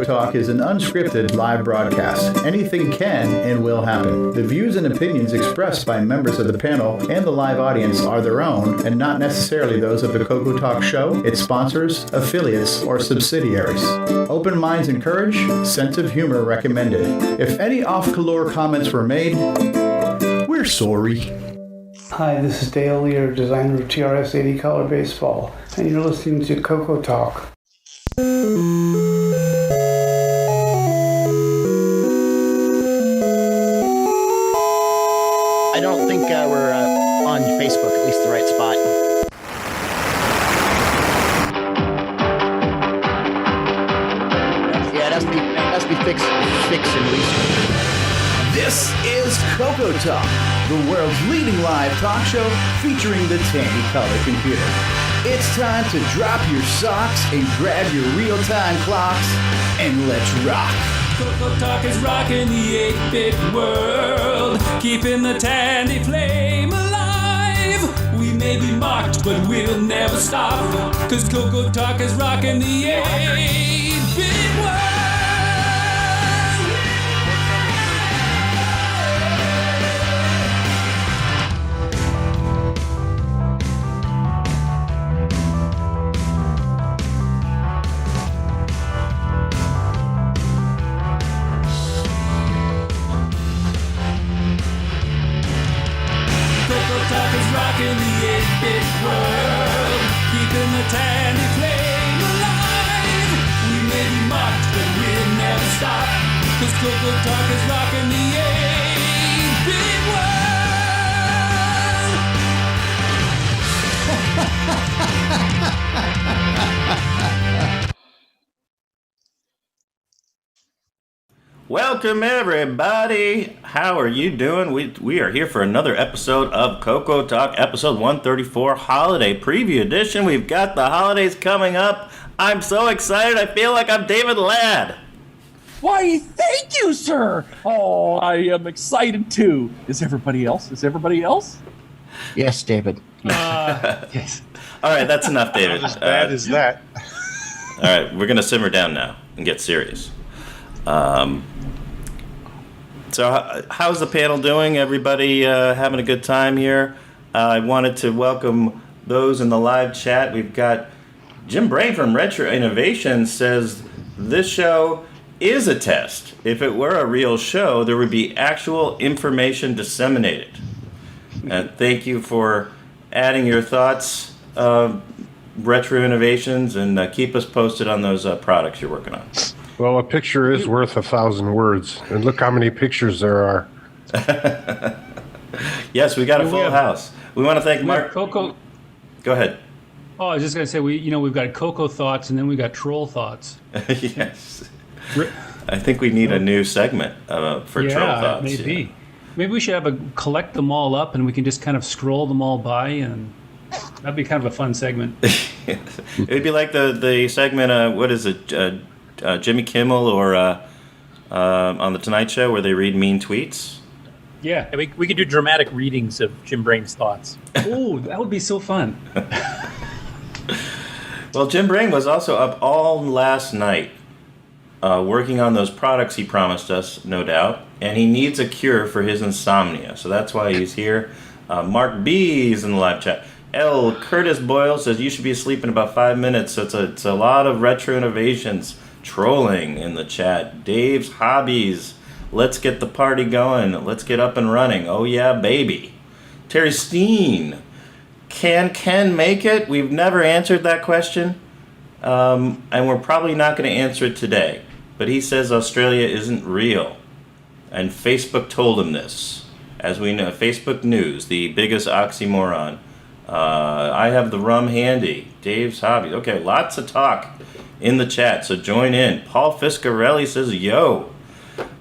CoCoTALK is an unscripted live broadcast. Anything can and will happen. The views and opinions expressed by members of the panel and the live audience are their own and not necessarily those of the CoCoTALK show, its sponsors, affiliates, or subsidiaries. Open minds encouraged, sense of humor recommended. If any off-color comments were made, we're sorry. Hi, this is Dale Lear, designer of TRS-80 Color Baseball, and you're listening to CoCoTALK. I don't think we're on Facebook, at least the right spot. Yeah, it has to be fixed and released. This is CoCoTALK, the world's leading live talk show featuring the Tandy Color computer. It's time to drop your socks and grab your real-time clocks, and let's rock. CoCoTALK is rocking the 8-bit world, keeping the Tandy flame alive. We may be mocked, but we'll never stop, cause CoCoTALK is rocking the 8-bit world. CoCoTALK is rocking the 8-bit world, keeping the Tandy flame alive. We may be mocked, but we'll never stop, cause CoCoTALK is rocking the 8-bit world. Welcome everybody. How are you doing? We are here for another episode of CoCoTALK, episode 134, holiday preview edition. We've got the holidays coming up. I'm so excited. I feel like I'm David Ladd. Why, thank you, sir. Oh, I am excited too. Is everybody else? Yes, David. Yes. All right, that's enough, David. How bad is that? All right, we're going to simmer down now and get serious. So how's the panel doing? Everybody having a good time here? I wanted to welcome those in the live chat. We've got Jim Brain from Retro Innovation says this show is a test. If it were a real show, there would be actual information disseminated. And thank you for adding your thoughts, Retro Innovations, and keep us posted on those products you're working on. Well, a picture is worth 1,000 words, and look how many pictures there are. Yes, we got a full house. We want to thank Mark. CoCo. Go ahead. Oh, I was just going to say we've got CoCo thoughts, and then we got troll thoughts. Yes. I think we need a new segment for troll thoughts. Maybe. Yeah. Maybe we should collect them all up, and we can just kind of scroll them all by, and that'd be kind of a fun segment. It'd be like the segment. What is it? Jimmy Kimmel or on the Tonight Show where they read mean tweets. Yeah, we could do dramatic readings of Jim Brain's thoughts. Oh, that would be so fun. Well, Jim Brain was also up all last night working on those products he promised us, no doubt, and he needs a cure for his insomnia, so that's why he's here. Mark B is in the live chat. L. Curtis Boyle says you should be asleep in about 5 minutes, so it's a lot of Retro Innovations trolling in the chat. Dave's Hobbies, let's get the party going. Let's get up and running. Oh yeah, baby. Terry Steen, can Ken make it? We've never answered that question, and we're probably not going to answer it today. But he says Australia isn't real, and Facebook told him this. As we know, Facebook News, the biggest oxymoron. I have the rum handy. Dave's Hobbies. Okay, lots of talk in the chat, so join in. Paul Fiscarelli says, yo.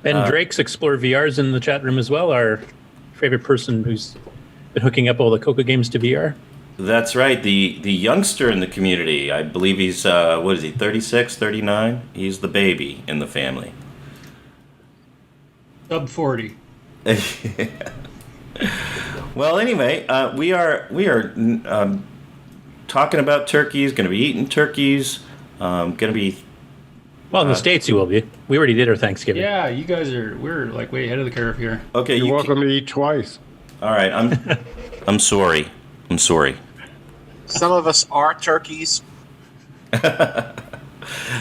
Ben Drake's Explore VR's in the chat room as well, our favorite person who's been hooking up all the CoCo games to VR. That's right, the youngster in the community. I believe he's, 36, 39? He's the baby in the family. Sub 40. Well, anyway, we are talking about turkeys, going to be eating turkeys, going to be Well, in the States, you will be. We already did our Thanksgiving. Yeah, we're like way ahead of the curve here. Okay, You're welcome to eat twice. All right, I'm sorry. I'm sorry. Some of us are turkeys.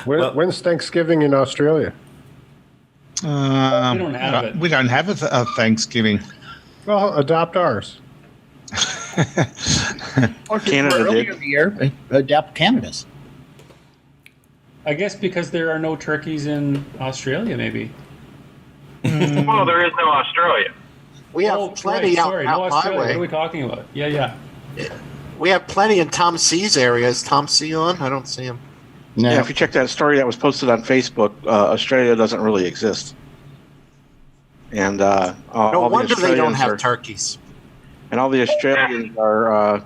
When's Thanksgiving in Australia? We don't have it. We don't have a Thanksgiving. Well, adopt ours. Or Canada earlier did. in the year, adapt Canada's. I guess because there are no turkeys in Australia, maybe. Well, there is no Australia. We have plenty out no my Australia. What way. are we talking about? Yeah. We have plenty in Tom C's area. Is Tom C on? I don't see him. No. Yeah, if you check that story that was posted on Facebook, Australia doesn't really exist. And No all wonder the they don't Australians have are, turkeys. and all the Australians are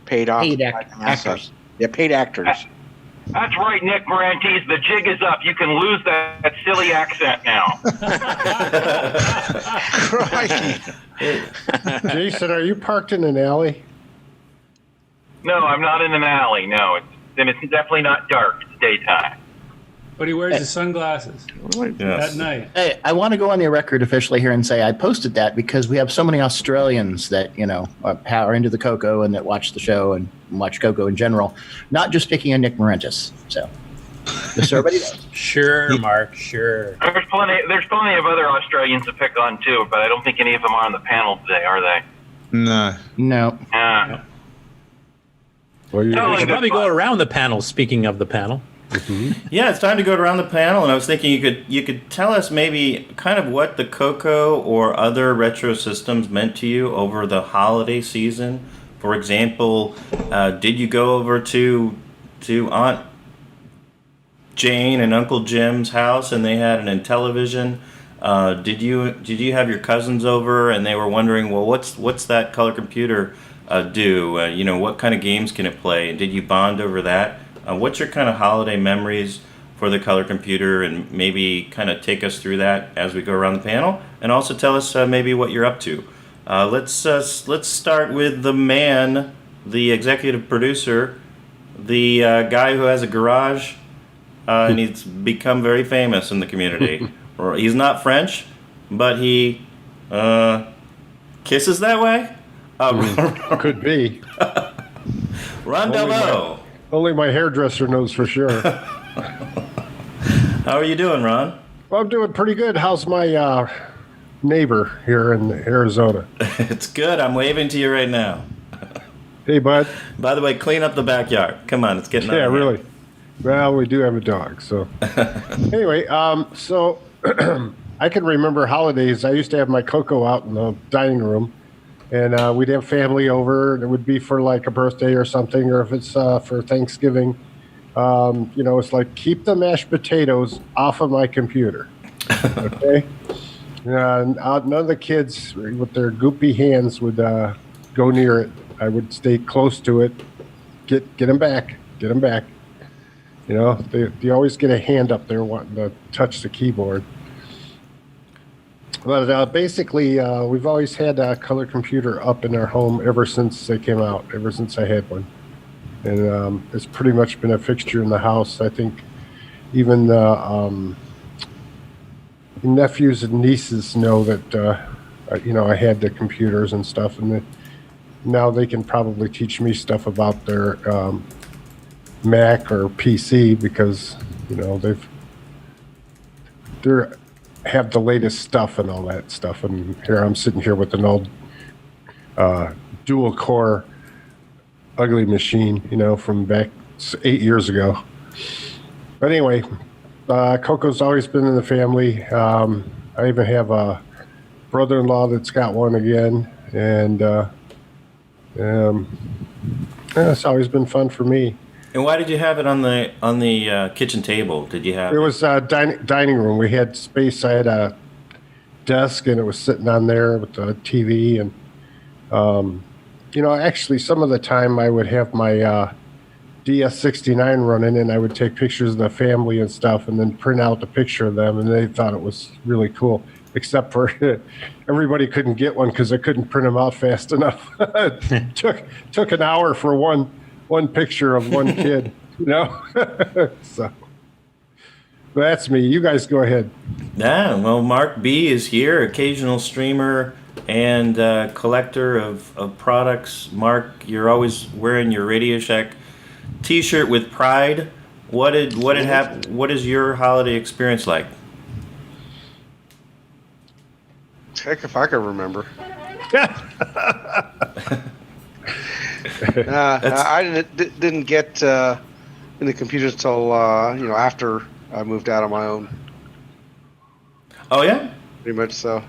paid off. Paid by actors. NASA. Yeah, paid actors. That's right, Nick Morantes. The jig is up. You can lose that silly accent now. Crikey. Jason, are you parked in an alley? No, I'm not in an alley. No, it's definitely not dark. It's daytime. But he wears his sunglasses Yes. at night. Hey, I want to go on the record officially here and say I posted that because we have so many Australians that, are into the CoCo and that watch the show and watch CoCo in general, not just picking on Nick Morantes. So, just so everybody knows. Sure, Mark, sure. There's plenty of other Australians to pick on too, but I don't think any of them are on the panel today, are they? No. No. Well, No, We should good probably go fun. around the panel, speaking of the panel. Yeah, it's time to go around the panel, and I was thinking you could tell us maybe kind of what the CoCo or other retro systems meant to you over the holiday season. For example, did you go over to Aunt Jane and Uncle Jim's house and they had an Intellivision? Did you have your cousins over and they were wondering, well, what's that color computer do? What kind of games can it play? And did you bond over that? What's your kind of holiday memories for the color computer, and maybe kind of take us through that as we go around the panel, and also tell us maybe what you're up to. Let's start with the man, the executive producer, the guy who has a garage, and he's become very famous in the community. Or he's not French, but he kisses that way. could be. Ron Delvaux. Only my hairdresser knows for sure. How are you doing, Ron? Well, I'm doing pretty good. How's my neighbor here in Arizona? It's good. I'm waving to you right now. Hey, bud. By the way, clean up the backyard. Come on, it's getting out Yeah, of hand. really. Well, we do have a dog, so. Anyway, so I can remember holidays. I used to have my CoCo out in the dining room, and we'd have family over, and it would be for like a birthday or something, or if it's for Thanksgiving. It's like, keep the mashed potatoes off of my computer. Okay? None of the kids with their goopy hands would go near it. I would stay close to it. Get them back. Get them back. They always get a hand up there wanting to touch the keyboard. But basically, we've always had a color computer up in our home ever since they came out, ever since I had one. And it's pretty much been a fixture in the house. I think even nephews and nieces know that, I had the computers and stuff. And now they can probably teach me stuff about their Mac or PC because, they have the latest stuff and all that stuff. And here I'm sitting here with an old dual core ugly machine, from back 8 years ago. But anyway, CoCo's always been in the family. I even have a brother-in-law that's got one again, and it's always been fun for me. And why did you have it on the kitchen table? Did you have It was a dining room. We had space. I had a desk, and it was sitting on there with the TV. And, actually, some of the time I would have my DS69 running, and I would take pictures of the family and stuff and then print out the picture of them, and they thought it was really cool, except for everybody couldn't get one because I couldn't print them out fast enough. It took an hour for one picture of one kid, So, That's me. You guys go ahead. Yeah, well, Mark B is here, occasional streamer and collector of products. Mark, you're always wearing your Radio Shack T-shirt with pride. What is your holiday experience like? Heck, if I could remember. I didn't get into computers until after I moved out on my own. Oh yeah, pretty much so.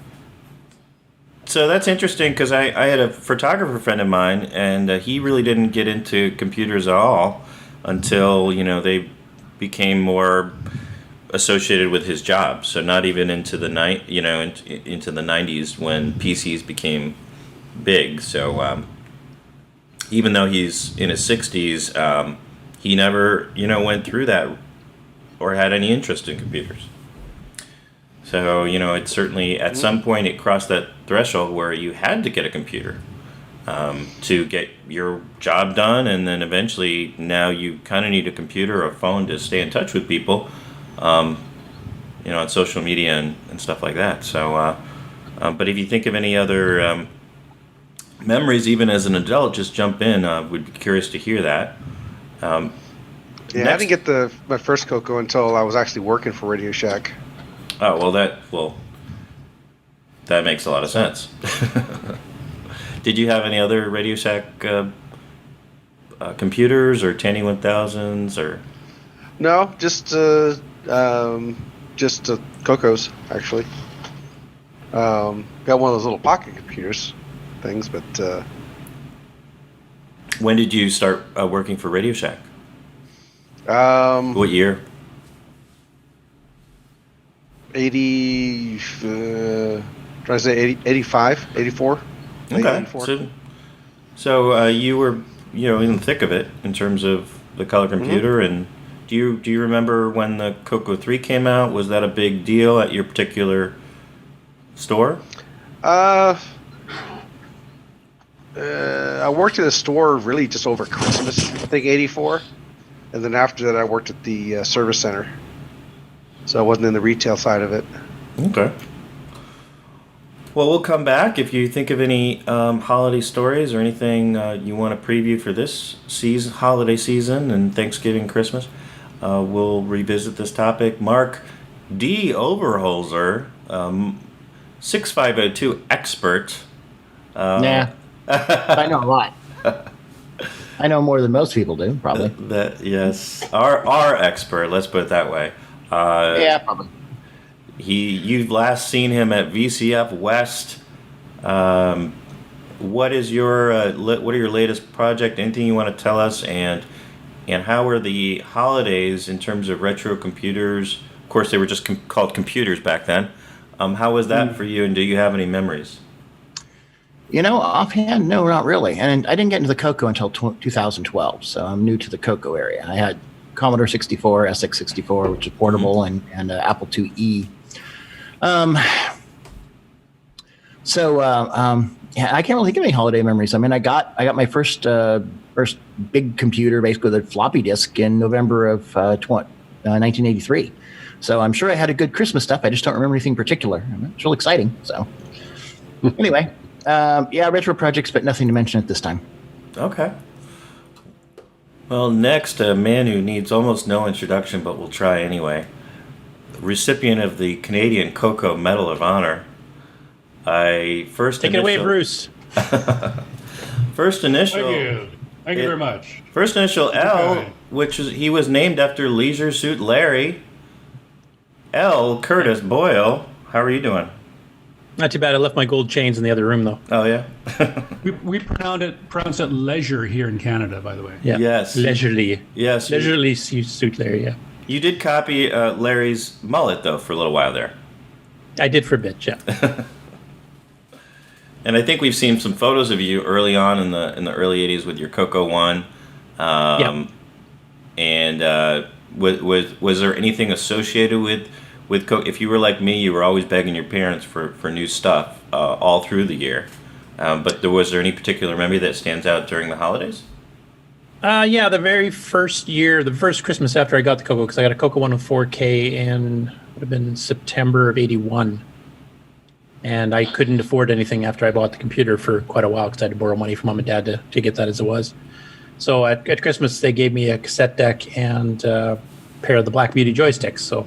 So that's interesting because I had a photographer friend of mine, and he really didn't get into computers at all until they became more associated with his job. So not even into the into the 90s when PCs became big. So even though he's in his 60s, he never went through that or had any interest in computers. So it certainly at some point it crossed that threshold where you had to get a computer to get your job done, and then eventually now you kind of need a computer or a phone to stay in touch with people, on social media and stuff like that. So, but if you think of any other memories, even as an adult, just jump in. We'd be curious to hear that. I didn't get my first CoCo until I was actually working for Radio Shack. Oh, that makes a lot of sense. Did you have any other Radio Shack computers or 10-1000s or? No, just CoCos actually. Got one of those little pocket computers things, but. When did you start working for Radio Shack? What year? 85, 84. Okay. 84. So you were, in the thick of it in terms of the color computer. Mm-hmm. And do you remember when the CoCo 3 came out? Was that a big deal at your particular store? I worked at a store really just over Christmas, I think 84. And then after that I worked at the service center. So I wasn't in the retail side of it. Okay. Well, we'll come back. If you think of any holiday stories or anything you want to preview for this holiday season and Thanksgiving, Christmas, we'll revisit this topic. Mark D. Overholzer, 6502 expert. I know a lot. I know more than most people do, probably. Yes, our expert. Let's put it that way. Yeah, probably. You've last seen him at VCF West. What are your latest project? Anything you want to tell us? And how are the holidays in terms of retro computers? Of course, they were just called computers back then. How was that for you? And do you have any memories? Offhand, no, not really. And I didn't get into the CoCo until 2012, so I'm new to the CoCo area. I had Commodore 64, SX64, which is portable, and Apple IIe. I can't really think of any holiday memories. I mean, I got my first big computer, basically with a floppy disk, in November of 1983. So I'm sure I had a good Christmas stuff. I just don't remember anything particular. It's real exciting. So anyway, retro projects, but nothing to mention at this time. Okay. Well, next, a man who needs almost no introduction, but we'll try anyway. Recipient of the Canadian CoCo Medal of Honor. Take it away, Bruce. First initial. Thank you very much. First initial L, which he was named after Leisure Suit Larry. L. Curtis Boyle. How are you doing? Not too bad. I left my gold chains in the other room, though. Oh, yeah? we pronounce it leisure here in Canada, by the way. Yeah. Yes. Leisurely. Yes. Leisurely suit Larry, yeah. You did copy Larry's mullet, though, for a little while there. I did for a bit, yeah. And I think we've seen some photos of you early on in the early 80s with your CoCo 1. And was there anything associated with CoCo? If you were like me, you were always begging your parents for new stuff all through the year. But was there any particular memory that stands out during the holidays? Yeah, the very first year, the first Christmas after I got the CoCo, because I got a CoCo 104K in, would have been September of 81. And I couldn't afford anything after I bought the computer for quite a while because I had to borrow money from mom and dad to get that as it was. So at Christmas, they gave me a cassette deck and a pair of the Black Beauty joysticks. So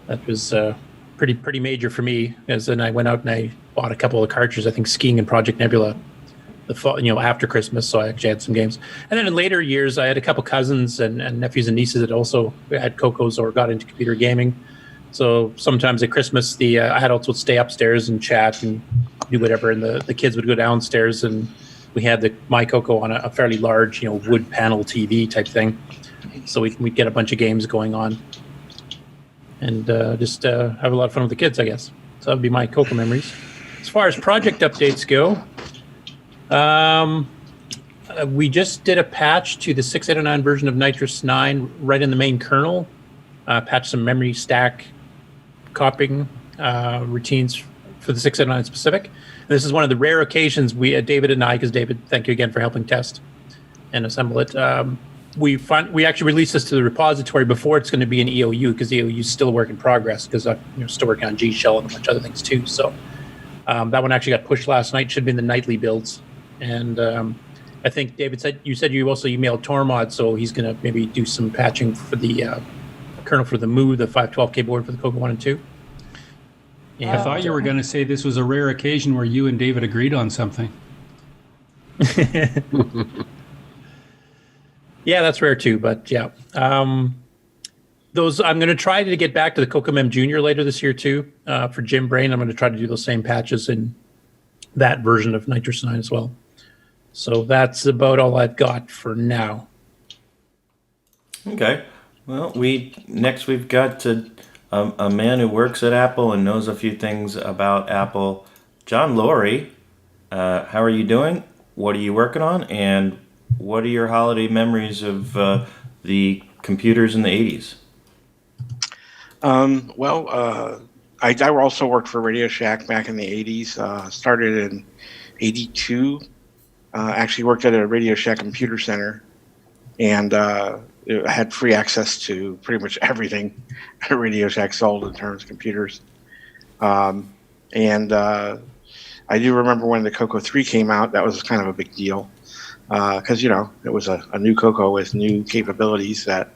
that was pretty major for me. As then I went out and I bought a couple of cartridges, I think Skiing and Project Nebula, the fall, after Christmas. So I actually had some games. And then in later years, I had a couple cousins and nephews and nieces that also had CoCos or got into computer gaming. So sometimes at Christmas, the adults would stay upstairs and chat and do whatever, and the kids would go downstairs, and we had my CoCo on a fairly large, wood panel TV type thing. So we'd get a bunch of games going on, and just have a lot of fun with the kids, I guess. So that would be my CoCo memories. As far as project updates go, we just did a patch to the 689 version of Nitrous 9 right in the main kernel. Patched some memory stack copying routines for the 689 specific. And this is one of the rare occasions David and I, because David, thank you again for helping test and assemble it. We actually released this to the repository before it's going to be an EOU, because EOU is still a work in progress, because I'm still working on G Shell and a bunch of other things too. So that one actually got pushed last night. Should be in the nightly builds. And I think David said you also emailed Tormod, so he's going to maybe do some patching for the kernel for the Mu, the 512K board for the CoCo 1 and 2. And I thought you were going to say this was a rare occasion where you and David agreed on something. Yeah, that's rare too, but yeah. Those I'm going to try to get back to the CoCoMem Junior later this year too. For Jim Brain, I'm going to try to do those same patches in that version of Nitrous 9 as well. So that's about all I've got for now. Okay. Well, we've got a man who works at Apple and knows a few things about Apple. John Laurie, how are you doing? What are you working on? And what are your holiday memories of the computers in the 80s? I also worked for Radio Shack back in the 80s. Started in 82. Actually worked at a Radio Shack computer center. And I had free access to pretty much everything Radio Shack sold in terms of computers. I do remember when the CoCo 3 came out, that was kind of a big deal. Because, it was a new CoCo with new capabilities that,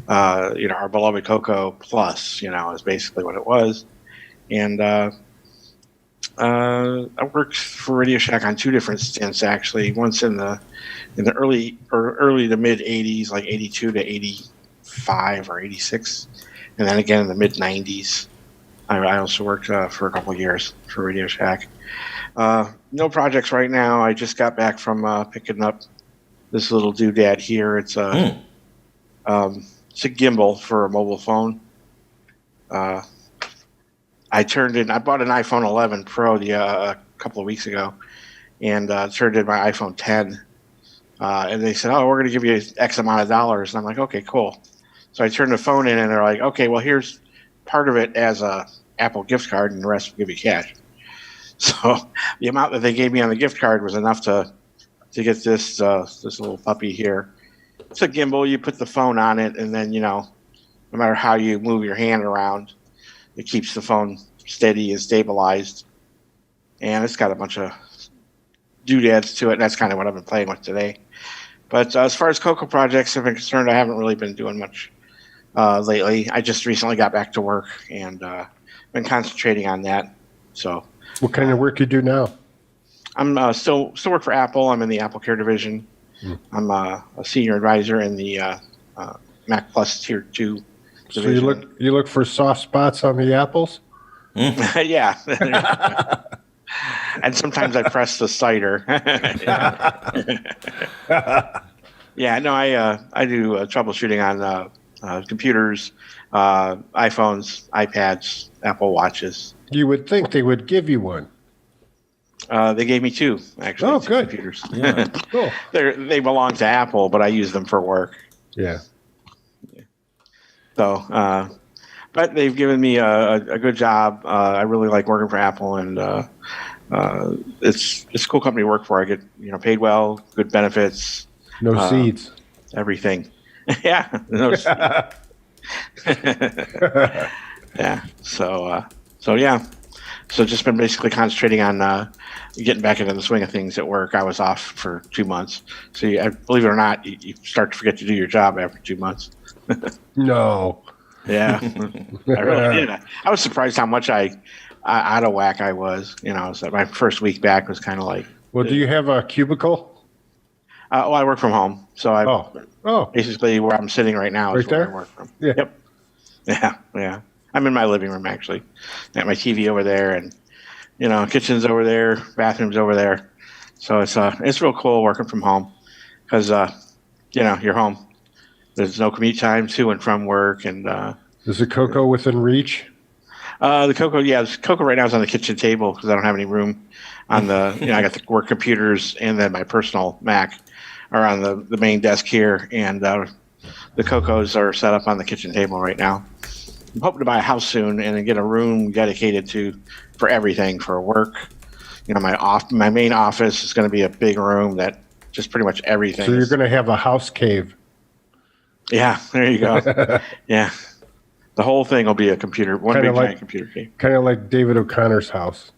our beloved CoCo Plus, is basically what it was. And I worked for Radio Shack on two different stints, actually. Once in the early to mid 80s, like 82 to 85 or 86, and then again in the mid 90s. I also worked for a couple of years for Radio Shack. No projects right now. I just got back from picking up this little doodad here. It's a gimbal for a mobile phone. I bought an iPhone 11 Pro a couple of weeks ago, and turned in my iPhone 10. And they said, "Oh, we're going to give you X amount of dollars." And I'm like, "Okay, cool." So I turned the phone in, and they're like, "Okay, well, here's part of it as a Apple gift card, and the rest will give you cash." So the amount that they gave me on the gift card was enough to get this little puppy here. It's a gimbal. You put the phone on it, and then no matter how you move your hand around, it keeps the phone steady and stabilized. And it's got a bunch of doodads to it, and that's kind of what I've been playing with today. But as far as CoCo projects have been concerned, I haven't really been doing much lately. I just recently got back to work and been concentrating on that. So, what kind of work do you do now? I'm still work for Apple. I'm in the Apple Care division. I'm a senior advisor in the Mac Plus Tier 2 division. So you look for soft spots on the apples? Yeah. And sometimes I press the cider. Yeah, no, I do troubleshooting on computers, iPhones, iPads, Apple Watches. You would think they would give you one. They gave me two, actually. Oh, two good. Computers. Yeah, cool. They belong to Apple, but I use them for work. Yeah. So, but they've given me a good job. I really like working for Apple, and it's a cool company to work for. I get paid well, good benefits. No seeds. Everything. Yeah. No seeds. Yeah. So yeah. So just been basically concentrating on getting back into the swing of things at work. I was off for 2 months. So believe it or not, you start to forget to do your job after 2 months. No. Yeah. I really did. I was surprised how much I out of whack I was. So my first week back was kind of like. Well, do you have a cubicle? Well, I work from home. So basically where I'm sitting right now is Right where there? I work from. Yeah. Yep. Yeah. I'm in my living room, actually. Got my TV over there, and kitchen's over there, bathroom's over there. So it's real cool working from home because you're home. There's no commute time to and from work, and is the CoCo within reach? The CoCo right now is on the kitchen table because I don't have any room on the. I got the work computers and then my personal Mac are on the main desk here, and the CoCos are set up on the kitchen table right now. I'm hoping to buy a house soon and then get a room dedicated for everything for work. My main office is going to be a big room that just pretty much everything. So you're going to have a house cave. Yeah, there you go. Yeah, the whole thing will be a computer, giant computer cave. Kind of like David O'Connor's house.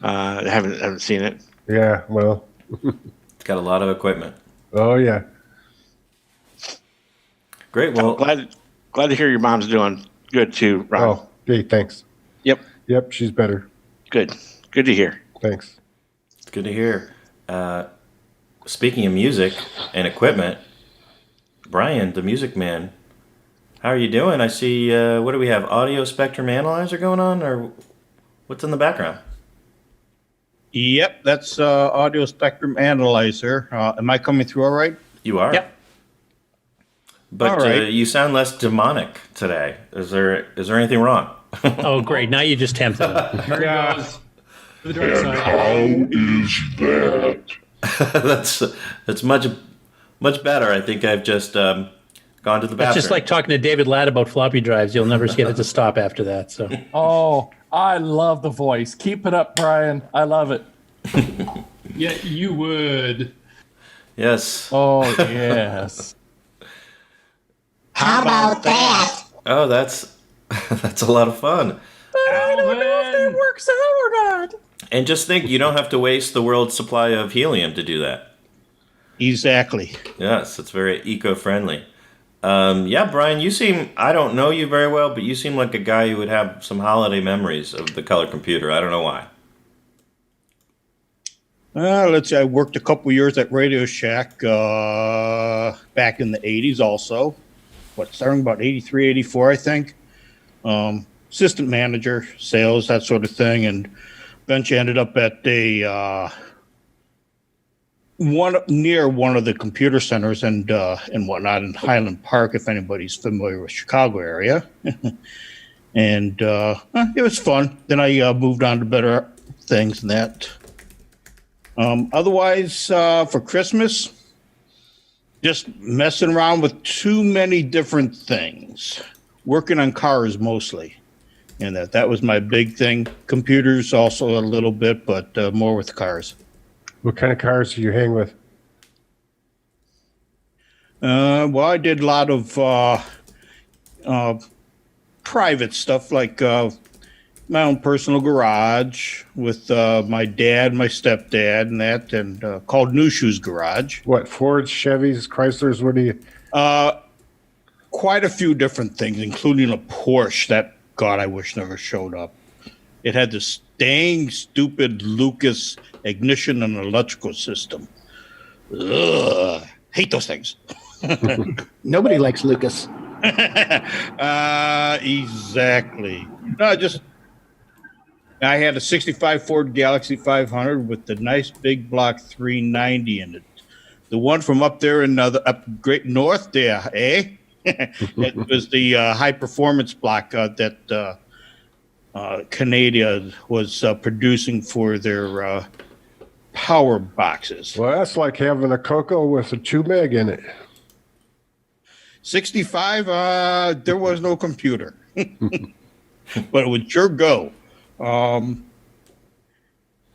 I haven't seen it. Yeah, well, It's got a lot of equipment. Oh yeah. Great. Well, glad to hear your mom's doing good too, Ron. Oh, hey, thanks. Yep, she's better. Good to hear. Thanks. It's good to hear. Speaking of music and equipment, Brian, the music man, how are you doing? I see, what do we have, audio spectrum analyzer going on, or what's in the background? Yep, that's audio spectrum analyzer. Am I coming through all right? You are? Yep. But All right. You sound less demonic today. Is there anything wrong? Oh, great. Now you just tempted him. Here it goes. To the dark side. How is that? That's much better. I think I've just gone to the bathroom. That's just like talking to David Ladd about floppy drives. You'll never get it to stop after that. So. Oh, I love the voice. Keep it up, Brian. I love it. Yeah, you would. Yes. Oh, yes. How about that? Oh, that's a lot of fun. I don't know if that works out or not. And just think, you don't have to waste the world's supply of helium to do that. Exactly. Yes, it's very eco-friendly. Yeah, Brian, you seem, I don't know you very well, but you seem like a guy who would have some holiday memories of the color computer. I don't know why. Let's see, I worked a couple years at Radio Shack back in the 80s also. Starting about 83, 84, I think. Assistant manager, sales, that sort of thing. And eventually ended up at near one of the computer centers and whatnot in Highland Park, if anybody's familiar with Chicago area. And it was fun. Then I moved on to better things than that. Otherwise, for Christmas, just messing around with too many different things. Working on cars mostly. And that was my big thing. Computers also a little bit, but more with cars. What kind of cars do you hang with? Well, I did a lot of private stuff, like my own personal garage with my dad, my stepdad, and that, and called New Shoes Garage. What, Fords, Chevys, Chryslers? What do you? Quite a few different things, including a Porsche that, God, I wish never showed up. It had this dang stupid Lucas ignition and electrical system. Ugh, hate those things. Nobody likes Lucas. Exactly. No, I had a 65 Ford Galaxy 500 with the nice big block 390 in it. The one from up there in up Great North there, eh? It was the high performance block that Canada was producing for their power boxes. Well, that's like having a CoCo with a 2 meg in it. 65, there was no computer, but it would sure go.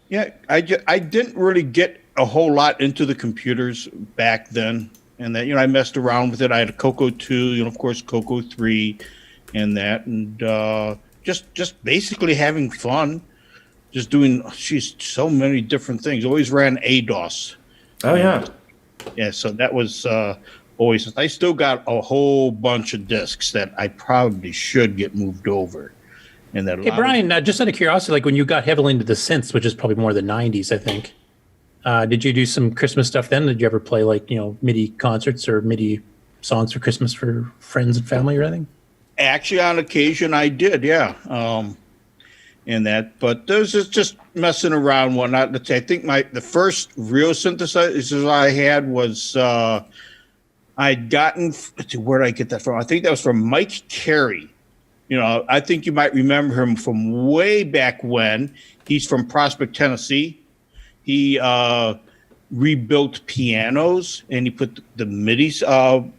Yeah, I didn't really get a whole lot into the computers back then, and that I messed around with it. I had a CoCo 2, of course CoCo 3, and that, and just basically having fun, just doing so many different things. Always ran ADOS. Oh yeah, yeah. So that was always. I still got a whole bunch of discs that I probably should get moved over. And that. Hey Brian, just out of curiosity, like when you got heavily into the synths, which is probably more the '90s, I think. Did you do some Christmas stuff then? Did you ever play like MIDI concerts or MIDI songs for Christmas for friends and family or anything? Actually, on occasion, I did, yeah. And that, but there's just messing around and whatnot. I think the first real synthesizer I had was I'd gotten. Where did I get that from? I think that was from Mike Carey. I think you might remember him from way back when. He's from Prospect, Tennessee. He rebuilt pianos, and he put the MIDI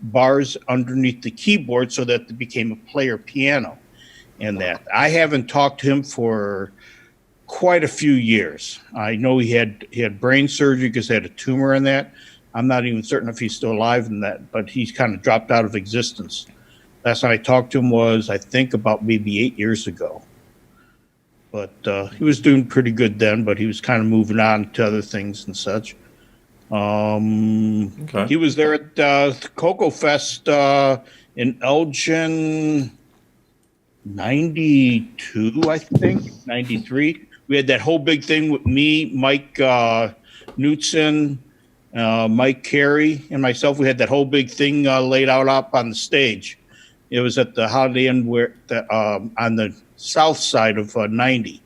bars underneath the keyboard so that it became a player piano. And that I haven't talked to him for quite a few years. I know he had brain surgery because he had a tumor in that. I'm not even certain if he's still alive in that, but he's kind of dropped out of existence. Last time I talked to him was, I think, about maybe 8 years ago. But he was doing pretty good then, but he was kind of moving on to other things and such. Okay. He was there at CoCo Fest in Elgin, 92, I think, 93. We had that whole big thing with me, Mike Knutson, Mike Carey, and myself. We had that whole big thing laid out up on the stage. It was at the Holiday Inn on the south side of 90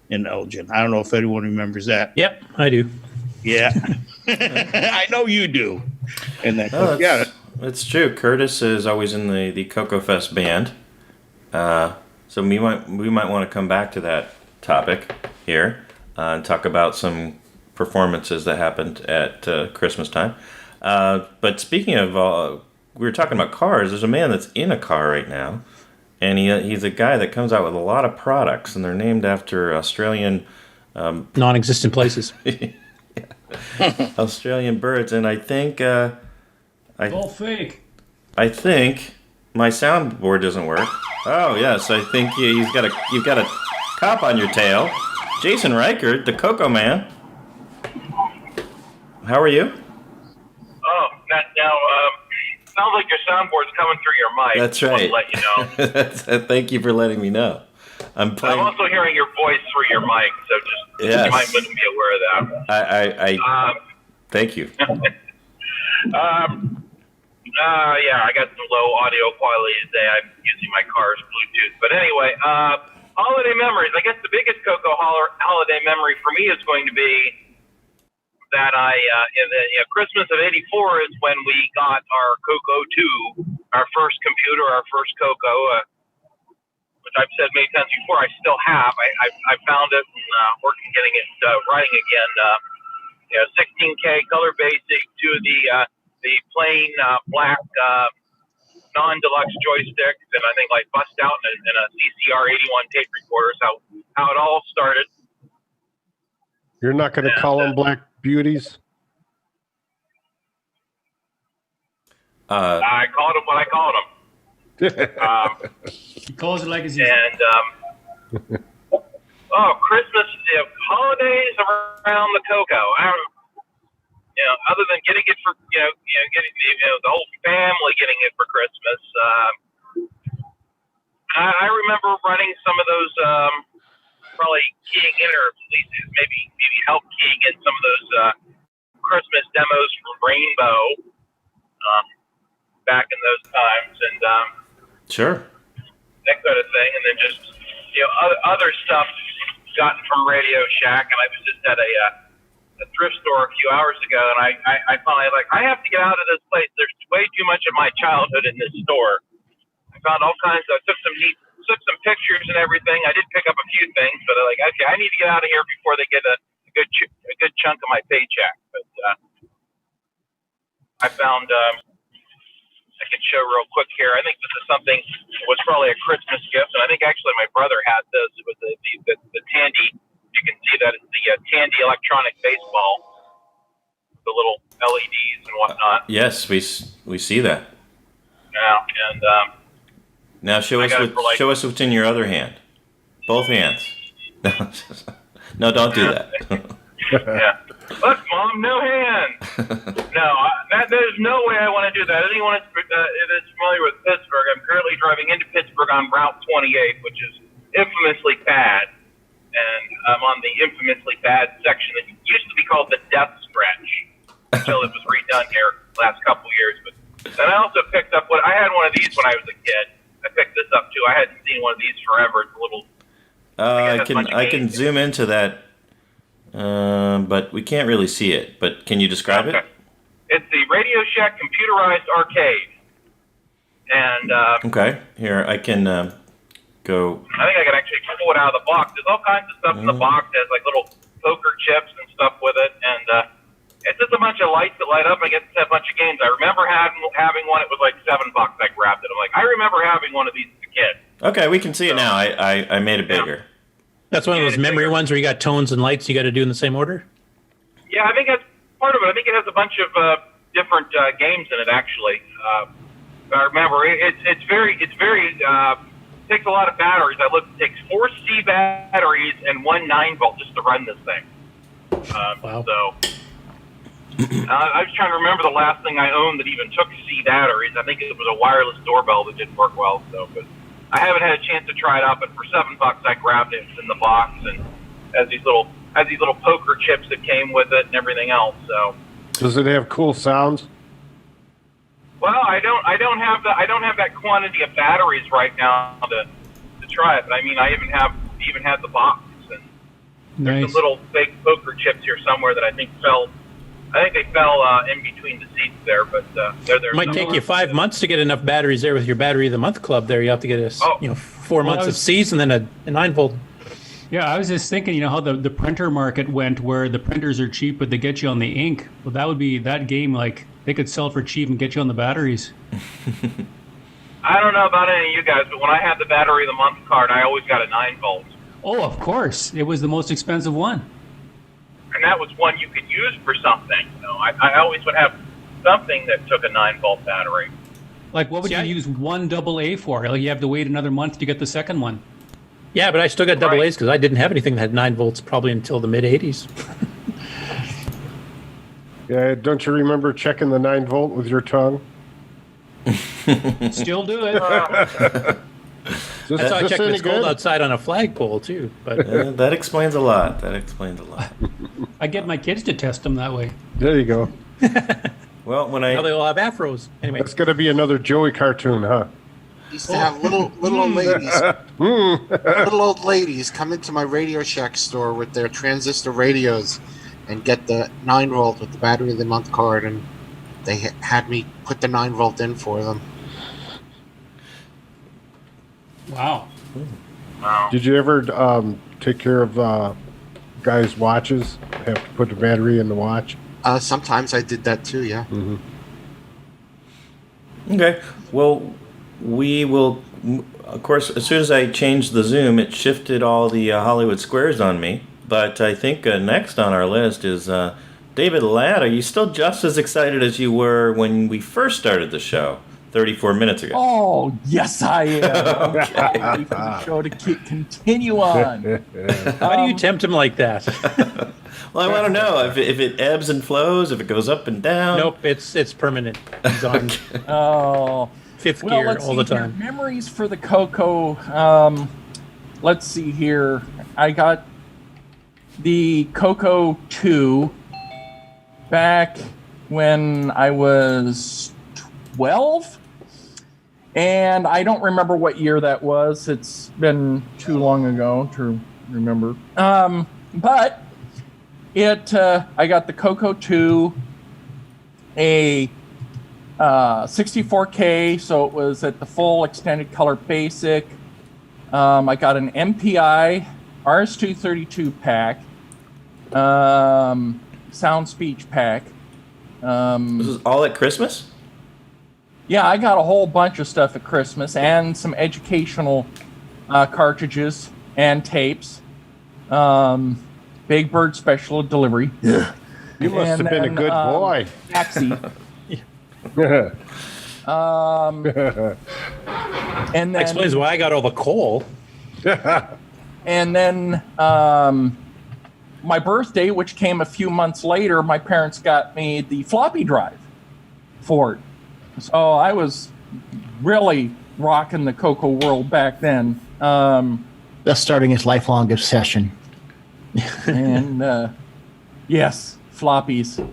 in Elgin. I don't know if anyone remembers that. Yep, I do. Yeah. I know you do. And that, it's true. Curtis is always in the CoCo Fest band. So we might want to come back to that topic here and talk about some performances that happened at Christmas time. But speaking of, we were talking about cars. There's a man that's in a car right now, and he's a guy that comes out with a lot of products, and they're named after Australian non-existent places. Australian birds, and I think all fake. I think my soundboard doesn't work. Oh yes, I think you've got a cop on your tail. Jason Reichert, the CoCo man. How are you? Oh, now sounds like your soundboard's coming through your mic. That's right. Just want to let you know. Thank you for letting me know. I'm also hearing your voice through your mic, so you might want to be aware of that. Thank you. Yeah, I got some low audio quality today. I'm using my car's Bluetooth. But anyway, holiday memories. I guess the biggest CoCo holiday memory for me is going to be that Christmas of '84 is when we got our CoCo 2, our first computer, our first CoCo, which I've said many times before. I still have. I found it and working getting it running again. 16K color basic to the plain black non-deluxe joysticks, and I think like bust out in a CCR 81 tape recorder. How it all started. You're not going to call them black beauties? I called them what I called them. He calls it like it's and Christmas, holidays around the CoCo. Other than getting it for getting the whole family getting it for Christmas. I remember running some of those, probably keying in, or at least maybe help keying in some of those Christmas demos from Rainbow back in those times, and sure, that kind of thing. And then just other stuff gotten from Radio Shack, and I was just at a thrift store a few hours ago, and I finally I have to get out of this place. There's way too much of my childhood in this store. I found all kinds of, took some pictures and everything. I did pick up a few things, but okay, I need to get out of here before they get a good chunk of my paycheck. But I found I can show real quick here. I think this is something was probably a Christmas gift, and I think actually my brother had this. It was the Tandy. You can see that it's the Tandy electronic baseball. the little LEDs and whatnot. Yes, we see that. Yeah, and Now show us show us what's in your other hand. Both hands. No, don't do that. yeah. Look, Mom, no hand. No, there's no way I want to do that. Anyone that's familiar with Pittsburgh, I'm currently driving into Pittsburgh on Route 28, which is infamously bad. And I'm on the infamously bad section that used to be called the Death Stretch until it was redone here the last couple of years. But then I also picked up I had one of these when I was a kid. I picked this up too. I hadn't seen one of these forever. It's a little. I can zoom into that, but we can't really see it. But can you describe it? It's the Radio Shack computerized arcade. And okay, here I can go. I think I can actually pull it out of the box. There's all kinds of stuff in the box. There's like little poker chips and stuff with it, and it's just a bunch of lights that light up. I get to have a bunch of games. I remember having one. It was like $7. I grabbed it. I'm like, I remember having one of these as a kid. Okay, we can see it now. I made it bigger. That's one of those memory ones where you got tones and lights you got to do in the same order? Yeah, I think that's part of it. I think it has a bunch of different games in it, actually. I remember it's very takes a lot of batteries. It takes 4 C batteries and 1 9-volt just to run this thing. Wow. So I was trying to remember the last thing I owned that even took C batteries. I think it was a wireless doorbell that didn't work well. So, but I haven't had a chance to try it out. But for $7, I grabbed it. It's in the box and has these little poker chips that came with it and everything else. So. Does it have cool sounds? Well, I don't have that quantity of batteries right now to try it. But I mean, I even had the box, and there's some little fake poker chips here somewhere that I think fell. I think they fell in between the seats there, but they're there. It might take you 5 months to get enough batteries there with your battery of the month club. There, you have to get 4 months of C's and then a 9-volt. Yeah, I was just thinking, how the printer market went, where the printers are cheap, but they get you on the ink. Well, that would be that game. Like they could sell for cheap and get you on the batteries. I don't know about any of you guys, but when I had the battery of the month card, I always got a 9-volt. Oh, of course, it was the most expensive one. And that was one you could use for something. I always would have something that took a 9-volt battery. Like, what would you use one AA for? Like, you have to wait another month to get the second one. Yeah, but I still got AA's because I didn't have anything that had 9 volts probably until the mid-'80s. Yeah, don't you remember checking the 9-volt with your tongue? Still do it. That's how I checked when it's cold outside on a flagpole, too. But that explains a lot. I get my kids to test them that way. There you go. Well, now they all have afros. Anyway, it's going to be another Joey cartoon, huh? Used to have little old ladies, little old ladies come into my Radio Shack store with their transistor radios and get the 9-volt with the battery of the month card, and they had me put the 9-volt in for them. Wow. Did you ever take care of guys' watches? Have to put the battery in the watch? Sometimes I did that too, yeah. Mm-hmm. Okay. Well, we will, of course, as soon as I changed the zoom, it shifted all the Hollywood squares on me. But I think next on our list is David Ladd. Are you still just as excited as you were when we first started the show 34 minutes ago? Oh, yes, I am. Okay. Ready for the show to continue on. Why do you tempt him like that? Well, I want to know if it ebbs and flows, if it goes up and down. Nope, it's permanent. He's on fifth gear all the time. Here. Memories for the CoCo. Let's see here. I got the CoCo 2 back when I was 12. And I don't remember what year that was. It's been too long ago to remember. But I got the CoCo 2, a 64K, so it was at the full extended color basic. I got an MPI RS-232 pack, sound speech pack. This is all at Christmas? Yeah, I got a whole bunch of stuff at Christmas and some educational cartridges and tapes. Big Bird special delivery. Yeah. You must have been a good boy. Taxi. And then That explains why I got all the coal. And then my birthday, which came a few months later, my parents got me the floppy drive for it. So I was really rocking the CoCo world back then. That's starting his lifelong obsession. And yes, floppies.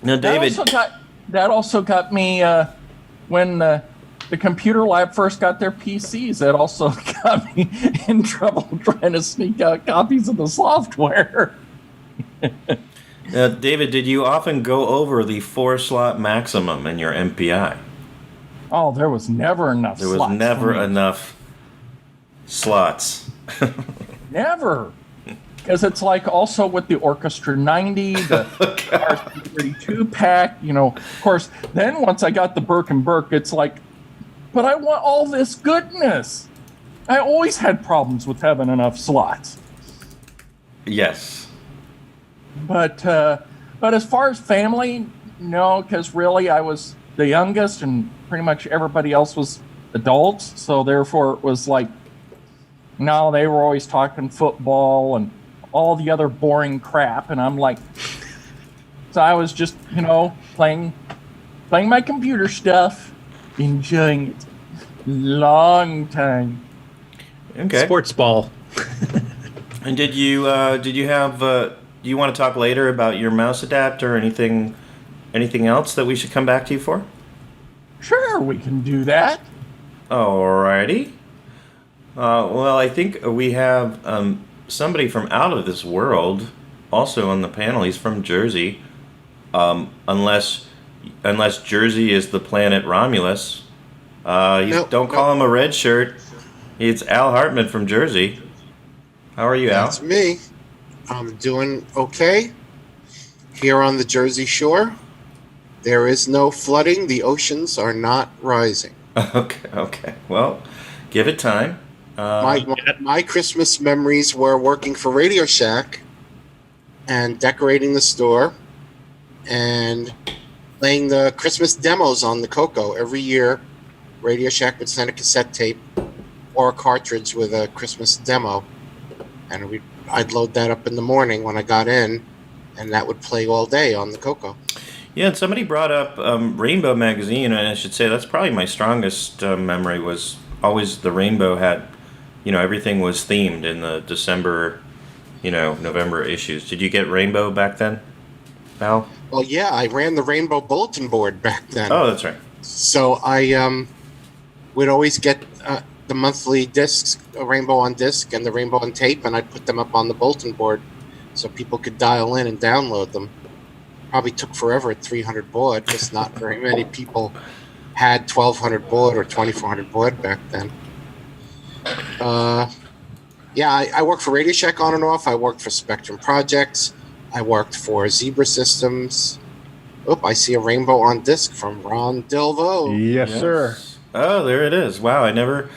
Now, David, that also got me when the computer lab first got their PCs. That also got me in trouble trying to sneak out copies of the software. David, did you often go over the 4-slot maximum in your MPI? Oh, there was never enough slots. There was never enough slots. Never. Because it's like also with the Orchestra 90, the RC32 pack, of course, then once I got the Burke and Burke, it's like, but I want all this goodness. I always had problems with having enough slots. Yes. But as far as family, no, because really I was the youngest and pretty much everybody else was adults. So therefore it was like, no, they were always talking football and all the other boring crap. And I'm like, so I was just, playing my computer stuff, enjoying it. Long time. Okay. Sports ball. And did you have, do you want to talk later about your mouse adapter or anything else that we should come back to you for? Sure, we can do that. Alrighty. Well, I think we have somebody from out of this world also on the panel. He's from Jersey. Unless Jersey is the planet Romulus. Don't call him a red shirt. It's Al Hartman from Jersey. How are you, Al? That's me. I'm doing okay. Here on the Jersey Shore, there is no flooding. The oceans are not rising. Okay. Well, give it time. My Christmas memories were working for Radio Shack and decorating the store and playing the Christmas demos on the CoCo. Every year, Radio Shack would send a cassette tape or a cartridge with a Christmas demo, and I'd load that up in the morning when I got in, and that would play all day on the CoCo. Yeah, and somebody brought up Rainbow Magazine, and I should say that's probably my strongest memory was always the Rainbow had, everything was themed in the December, November issues. Did you get Rainbow back then, Al? Well, yeah, I ran the Rainbow Bulletin Board back then. Oh, that's right. So I would always get the monthly discs, a Rainbow on disc and the Rainbow on tape, and I'd put them up on the bulletin board so people could dial in and download them. Probably took forever at 300 baud because not very many people had 1200 baud or 2400 baud back then. I worked for Radio Shack on and off. I worked for Spectrum Projects. I worked for Zebra Systems. I see a Rainbow on disc from Ron Delvaux. Yes, sir. Oh, there it is. Wow, I never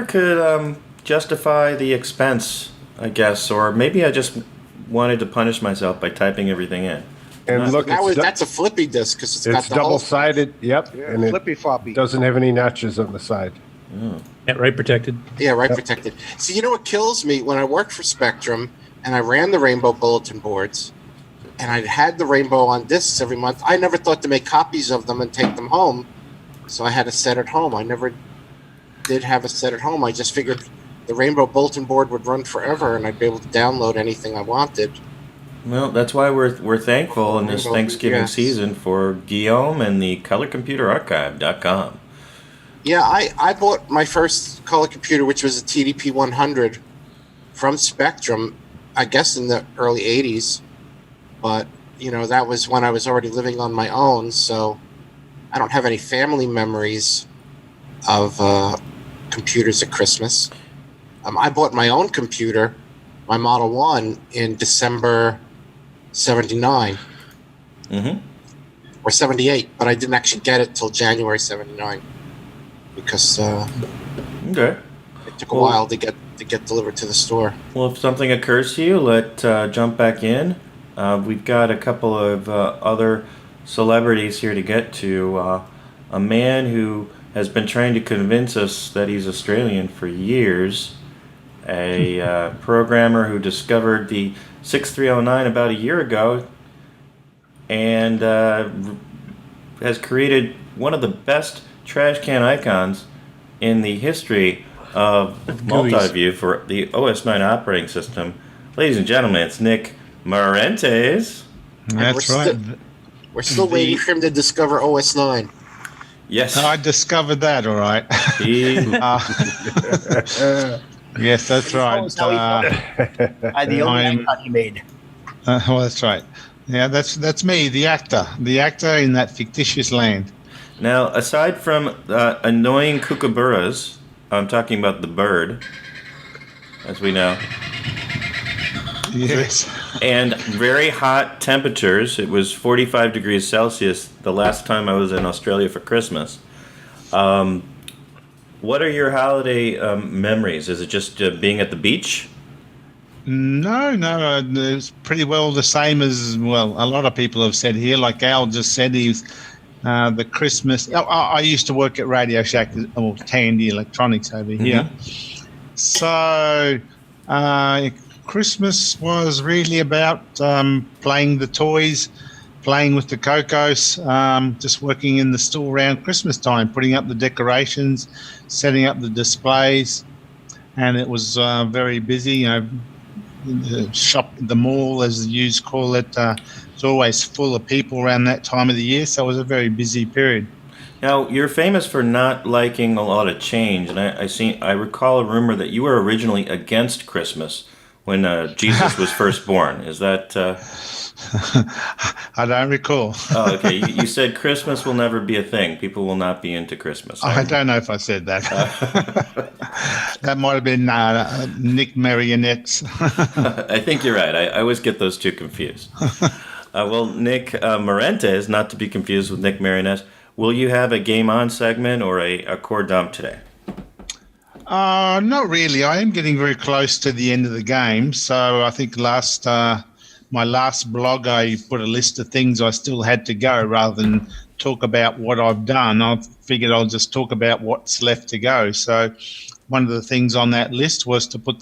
could justify the expense, I guess, or maybe I just wanted to punish myself by typing everything in. And look, that's a flippy disc because it's got the double-sided. Yep, Yeah, and flippy floppy. Doesn't have any notches on the side. Oh. Yeah, right protected. Yeah, right protected. See, what kills me when I worked for Spectrum and I ran the Rainbow bulletin boards, and I had the Rainbow on discs every month. I never thought to make copies of them and take them home, so I had a set at home. I never did have a set at home. I just figured the Rainbow bulletin board would run forever, and I'd be able to download anything I wanted. Well, that's why we're thankful in this Thanksgiving season for Guillaume and the ColorComputerArchive.com. Yeah, I bought my first color computer, which was a TDP 100 from Spectrum, I guess in the early 80s. But, that was when I was already living on my own, so I don't have any family memories of computers at Christmas. I bought my own computer, my Model 1, in December 79. Or 78, but I didn't actually get it till January 79 because it took a while to get delivered to the store. Well, if something occurs to you, let's jump back in. We've got a couple of other celebrities here to get to. A man who has been trying to convince us that he's Australian for years. A programmer who discovered the 6309 about a year ago and has created one of the best trash can icons in the history of multi-view for the OS 9 operating system. Ladies and gentlemen, it's Nick Marentes. That's right. We're still waiting for him to discover OS 9. Yes. I discovered that, all right. Yes, that's right. The only icon he made. Well, that's right. Yeah, that's me, the actor in that fictitious land. Now, aside from annoying kookaburras, I'm talking about the bird, as we know. Yes. And very hot temperatures. It was 45 degrees Celsius the last time I was in Australia for Christmas. What are your holiday memories? Is it just being at the beach? No, it's pretty well the same as, well, a lot of people have said here. Like Al just said, he's the Christmas. I used to work at Radio Shack, or Tandy Electronics over here. So Christmas was really about playing the toys, playing with the CoCos, just working in the store around Christmas time, putting up the decorations, setting up the displays, and it was very busy. The mall, as the youths call it, it's always full of people around that time of the year, so it was a very busy period. Now, you're famous for not liking a lot of change, and I recall a rumor that you were originally against Christmas when Jesus was first born. Is that... I don't recall. Oh, okay. You said Christmas will never be a thing. People will not be into Christmas. I don't know if I said that. That might have been Nick Marionettes. I think you're right. I always get those two confused. Well, Nick Marentes, not to be confused with Nick Marionettes, will you have a Game On segment or a core dump today? Not really. I am getting very close to the end of the game. So I think my last blog, I put a list of things I still had to go rather than talk about what I've done. I figured I'll just talk about what's left to go. So one of the things on that list was to put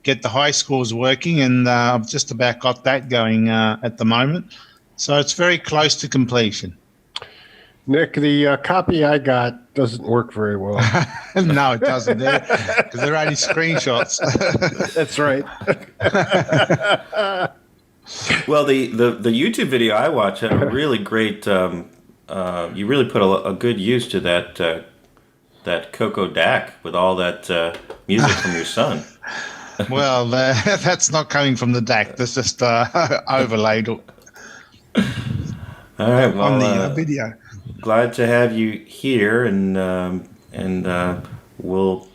get the high scores working, and I've just about got that going at the moment. So it's very close to completion. Nick, the copy I got doesn't work very well. No, it doesn't. Because they're only screenshots. That's right. Well, the YouTube video I watched had a really great. You really put a good use to that CoCoTALK with all that music from your son. Well, that's not coming from the DAC. That's just overlaid. All right. Well, on the video. Glad to have you here, and we'll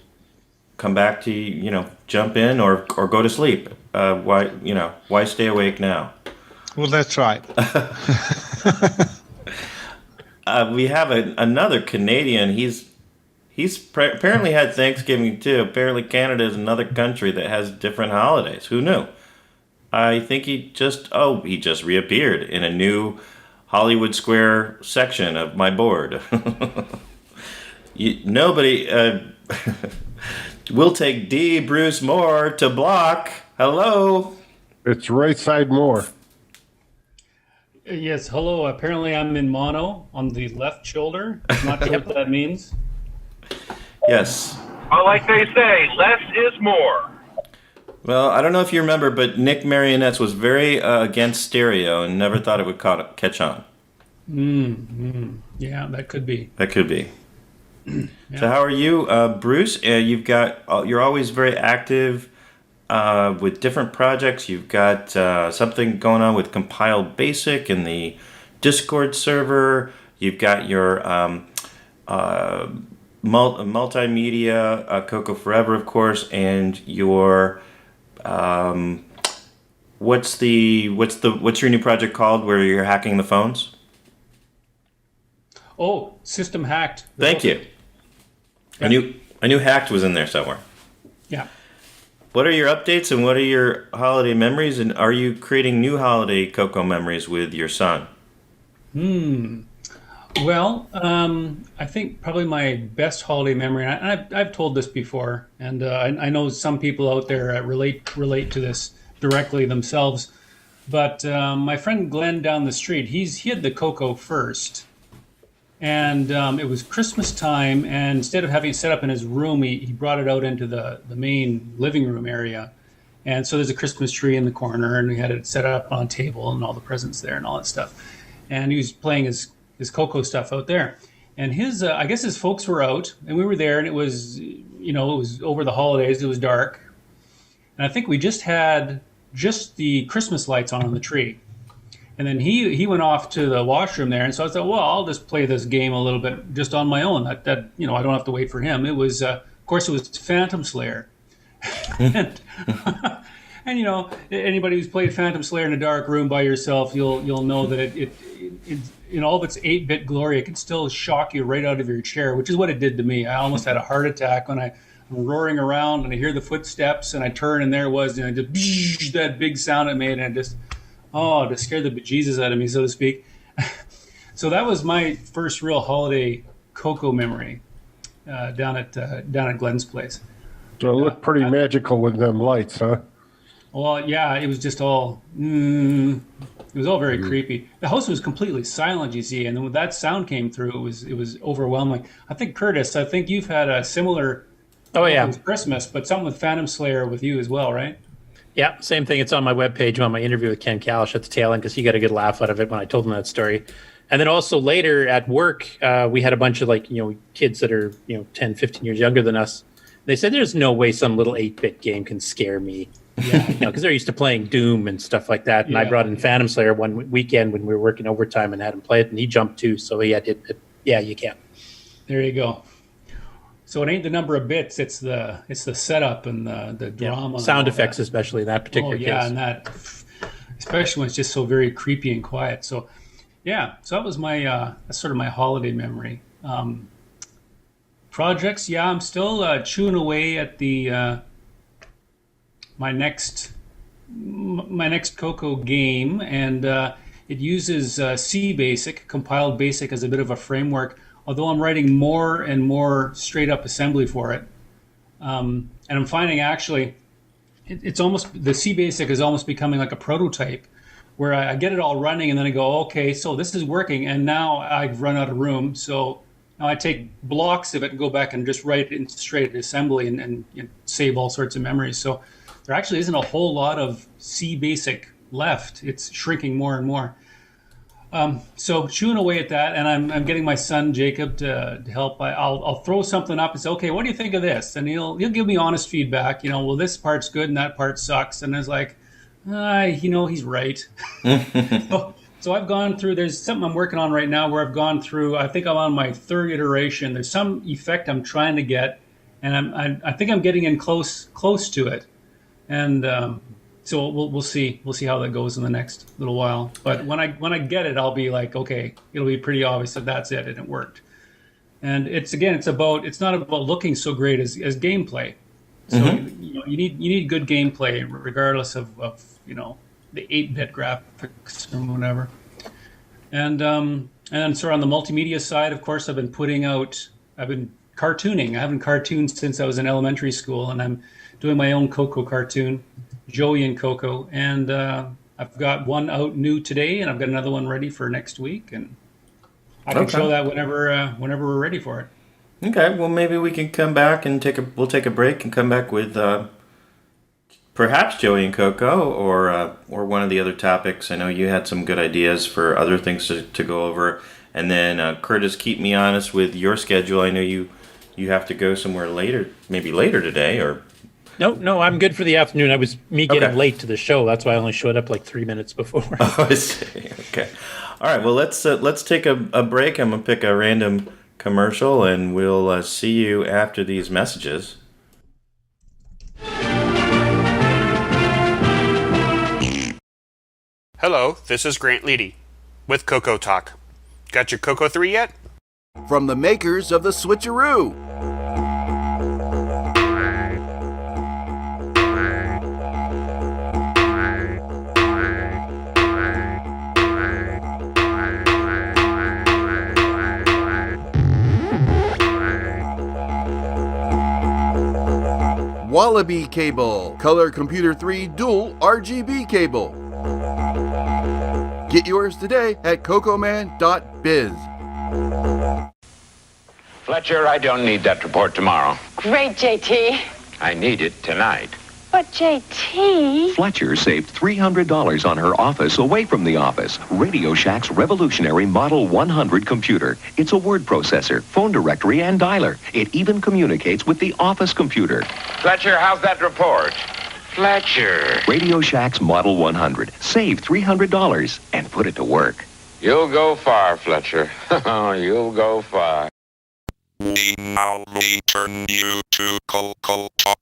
come back to you. Jump in or go to sleep. Why stay awake now? Well, that's right. We have another Canadian. He's apparently had Thanksgiving too. Apparently, Canada is another country that has different holidays. Who knew? I think he just reappeared in a new Hollywood Square section of my board. Nobody will take D. Bruce Moore to block. Hello. It's right side Moore. Yes, hello. Apparently I'm in mono on the left shoulder. I'm not sure what that means. Yes. Well, like they say, less is more. Well, I don't know if you remember, but Nick Marionettes was very against stereo and never thought it would catch on. Yeah, that could be. That could be. Yeah. So how are you, Bruce? You're always very active with different projects. You've got something going on with Compile Basic and the Discord server. You've got your multimedia, CoCo Forever, of course, and your what's your new project called where you're hacking the phones? Oh, System Hacked. Thank you. I knew Hacked was in there somewhere. Yeah. What are your updates and what are your holiday memories? And are you creating new holiday CoCo memories with your son? Well, I think probably my best holiday memory, and I've told this before, and I know some people out there relate to this directly themselves. But my friend Glenn down the street, he had the CoCo first, and it was Christmas time. And instead of having it set up in his room, he brought it out into the main living room area. And so there's a Christmas tree in the corner, and we had it set up on a table and all the presents there and all that stuff. And he was playing his CoCo stuff out there. And I guess his folks were out, and we were there, and it was, it was over the holidays. It was dark, and I think we just had the Christmas lights on the tree. And then he went off to the washroom there, and so I thought, well, I'll just play this game a little bit just on my own. That I don't have to wait for him. It was, of course, it was Phantom Slayer. and anybody who's played Phantom Slayer in a dark room by yourself, you'll know that it in all of its 8-bit glory, it can still shock you right out of your chair, which is what it did to me. I almost had a heart attack when I'm roaring around and I hear the footsteps and I turn and there it was, just that big sound it made, and it just scared the bejesus out of me, so to speak. So that was my first real holiday CoCo memory down at Glenn's place. So it looked pretty magical with them lights, huh? Well, yeah, it was just all. It was all very creepy. The house was completely silent, you see, and then when that sound came through, it was overwhelming. I think Curtis, you've had a similar. Oh yeah, Christmas, but something with Phantom Slayer with you as well, right? Yeah, same thing. It's on my webpage on my interview with Ken Kalish at the tail end because he got a good laugh out of it when I told him that story. And then also later at work, we had a bunch of kids that are 10, 15 years younger than us. They said there's no way some little 8-bit game can scare me. Yeah, because they're used to playing Doom and stuff like that. And I brought in Phantom Slayer one weekend when we were working overtime and had him play it, and he jumped too. So yeah, you can. There you go. So it ain't the number of bits; it's the setup and the drama, sound effects, especially in that particular case. And that, especially when it's just so very creepy and quiet. So yeah, so that was my that's sort of my holiday memory. Projects, I'm still chewing away at the my next CoCo game, and it uses C Basic, compiled Basic, as a bit of a framework. Although I'm writing more and more straight up assembly for it, and I'm finding actually it's almost, the C Basic is almost becoming like a prototype, where I get it all running and then I go, okay, so this is working, and now I've run out of room, so now I take blocks of it and go back and just write it in straight assembly and save all sorts of memories. So there actually isn't a whole lot of C Basic left. It's shrinking more and more. So chewing away at that, and I'm getting my son Jacob to help. I'll throw something up and say, okay, what do you think of this? And he'll give me honest feedback. Well, this part's good and that part sucks. And I was like, he's right. So I've gone through. There's something I'm working on right now where I've gone through. I think I'm on my third iteration. There's some effect I'm trying to get, and I think I'm getting in close to it. And so we'll see how that goes in the next little while. But when I get it, I'll be like, okay, it'll be pretty obvious that that's it and it worked. And it's not about looking so great as gameplay. So you need good gameplay regardless of the 8-bit graphics or whatever. And sort of on the multimedia side, of course, I've been cartooning. I haven't cartooned since I was in elementary school, and I'm doing my own CoCo cartoon, Joey and CoCo, and I've got one out new today, and I've got another one ready for next week, and I can show that whenever we're ready for it. Okay, well maybe we can come back and we'll take a break and come back with perhaps Joey and CoCo or one of the other topics. I know you had some good ideas for other things to go over, and then Curtis, keep me honest with your schedule. I know you have to go somewhere later, maybe later today, or. No, I'm good for the afternoon. It was me getting late to the show. That's why I only showed up like 3 minutes before. Oh, I see. Okay. All right. Well, let's take a break. I'm gonna pick a random commercial, and we'll see you after these messages. Hello, this is Grant Leedy with CoCoTALK. Got your CoCo 3 yet? From the makers of the Switcheroo. Wallaby cable, Color Computer 3 dual RGB cable. Get yours today at cocoman.biz. Fletcher, I don't need that report tomorrow. Great, JT. I need it tonight. But JT... Fletcher saved $300 on her office away from the office. Radio Shack's revolutionary Model 100 computer. It's a word processor, phone directory, and dialer. It even communicates with the office computer. Fletcher, how's that report? Fletcher. Radio Shack's Model 100. Save $300 and put it to work. You'll go far, Fletcher. You'll go far. We now return you to CoCoTALK.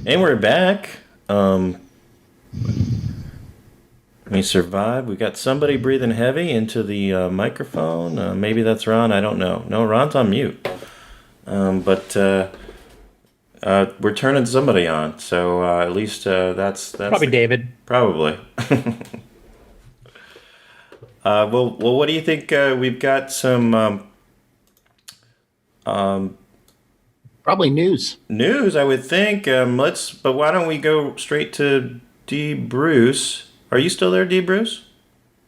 And we're back. We survived. We got somebody breathing heavy into the microphone. Maybe that's Ron. I don't know. No, Ron's on mute. But we're turning somebody on. So at least that's probably David. Probably. Well, what do you think? We've got some. Probably news. News, I would think. But why don't we go straight to D. Bruce? Are you still there, D. Bruce?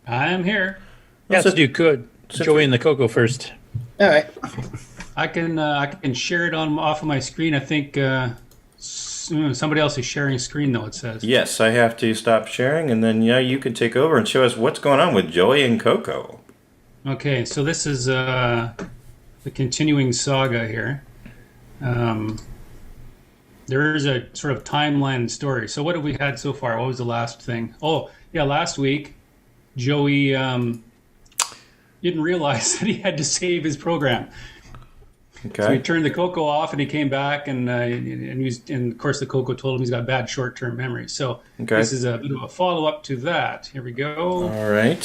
I am here. Yes, you could. Joey and the CoCo first. All right. I can share it off of my screen. I think somebody else is sharing screen, though, it says. Yes, I have to stop sharing, and then you can take over and show us what's going on with Joey and CoCo. Okay, so this is the continuing saga here. There is a sort of timeline and story. So what have we had so far? What was the last thing? Oh, yeah, last week, Joey didn't realize that he had to save his program. Okay. So he turned the CoCo off, and he came back, and of course the CoCo told him he's got bad short-term memory. So This is a bit of a follow-up to that. Here we go. All right.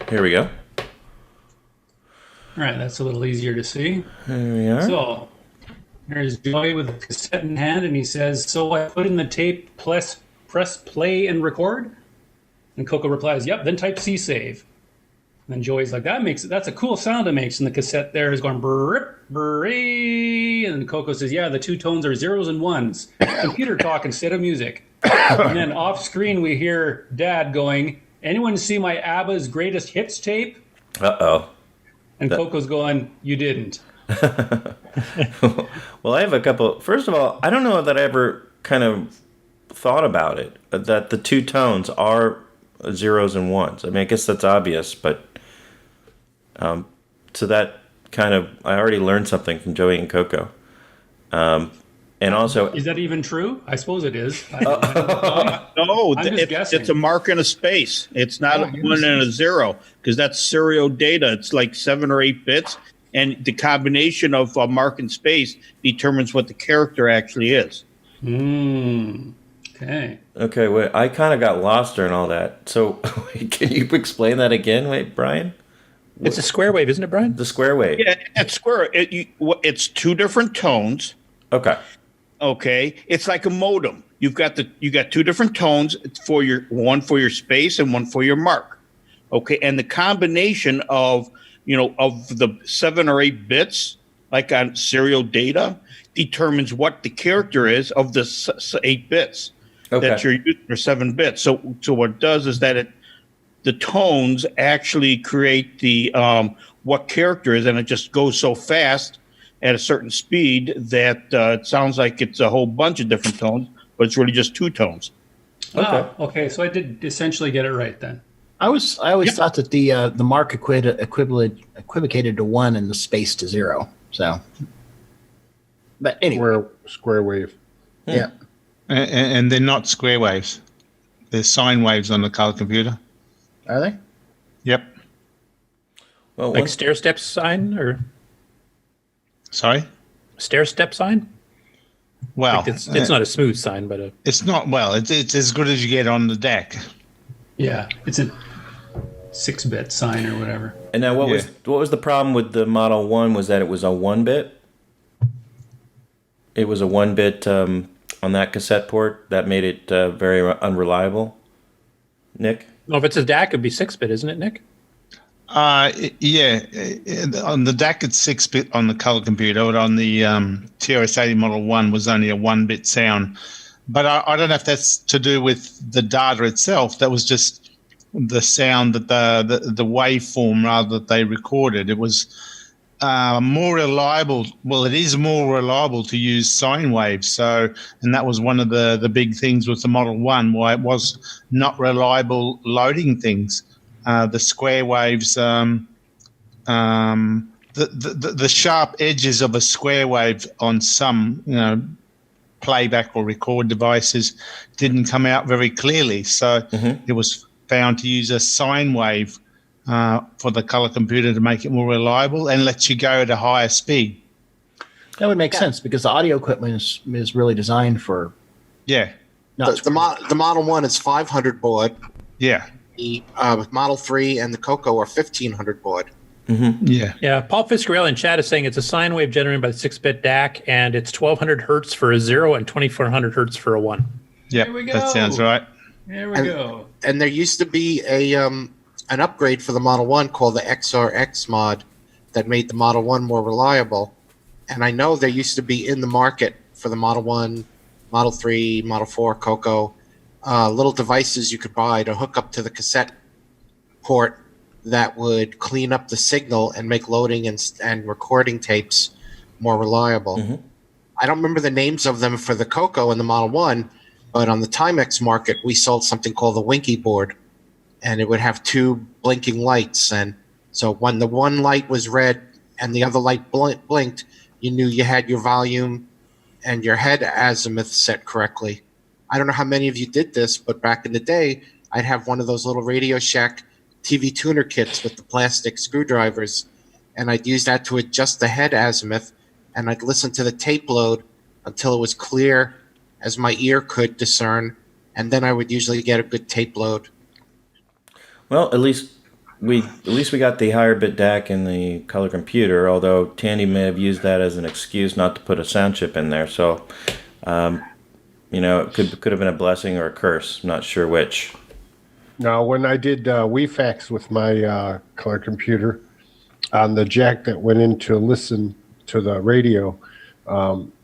Here we go. All right, that's a little easier to see. Here we are. So there's Joey with a cassette in hand, and he says, "So I put in the tape, press play and record?" And CoCo replies, "Yep, then type C save." And then Joey's like, that's a cool sound it makes. And the cassette there is going brrrr, brrrr. And CoCo says, "Yeah, the two tones are zeros and ones. Computer talk instead of music." And then off screen we hear Dad going, "Anyone see my ABBA's greatest hits tape?" Uh-oh. And CoCo's going, "You didn't." Well, I have a couple. First of all, I don't know that I ever kind of thought about it, that the two tones are zeros and ones. I mean, I guess that's obvious, but so that kind of, I already learned something from Joey and CoCo. And also, is that even true? I suppose it is. No, it's a mark and a space. It's not a 1 and a 0, because that's serial data. It's like 7 or 8 bits, and the combination of mark and space determines what the character actually is. Okay. Okay, wait, I kind of got lost during all that. So, can you explain that again? Wait, Brian? It's a square wave, isn't it, Brian? The square wave. Yeah, it's square. It's two different tones. Okay. Okay, it's like a modem. You got two different tones for one for your space and one for your mark. Okay, and the combination of the 7 or 8 bits, like on serial data, determines what the character is of the 8 bits that you're using, or 7 bits. So what it does is that the tones actually create the what character is, and it just goes so fast at a certain speed that it sounds like it's a whole bunch of different tones, but it's really just 2 tones. Okay, so I did essentially get it right then. I always thought that the mark equivocated to 1 and the space to 0. So, but anyway, square wave. Yeah, and they're not square waves. They're sine waves on the color computer. Are they? Yep. Well, like stair-step sign, or sorry, stair-step sign? Well, like it's not a smooth sign, but it's not. Well, it's as good as you get on the deck. Yeah, it's a 6-bit sign or whatever. And now, what was the problem with the Model 1? Was that it was a 1-bit? It was a 1-bit on that cassette port that made it very unreliable. Nick? Well, if it's a DAC, it'd be 6-bit, isn't it, Nick? Yeah, on the DAC it's 6-bit on the color computer, but on the TRS-80 Model 1 was only a 1-bit sound. But I don't know if that's to do with the data itself. That was just the sound that the waveform rather that they recorded. It was more reliable. Well, it is more reliable to use sine waves. So, and that was one of the big things with the Model 1, why it was not reliable loading things. The square waves, the sharp edges of a square wave on some, playback or record devices didn't come out very clearly. So it was found to use a sine wave for the color computer to make it more reliable and let you go at a higher speed. That would make sense because the audio equipment is really designed for. Yeah. The Model 1 is 500 baud. Yeah. The Model 3 and the CoCo are 1500 baud. Mm-hmm. Yeah. Yeah. Paul Fiscarelli in chat is saying it's a sine wave generated by the 6-bit DAC, and it's 1200 hertz for a 0 and 2400 hertz for a 1. Yeah, that sounds right. There we go. And there used to be an upgrade for the Model 1 called the XRX mod that made the Model 1 more reliable. And I know there used to be in the market for the Model 1, Model 3, Model 4, CoCo, little devices you could buy to hook up to the cassette port that would clean up the signal and make loading and recording tapes more reliable. Mm-hmm. I don't remember the names of them for the CoCo and the Model 1, but on the Timex market, we sold something called the Winky board, and it would have 2 blinking lights. And so when the one light was red and the other light blinked, you knew you had your volume and your head azimuth set correctly. I don't know how many of you did this, but back in the day, I'd have one of those little Radio Shack TV tuner kits with the plastic screwdrivers, and I'd use that to adjust the head azimuth, and I'd listen to the tape load until it was clear as my ear could discern, and then I would usually get a good tape load. Well, at least we got the higher bit DAC in the color computer, although Tandy may have used that as an excuse not to put a sound chip in there. So, it could have been a blessing or a curse. I'm not sure which. Now, when I did WeFax with my color computer, on the jack that went in to listen to the radio,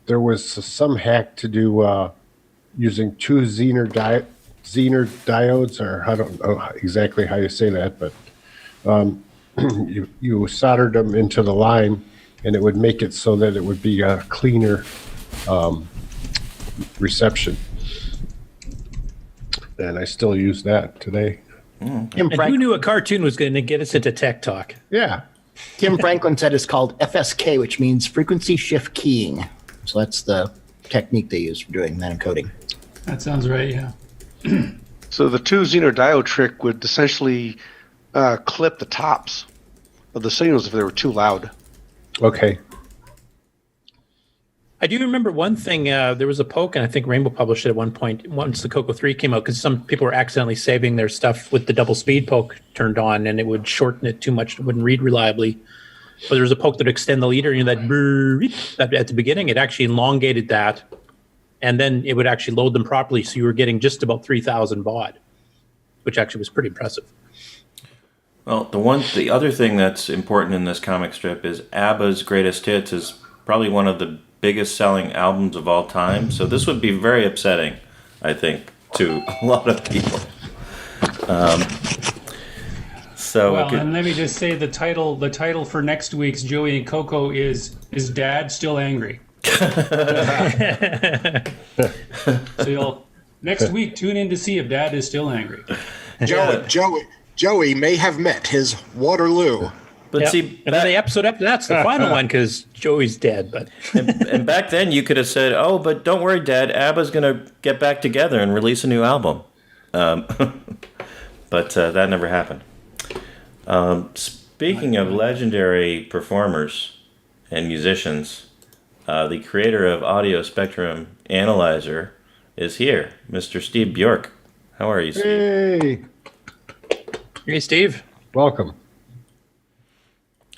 there was some hack to do using 2 Zener diodes, or I don't know exactly how you say that, but you soldered them into the line, and it would make it so that it would be a cleaner reception. And I still use that today. And who knew a cartoon was going to get us into tech talk? Yeah. Tim Franklin said it's called FSK, which means frequency shift keying. So that's the technique they use for doing that encoding. That sounds right, yeah. So the 2 Zener diode trick would essentially clip the tops of the signals if they were too loud. Okay. I do remember one thing. There was a poke, and I think Rainbow published it at one point once the CoCo 3 came out, because some people were accidentally saving their stuff with the double speed poke turned on, and it would shorten it too much. It wouldn't read reliably. But there was a poke that would extend the leader, and that at the beginning, it actually elongated that, and then it would actually load them properly, so you were getting just about 3,000 baud, which actually was pretty impressive. Well, the other thing that's important in this comic strip is ABBA's Greatest Hits is probably one of the biggest selling albums of all time. So this would be very upsetting, I think, to a lot of people. And let me just say the title for next week's Joey and CoCo is Dad Still Angry? So next week tune in to see if Dad is still angry. Joey may have met his Waterloo. But see, and then the episode after that's the final one because Joey's dead. But and back then you could have said, "Oh, but don't worry, Dad. ABBA's going to get back together and release a new album." But that never happened. Speaking of legendary performers and musicians, the creator of Audio Spectrum Analyzer is here, Mr. Steve Bjork. How are you, Steve? Hey, Steve. Welcome.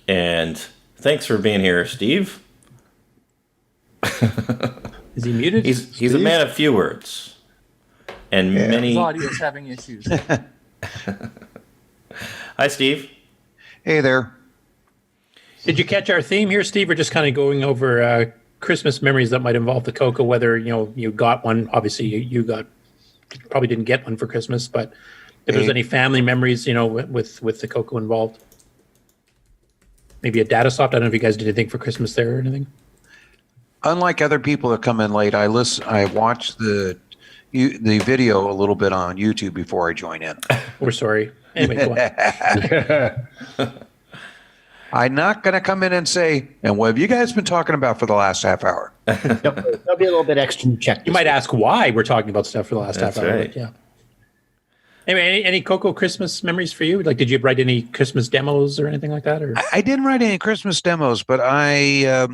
And thanks for being here, Steve. Is he muted? He's a man of few words. And many... His audio is having issues. Hi, Steve. Hey there. Did you catch our theme here, Steve? We're just kind of going over Christmas memories that might involve the CoCo. Whether you got one. Obviously, you probably didn't get one for Christmas, but if there's any family memories, with the CoCo involved. Maybe a data soft. I don't know if you guys did anything for Christmas there or anything. Unlike other people that come in late, I watch the video a little bit on YouTube before I join in. We're sorry. Anyway, go on. I'm not going to come in and say, and what have you guys been talking about for the last half hour? There'll be a little bit extra check. You might ask why we're talking about stuff for the last That's half hour. right. But yeah. Anyway, any CoCo Christmas memories for you? Like, did you write any Christmas demos or anything like that? Or I didn't write any Christmas demos, but I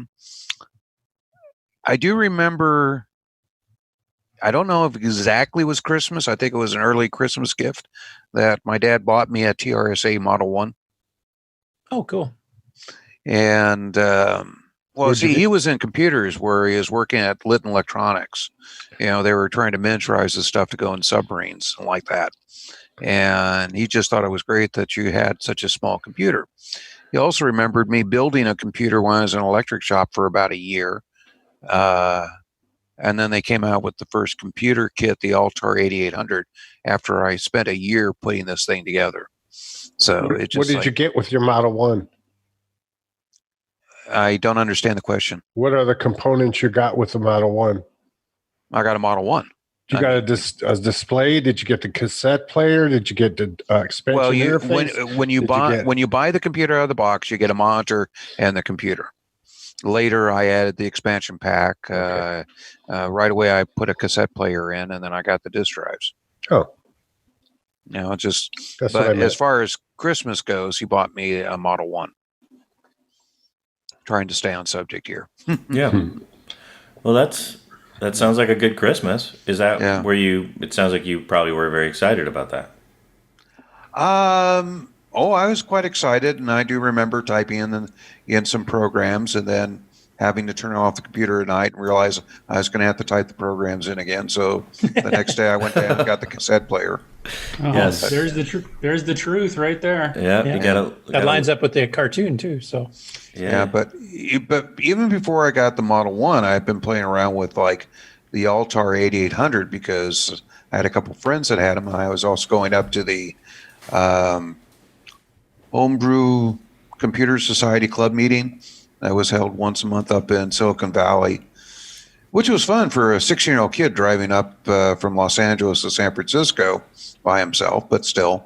do remember. I don't know if it exactly was Christmas. I think it was an early Christmas gift that my dad bought me a TRS-A Model 1. Oh, cool. And he was in computers where he was working at Litton Electronics. They were trying to miniaturize the stuff to go in submarines and like that. And he just thought it was great that you had such a small computer. He also remembered me building a computer when I was in an electric shop for about a year. And then they came out with the first computer kit, the Altar 8800, after I spent a year putting this thing together. So What did you get with your Model 1? I don't understand the question. What are the components you got with the Model 1? I got a Model 1. You got a display? Did you get the cassette player? Did you get the expansion interface? When you buy the computer out of the box, you get a monitor and the computer. Later, I added the expansion pack. Right away, I put a cassette player in, and then I got the disk drives. Oh. As far as Christmas goes, he bought me a Model 1. Trying to stay on subject here. Yeah. Well, that sounds like a good Christmas. Is that where it sounds like you probably were very excited about that. I was quite excited, and I do remember typing in some programs and then having to turn off the computer at night and realize I was going to have to type the programs in again. So the next day I went down and got the cassette player. Oh, yes. There's the truth right there. Yeah. You gotta, that lines up with the cartoon too. So yeah, but even before I got the Model 1, I've been playing around with like the Altar 8800 because I had a couple friends that had them, and I was also going up to the Homebrew Computer Society Club meeting that was held once a month up in Silicon Valley, which was fun for a 16-year-old kid driving up from Los Angeles to San Francisco by himself, but still.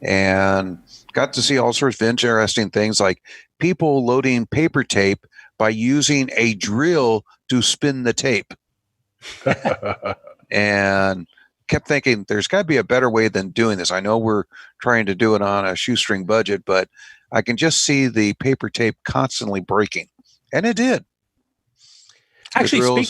And got to see all sorts of interesting things like people loading paper tape by using a drill to spin the tape. And kept thinking there's got to be a better way than doing this. I know we're trying to do it on a shoestring budget, but I can just see the paper tape constantly breaking. And it did. Actually,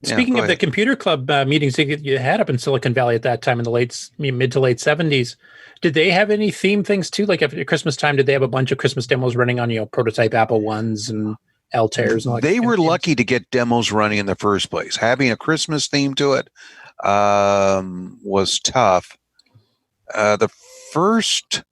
speaking of the computer club meetings that you had up in Silicon Valley at that time in the mid to late 70s, did they have any theme things too? Like at Christmas time, did they have a bunch of Christmas demos running on, prototype Apple Ones and Altairs? And they were lucky to get demos running in the first place. Having a Christmas theme to it was tough. The first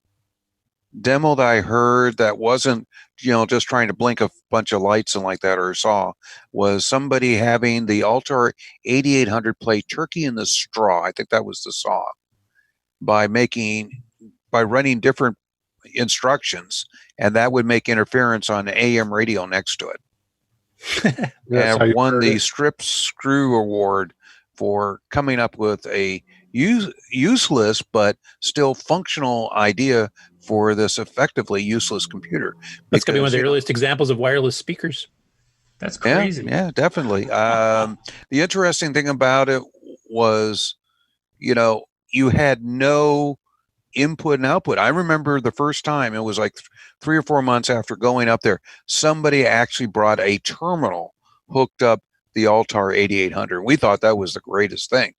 demo that I heard that wasn't, just trying to blink a bunch of lights and like that or saw was somebody having the Altar 8800 play Turkey in the Straw. I think that was the saw by running different instructions, and that would make interference on the AM radio next to it. And won the Strip Screw Award for coming up with a useless but still functional idea for this effectively useless computer. That's going to be one of the earliest examples of wireless speakers. That's crazy. Yeah, definitely. The interesting thing about it was, you had no input and output. I remember the first time, it was like 3 or 4 months after going up there, somebody actually brought a terminal hooked up the Altar 8800. We thought that was the greatest thing.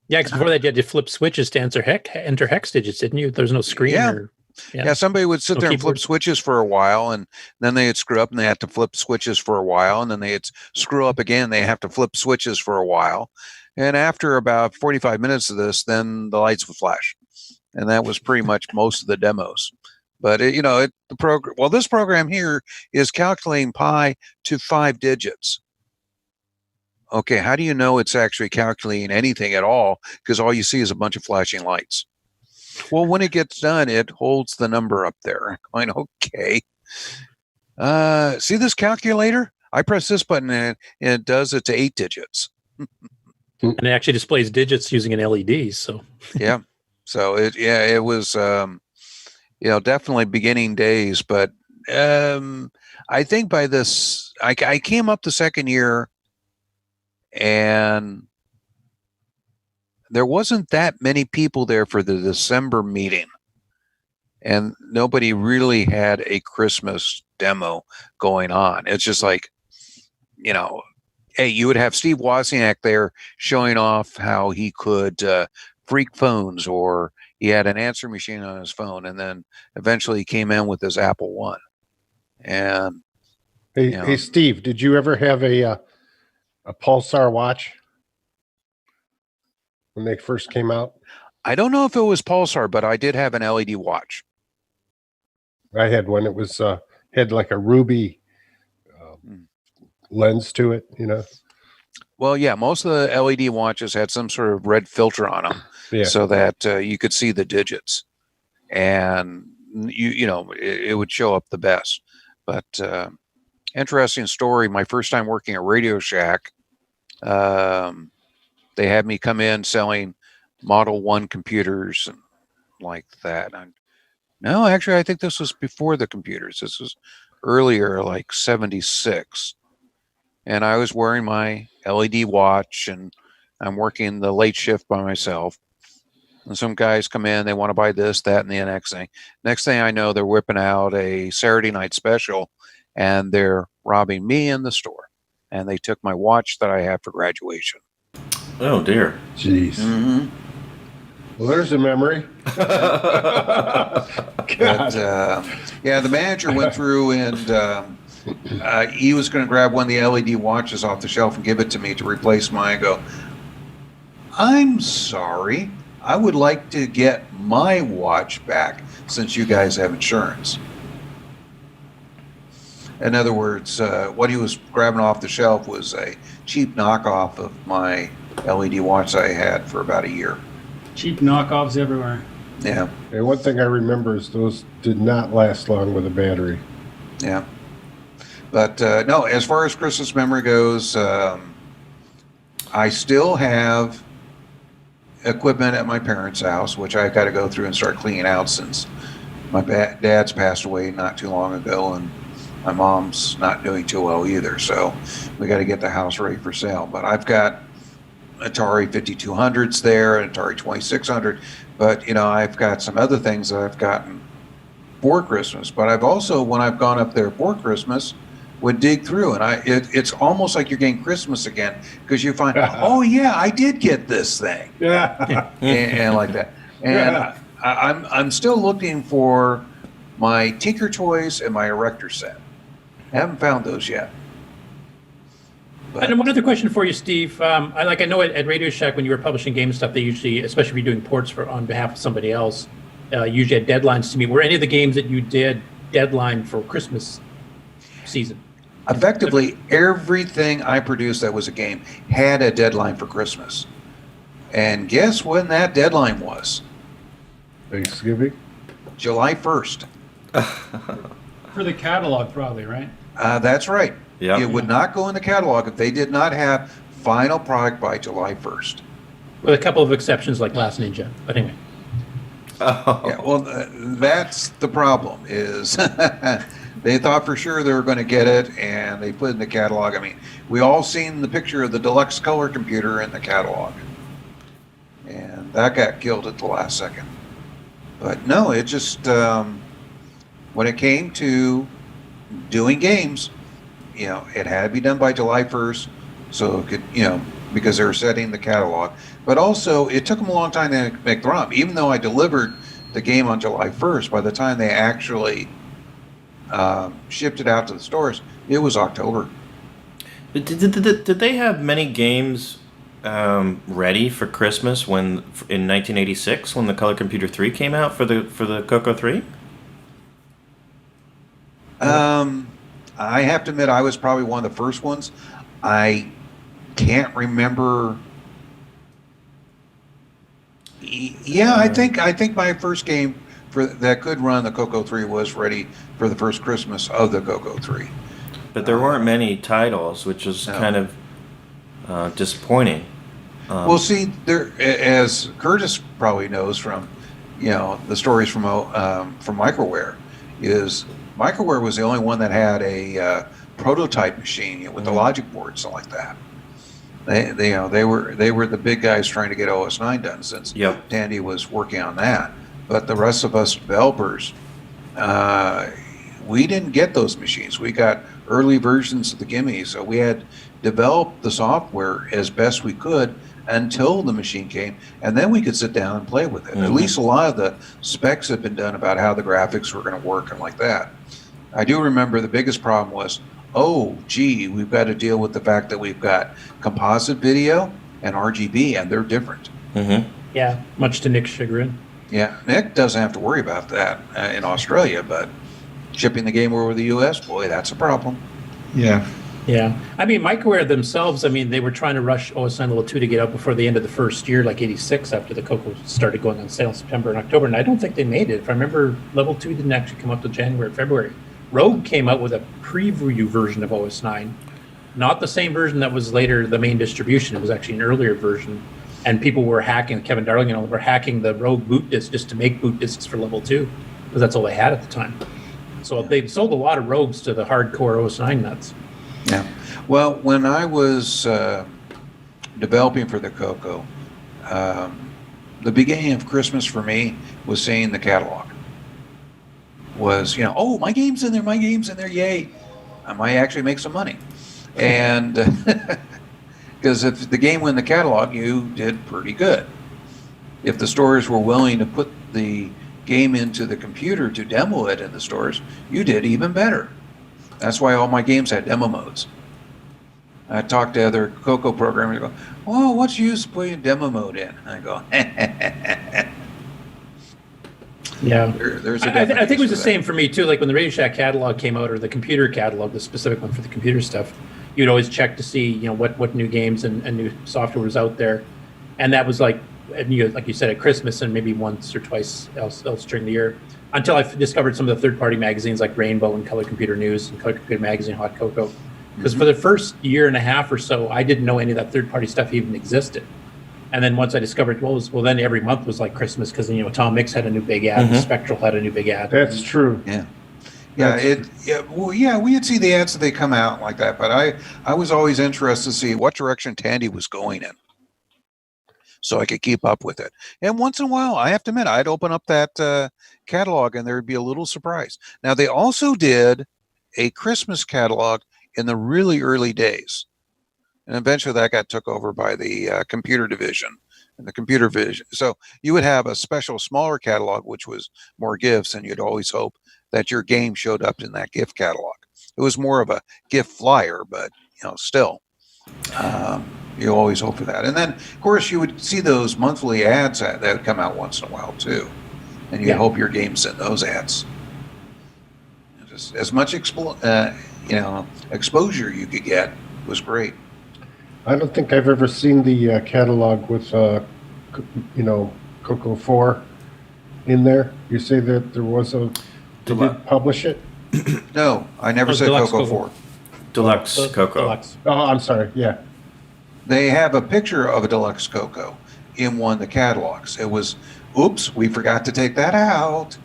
Yeah, because before that, you had to flip switches to enter hex digits, didn't you? There was no screen. Yeah, somebody would sit there and flip switches for a while, and then they'd screw up, and they had to flip switches for a while, and then they'd screw up again. They have to flip switches for a while. And after about 45 minutes of this, then the lights would flash. And that was pretty much most of the demos. But the program. Well, this program here is calculating pi to 5 digits. Okay, how do you know it's actually calculating anything at all? Because all you see is a bunch of flashing lights. Well, when it gets done, it holds the number up there. I'm going, okay. See this calculator? I press this button and it does it to 8 digits. And it actually displays digits using an LED. So yeah, so it was definitely beginning days. But I think by this, I came up the second year, and there wasn't that many people there for the December meeting, and nobody really had a Christmas demo going on. It's just like, hey, you would have Steve Wozniak there showing off how he could freak phones, or he had an answer machine on his phone, and then eventually he came in with his Apple One. And hey, Steve, did you ever have a Pulsar watch when they first came out? I don't know if it was Pulsar, but I did have an LED watch. I had one. It was had like a ruby lens to it, Well, yeah, most of the LED watches had some sort of red filter on them, so that you could see the digits, and it would show up the best. But interesting story. My first time working at Radio Shack, they had me come in selling Model 1 computers and like that. No, actually, I think this was before the computers. This was earlier, like 76. And I was wearing my LED watch, and I'm working the late shift by myself. And some guys come in, they want to buy this, that, and the next thing. Next thing I know, they're whipping out a Saturday night special, and they're robbing me in the store. And they took my watch that I had for graduation. Oh, dear. Jeez. Mm-hmm. Well, there's a memory. But, the manager went through and he was going to grab one of the LED watches off the shelf and give it to me to replace mine. I go, I'm sorry. I would like to get my watch back since you guys have insurance. In other words, what he was grabbing off the shelf was a cheap knockoff of my LED watch I had for about a year. Cheap knockoffs everywhere. Yeah. And one thing I remember is those did not last long with a battery. Yeah. But no, as far as Christmas memory goes, I still have equipment at my parents' house, which I got to go through and start cleaning out since my dad's passed away not too long ago, and my mom's not doing too well either. So we got to get the house ready for sale. But I've got Atari 5200s there, and Atari 2600. But I've got some other things that I've gotten for Christmas. But I've also, when I've gone up there for Christmas, would dig through, and it's almost like you're getting Christmas again, because you find, oh yeah, I did get this thing, and like that. And I'm still looking for my Tinker Toys and my Erector set. I haven't found those yet. And one other question for you, Steve. I know at Radio Shack, when you were publishing game stuff, they usually, especially if you're doing ports on behalf of somebody else, usually had deadlines to meet. Were any of the games that you did deadline for Christmas season? Effectively, everything I produced that was a game had a deadline for Christmas. And guess when that deadline was? Thanksgiving? July 1st. For the catalog, probably, right? That's right. Yeah. It would not go in the catalog if they did not have final product by July 1st. With a couple of exceptions like Last Ninja. But anyway. Yeah, well, that's the problem is they thought for sure they were going to get it, and they put it in the catalog. I mean, we all seen the picture of the deluxe color computer in the catalog, and that got killed at the last second. But no, it just when it came to doing games, it had to be done by July 1st, so it could, because they were setting the catalog. But also, it took them a long time to make the ROM. Even though I delivered the game on July 1st, by the time they actually shipped it out to the stores, it was October. Did they have many games ready for Christmas in 1986 when the Color Computer 3 came out for the CoCo 3? I have to admit, I was probably one of the first ones. I can't remember. Yeah, I think my first game for that could run the CoCo 3 was ready for the first Christmas of the CoCo 3. But there weren't many titles, which was kind of disappointing. Well, see, there, as Curtis probably knows from, the stories from Microware, is Microware was the only one that had a prototype machine with the logic boards and like that. They were the big guys trying to get OS 9 done since Tandy was working on that. But the rest of us developers, we didn't get those machines. We got early versions of the Gimme, so we had developed the software as best we could until the machine came, and then we could sit down and play with it. At least a lot of the specs had been done about how the graphics were going to work and like that. I do remember the biggest problem was, oh, gee, we've got to deal with the fact that we've got composite video and RGB, and they're different. Yeah, much to Nick's chagrin. Yeah, Nick doesn't have to worry about that in Australia, but shipping the game over the U.S., boy, that's a problem. Yeah. Yeah. I mean, Microware themselves, they were trying to rush OS 9 Level 2 to get out before the end of the first year, like 86, after the CoCo started going on sale in September and October, and I don't think they made it. If I remember, Level 2 didn't actually come out till January, February. Rogue came out with a preview version of OS 9, not the same version that was later the main distribution. It was actually an earlier version, and people were hacking, Kevin Darling and all were hacking the Rogue boot disk just to make boot disks for Level 2, because that's all they had at the time. So they sold a lot of Rogues to the hardcore OS 9 nuts. Yeah. Well, when I was developing for the CoCo, the beginning of Christmas for me was seeing the catalog. Was, oh, my game's in there, yay. I might actually make some money. And because if the game went in the catalog, you did pretty good. If the stores were willing to put the game into the computer to demo it in the stores, you did even better. That's why all my games had demo modes. I talked to other CoCo programmers and go, oh, what's the use of putting demo mode in? And I go, Yeah. There's a I think it was the that. same for me too. Like when the Radio Shack catalog came out, or the computer catalog, the specific one for the computer stuff, you'd always check to see, what new games and new software was out there. And that was like you said, at Christmas and maybe once or twice else during the year, until I discovered some of the third-party magazines like Rainbow and Color Computer News and Color Computer Magazine, Hot CoCo. Because for the first year and a half or so, I didn't know any of that third-party stuff even existed. And then once I discovered, then every month was like Christmas, because Tom Mix had a new big ad, Spectral had a new big ad. That's true. Yeah. We'd see the ads that they come out like that, but I was always interested to see what direction Tandy was going in, so I could keep up with it. And once in a while, I have to admit, I'd open up that catalog and there'd be a little surprise. Now, they also did a Christmas catalog in the really early days. And eventually that got took over by the computer division and the computer vision. So you would have a special smaller catalog, which was more gifts, and you'd always hope that your game showed up in that gift catalog. It was more of a gift flyer, but still, you always hope for that. And then, of course, you would see those monthly ads that would come out once in a while too, and you hope your game's in those ads. Just as much exposure you could get was great. I don't think I've ever seen the catalog with, CoCo 4 in there. You say that there was they did publish it? No, I never said CoCo 4. Deluxe CoCo. Deluxe. Oh, I'm sorry. Yeah. They have a picture of a Deluxe CoCo in one of the catalogs. It was, oops, we forgot to take that out.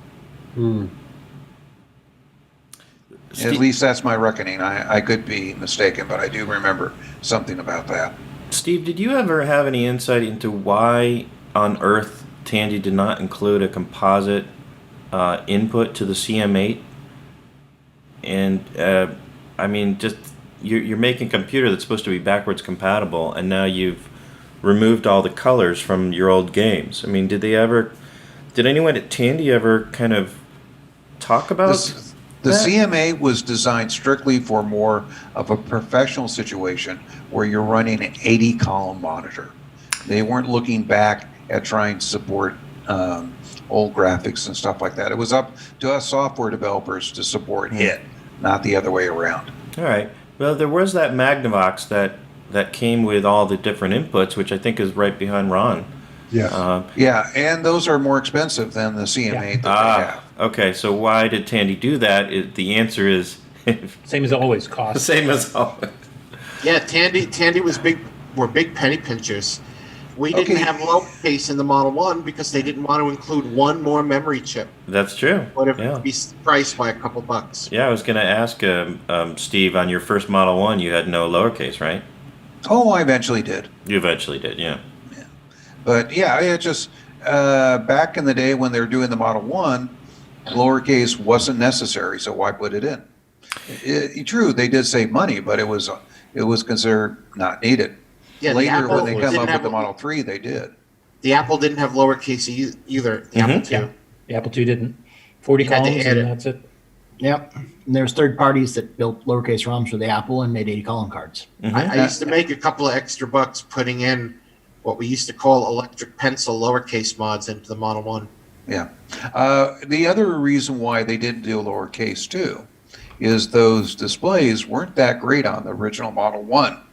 At least that's my reckoning. I could be mistaken, but I do remember something about that. Steve, did you ever have any insight into why on earth Tandy did not include a composite input to the CM8? And just you're making a computer that's supposed to be backwards compatible, and now you've removed all the colors from your old games. Did anyone at Tandy ever kind of talk about the CM8 was designed strictly for more of a professional situation where you're running an 80-column monitor. They weren't looking back at trying to support old graphics and stuff like that. It was up to us software developers to support it, not the other way around. All right. Well, there was that Magnavox that came with all the different inputs, which I think is right behind Ron. Yes. Yeah, and those are more expensive than the CM8 that they have. Okay, so why did Tandy do that? The answer is same as always. Cost. Same as always. Yeah, Tandy were big penny pinchers. We didn't have lowercase in the Model 1 because they didn't want to include one more memory chip. That's true. Whatever it be priced by a couple bucks. Yeah, I was going to ask Steve, on your first Model 1, you had no lowercase, right? Oh, I eventually did. You eventually did, yeah. But yeah, it just back in the day when they were doing the Model 1, lowercase wasn't necessary, so why put it in? True, they did save money, but it was considered not needed. Yeah, later when they come up with the Model 3, they did. The Apple didn't have lowercase either. The Apple II. Yeah. The Apple II didn't. 40 columns and that's it. Yep. And there's third parties that built lowercase ROMs for the Apple and made 80 column cards. I used to make a couple of extra bucks putting in what we used to call electric pencil lowercase mods into the Model 1. Yeah. The other reason why they didn't do lowercase too is those displays weren't that great on the original Model 1.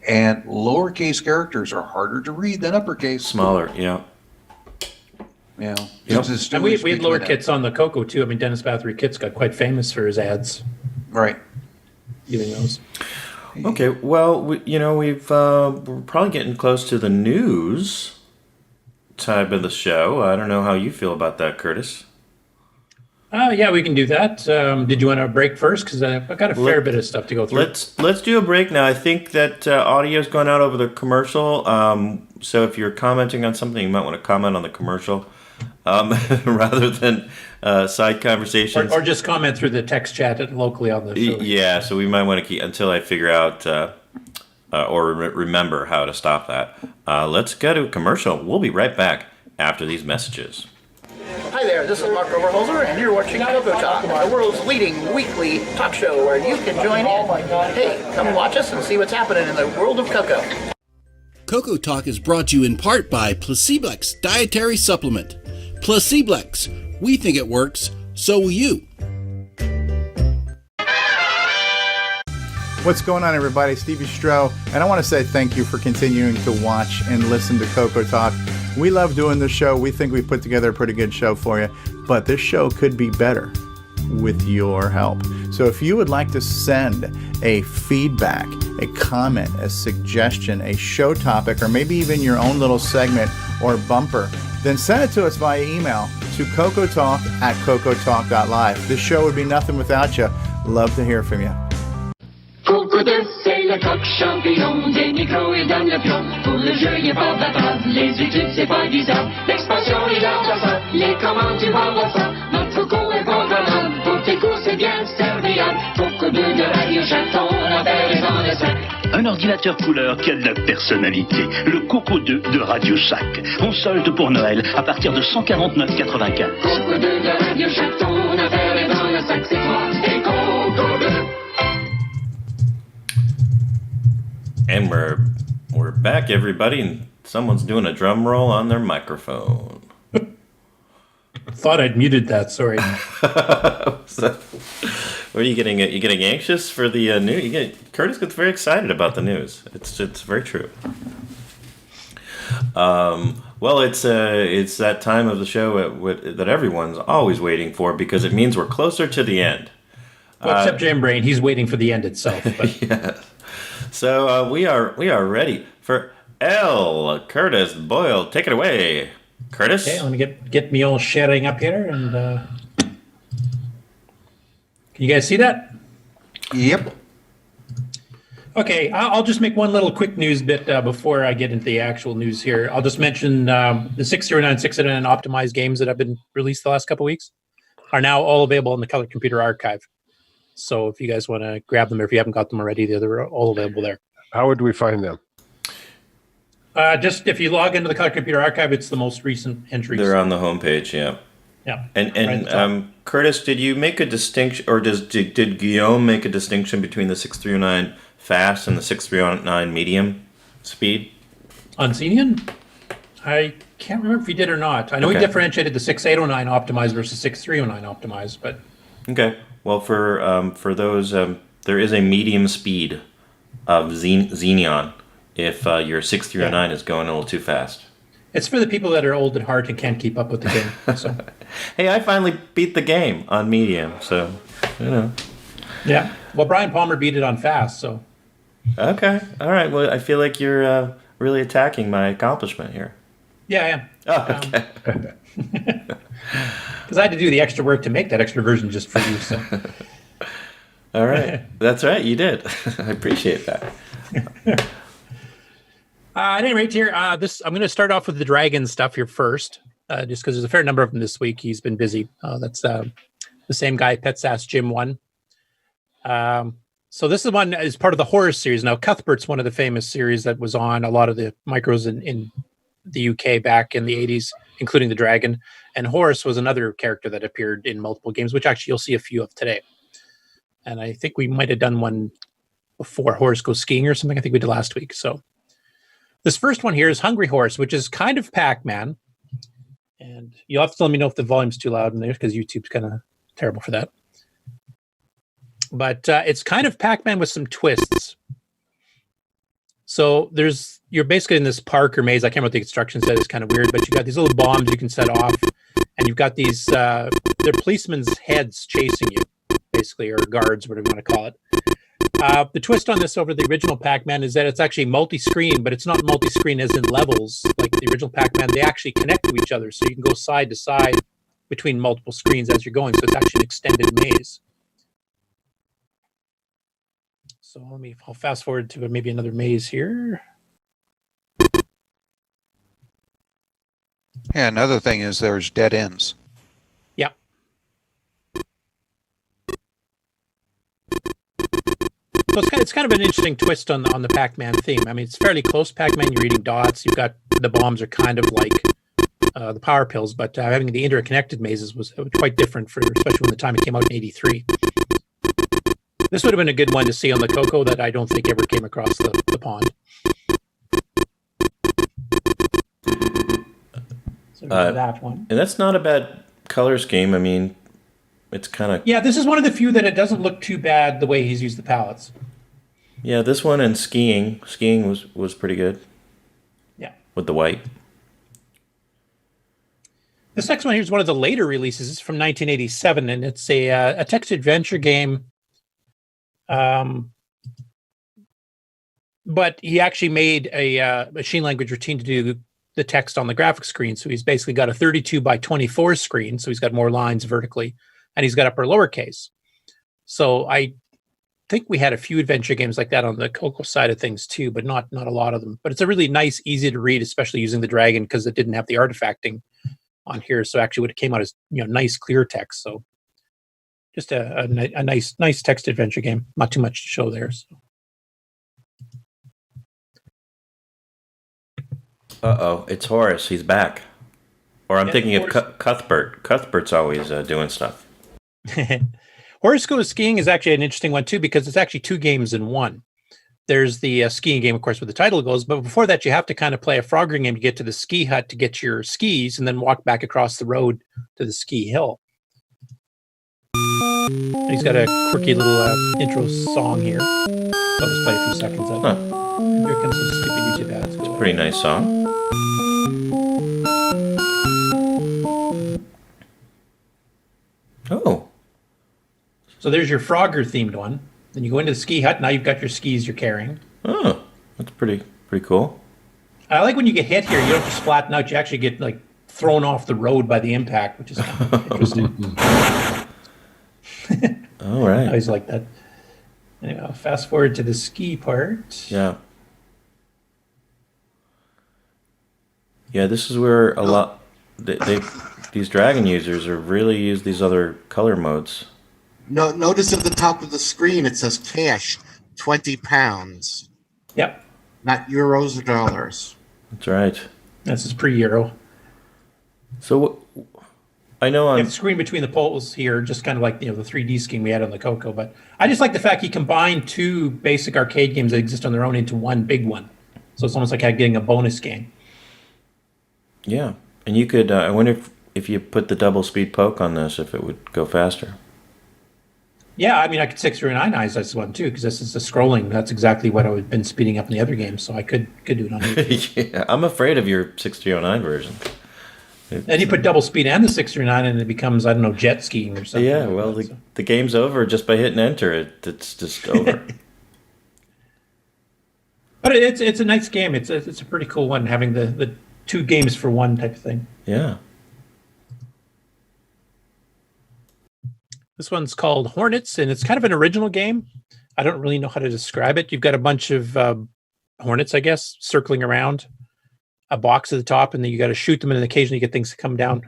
And lowercase characters are harder to read than uppercase. Smaller, yeah. Yeah. And we had lower kits on the CoCo too. I mean, Dennis Bathory Kits got quite famous for his ads. Right. Using those. Okay, well, we're probably getting close to the news type of the show. I don't know how you feel about that, Curtis. Yeah, we can do that. Did you want to break first? Because I've got a fair bit of stuff to go through. Let's do a break now. I think that audio's going out over the commercial. So if you're commenting on something, you might want to comment on the commercial rather than side conversations. Or just comment through the text chat locally on the show. Yeah, so we might want to keep until I figure out or remember how to stop that. Let's go to a commercial. We'll be right back after these messages. Hi there, this is Mark Overholzer, and you're watching CoCoTALK, the world's leading weekly talk show where you can join in. Hey, come watch us and see what's happening in the world of Coco. CoCoTALK is brought to you in part by Placeblex Dietary Supplement. Placeblex, we think it works, so will you. What's going on, everybody? Stevie Stroh, and I want to say thank you for continuing to watch and listen to CoCoTALK. We love doing this show. We think we put together a pretty good show for you, but this show could be better with your help. So if you would like to send a feedback, a comment, a suggestion, a show topic, or maybe even your own little segment or bumper, then send it to us via email to cocotalk@cocotalk.live. This show would be nothing without you. Love to hear from you. CoCo2, c'est le coq champignon, des micros et dans le pion. Pour le jeu, il est pas battant, les études, c'est pas bizarre. L'expansion, il a ça, les commandes, tu vas voir ça. Notre CoCo est programmable, pour tes cours, c'est bien serviable. CoCo2 de Radio Chaton, la belle est dans le sac. Un ordinateur couleur qui a de la personnalité. Le CoCo2 de Radio Shack. On solde pour Noël à partir de 149,95. CoCo2 de Radio Chaton, la belle est dans le sac, c'est toi, c'est CoCo2. And we're back, everybody, and someone's doing a drum roll on their microphone. Thought I'd muted that. Sorry. So, what are you getting? You getting anxious for the news? Curtis gets very excited about the news. It's very true. Well, it's that time of the show that everyone's always waiting for because it means we're closer to the end. Well, except Jim Brain, he's waiting for the end itself. But. Yes. So we are ready for L. Curtis Boyle. Take it away, Curtis. Okay, let me get me all sharing up here, and can you guys see that? Yep. Okay, I'll just make one little quick news bit before I get into the actual news here. I'll just mention the 609, 609 optimized games that have been released the last couple of weeks are now all available in the Color Computer Archive. So if you guys want to grab them, or if you haven't got them already, they're all available there. How would we find them? Just if you log into the Color Computer Archive, it's the most recent entries. They're on the homepage, yeah. Yeah. And Curtis, did you make a distinction, or did Guillaume make a distinction between the 639 fast and the 639 medium speed? On Xenion? I can't remember if he did or not. I know he differentiated the 6809 optimized versus 6309 optimized, but... Okay. Well, for those, there is a medium speed of Xenon if your 609 is going a little too fast. It's for the people that are old at heart and can't keep up with the game. So. Hey, I finally beat the game on medium, so, you know. Yeah. Well, Brian Palmer beat it on fast, so. Okay. All right. Well, I feel like you're really attacking my accomplishment here. Yeah, I am. Oh, okay. Because I had to do the extra work to make that extra version just for you. So. All right. That's right. You did. I appreciate that. At any rate, here, I'm going to start off with the dragon stuff here first, just because there's a fair number of them this week. He's been busy. That's the same guy, Pet Sass Jim 1. So this is one is part of the Horus series. Now, Cuthbert's one of the famous series that was on a lot of the micros in the UK back in the 80s, including the dragon. And Horus was another character that appeared in multiple games, which actually you'll see a few of today. And I think we might have done one before, Horus Goes Skiing or something. I think we did last week. So this first one here is Hungry Horse, which is kind of Pac-Man. And you'll have to let me know if the volume's too loud in there because YouTube's kind of terrible for that. But it's kind of Pac-Man with some twists. So you're basically in this park or maze. I can't remember what the instructions said. It's kind of weird, but you got these little bombs you can set off, and you've got these they're policemen's heads chasing you, basically, or guards, whatever you want to call it. The twist on this over the original Pac-Man is that it's actually multi-screen, but it's not multi-screen as in levels like the original Pac-Man. They actually connect to each other, so you can go side to side between multiple screens as you're going. So it's actually an extended maze. So I'll fast forward to maybe another maze here. Yeah, another thing is there's dead ends. Yeah. So it's kind of an interesting twist on the Pac-Man theme. I mean, it's fairly close Pac-Man. You're eating dots. You've got the bombs are kind of like the power pills, but having the interconnected mazes was quite different, especially when the time it came out in '83. This would have been a good one to see on the CoCo that I don't think ever came across the pond. So that one. And that's not a bad color scheme. I mean, it's kind of... Yeah, this is one of the few that it doesn't look too bad the way he's used the palettes. Yeah, this one and skiing. Skiing was pretty good. Yeah. With the white. This next one here is one of the later releases. It's from 1987, and it's a text-adventure game. But he actually made a machine language routine to do the text on the graphic screen. So he's basically got a 32 by 24 screen. So he's got more lines vertically, and he's got upper lowercase. So I think we had a few adventure games like that on the CoCo side of things too, but not a lot of them. But it's a really nice, easy to read, especially using the dragon because it didn't have the artifacting on here. So actually, it came out as nice, clear text. So just a nice text adventure game. Not too much to show there. So. Uh-oh, it's Horace. He's back. Or I'm thinking of Cuthbert. Cuthbert's always doing stuff. Horus Goes Skiing is actually an interesting one, too, because it's actually two games in one. There's the skiing game, of course, where the title goes. But before that, you have to kind of play a Frogger game to get to the ski hut to get your skis and then walk back across the road to the ski hill. He's got a quirky little intro song here. I'll just play a few seconds of it. Here comes some stupid YouTube ads. It's a pretty nice song. Oh. So there's your Frogger themed one. Then you go into the ski hut. Now you've got your skis you're carrying. Oh, that's pretty cool. I like when you get hit here, you don't just flatten out. You actually get thrown off the road by the impact, which is kind of interesting. All right. I always like that. Anyway, I'll fast forward to the ski part. Yeah. Yeah, this is where a lot these dragon users are really use these other color modes. No, notice at the top of the screen it says cash, £20. Yep. Not euros or dollars. That's right. This is pre-Euro. So I know you have the screen between the poles here, just kind of like the 3D scheme we had on the CoCo. But I just like the fact he combined two basic arcade games that exist on their own into one big one. So it's almost like getting a bonus game. Yeah, and you could. I wonder if you put the double speed poke on this, if it would go faster. Yeah, I mean, I could 639 this one too, because this is the scrolling. That's exactly what I've been speeding up in the other games, so I could do it on YouTube. Yeah, I'm afraid of your 6309 version. And you put double speed and the 639, and it becomes, I don't know, jet skiing or something. Yeah, well, the game's over just by hitting enter. It's just over. But it's a nice game. It's a pretty cool one, having the 2 games for 1 type of thing. Yeah. This one's called Hornets, and it's kind of an original game. I don't really know how to describe it. You've got a bunch of hornets, I guess, circling around a box at the top, and then you got to shoot them, and occasionally you get things to come down.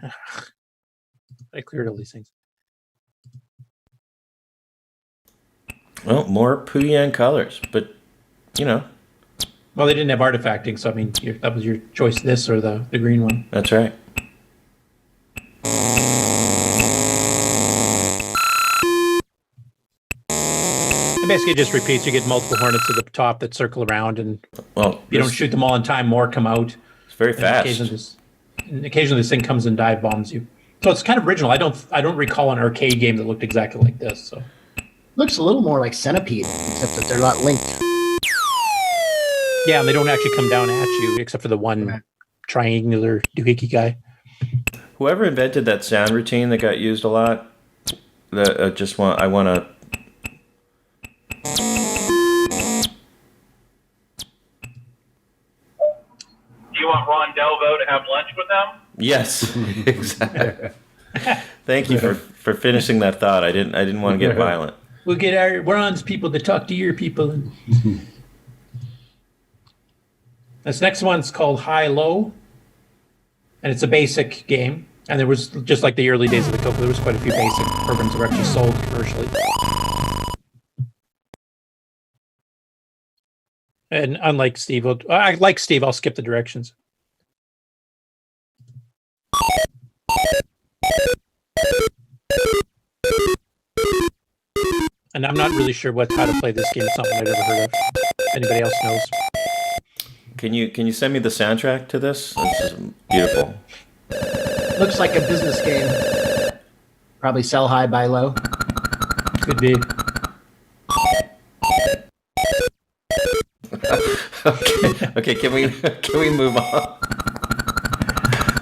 I cleared all these things. Well, more Puyan colors, but, you know. Well, they didn't have artifacting, so, I mean, that was your choice, this or the green one. That's right. Basically, it just repeats. You get multiple hornets at the top that circle around, and well, you don't shoot them all in time. More come out. It's very fast. Occasionally, this thing comes and dive bombs you. So it's kind of original. I don't recall an arcade game that looked exactly like this. So looks a little more like Centipede, except that they're not linked. Yeah, and they don't actually come down at you, except for the one triangular doohickey guy. Whoever invented that sound routine that got used a lot, I want to. Do you want Ron Delvo to have lunch with them? Yes, exactly. Thank you for finishing that thought. I didn't want to get violent. We'll get our Ron's people to talk to your people. And this next one's called High Low, and it's a basic game. And there was, just like the early days of the CoCo, there was quite a few basic programs that were actually sold commercially. And unlike Steve, I'll skip the directions. And I'm not really sure how to play this game. It's something I've never heard of. If anybody else knows. Can you send me the soundtrack to this? This is beautiful. Looks like a business game. Probably sell high, buy low. Could be. Okay. Can we move on?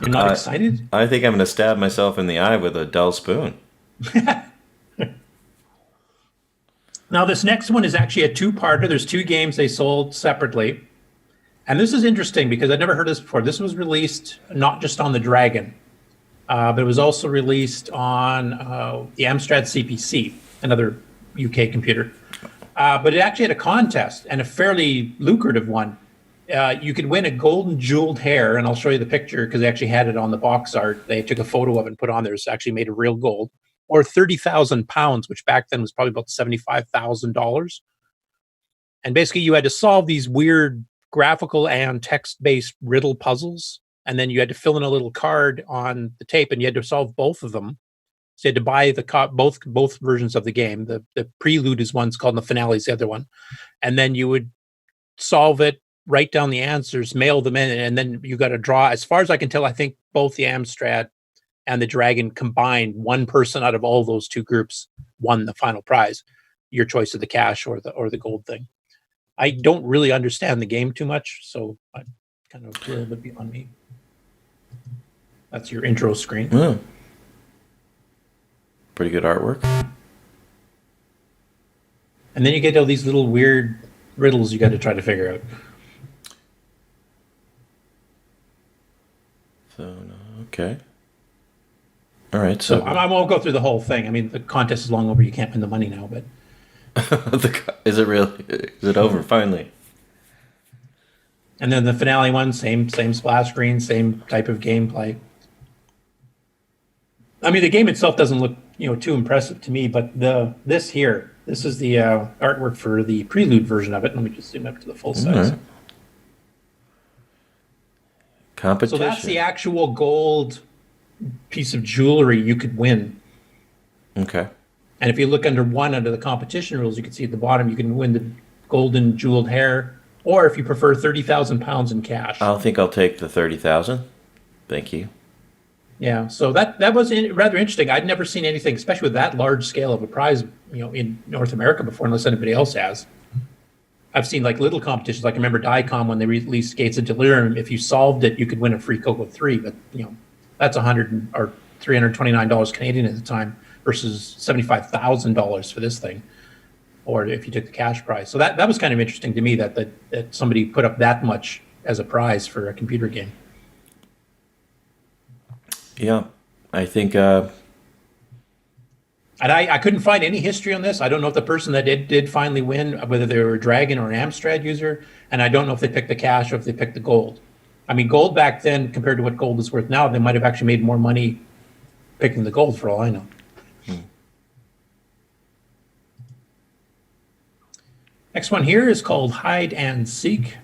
You're not excited? I think I'm going to stab myself in the eye with a dull spoon. Now, this next one is actually a 2-parter. There's 2 games they sold separately. And this is interesting because I'd never heard this before. This was released not just on the Dragon, but it was also released on the Amstrad CPC, another UK computer. But it actually had a contest, and a fairly lucrative one. You could win a golden jeweled hair, and I'll show you the picture because they actually had it on the box art. They took a photo of it and put on there. It's actually made of real gold. Or 30,000 pounds, which back then was probably about $75,000. And basically you had to solve these weird graphical and text-based riddle puzzles. And then you had to fill in a little card on the tape, and you had to solve both of them. So you had to buy both versions of the game. The prelude is one's called, and the finale is the other one. And then you would solve it, write down the answers, mail them in, and then you got to draw. As far as I can tell, I think both the Amstrad and the Dragon combined, one person out of all those 2 groups won the final prize. Your choice of the cash or the gold thing. I don't really understand the game too much, so I kind of a little bit beyond me. That's your intro screen. Mm. Pretty good artwork. And then you get all these little weird riddles you got to try to figure out. So, okay. All right. So I won't go through the whole thing. I mean, the contest is long over. You can't win the money now, but. Is it really? Is it over finally? And then the finale one, same splash screen, same type of gameplay. I mean, the game itself doesn't look, too impressive to me, but this is the artwork for the prelude version of it. Let me just zoom up to the full size. Right. Competition. So that's the actual gold piece of jewelry you could win. Okay. And if you look under the competition rules, you can see at the bottom you can win the golden jeweled hair, or if you prefer, 30,000 pounds in cash. I think I'll take the 30,000. Thank you. Yeah, so that was rather interesting. I'd never seen anything, especially with that large scale of a prize, in North America before, unless anybody else has. I've seen like little competitions. Like I remember DICOM when they released Gates of Delirium. If you solved it, you could win a free CoCo 3. But that's or $329 Canadian at the time versus $75,000 for this thing, or if you took the cash prize. So that was kind of interesting to me that somebody put up that much as a prize for a computer game. Yeah, I think. And I couldn't find any history on this. I don't know if the person that did finally win, whether they were a Dragon or an Amstrad user, and I don't know if they picked the cash or if they picked the gold. I mean, gold back then compared to what gold is worth now, they might have actually made more money picking the gold for all I know. Next one here is called Hide and Seek.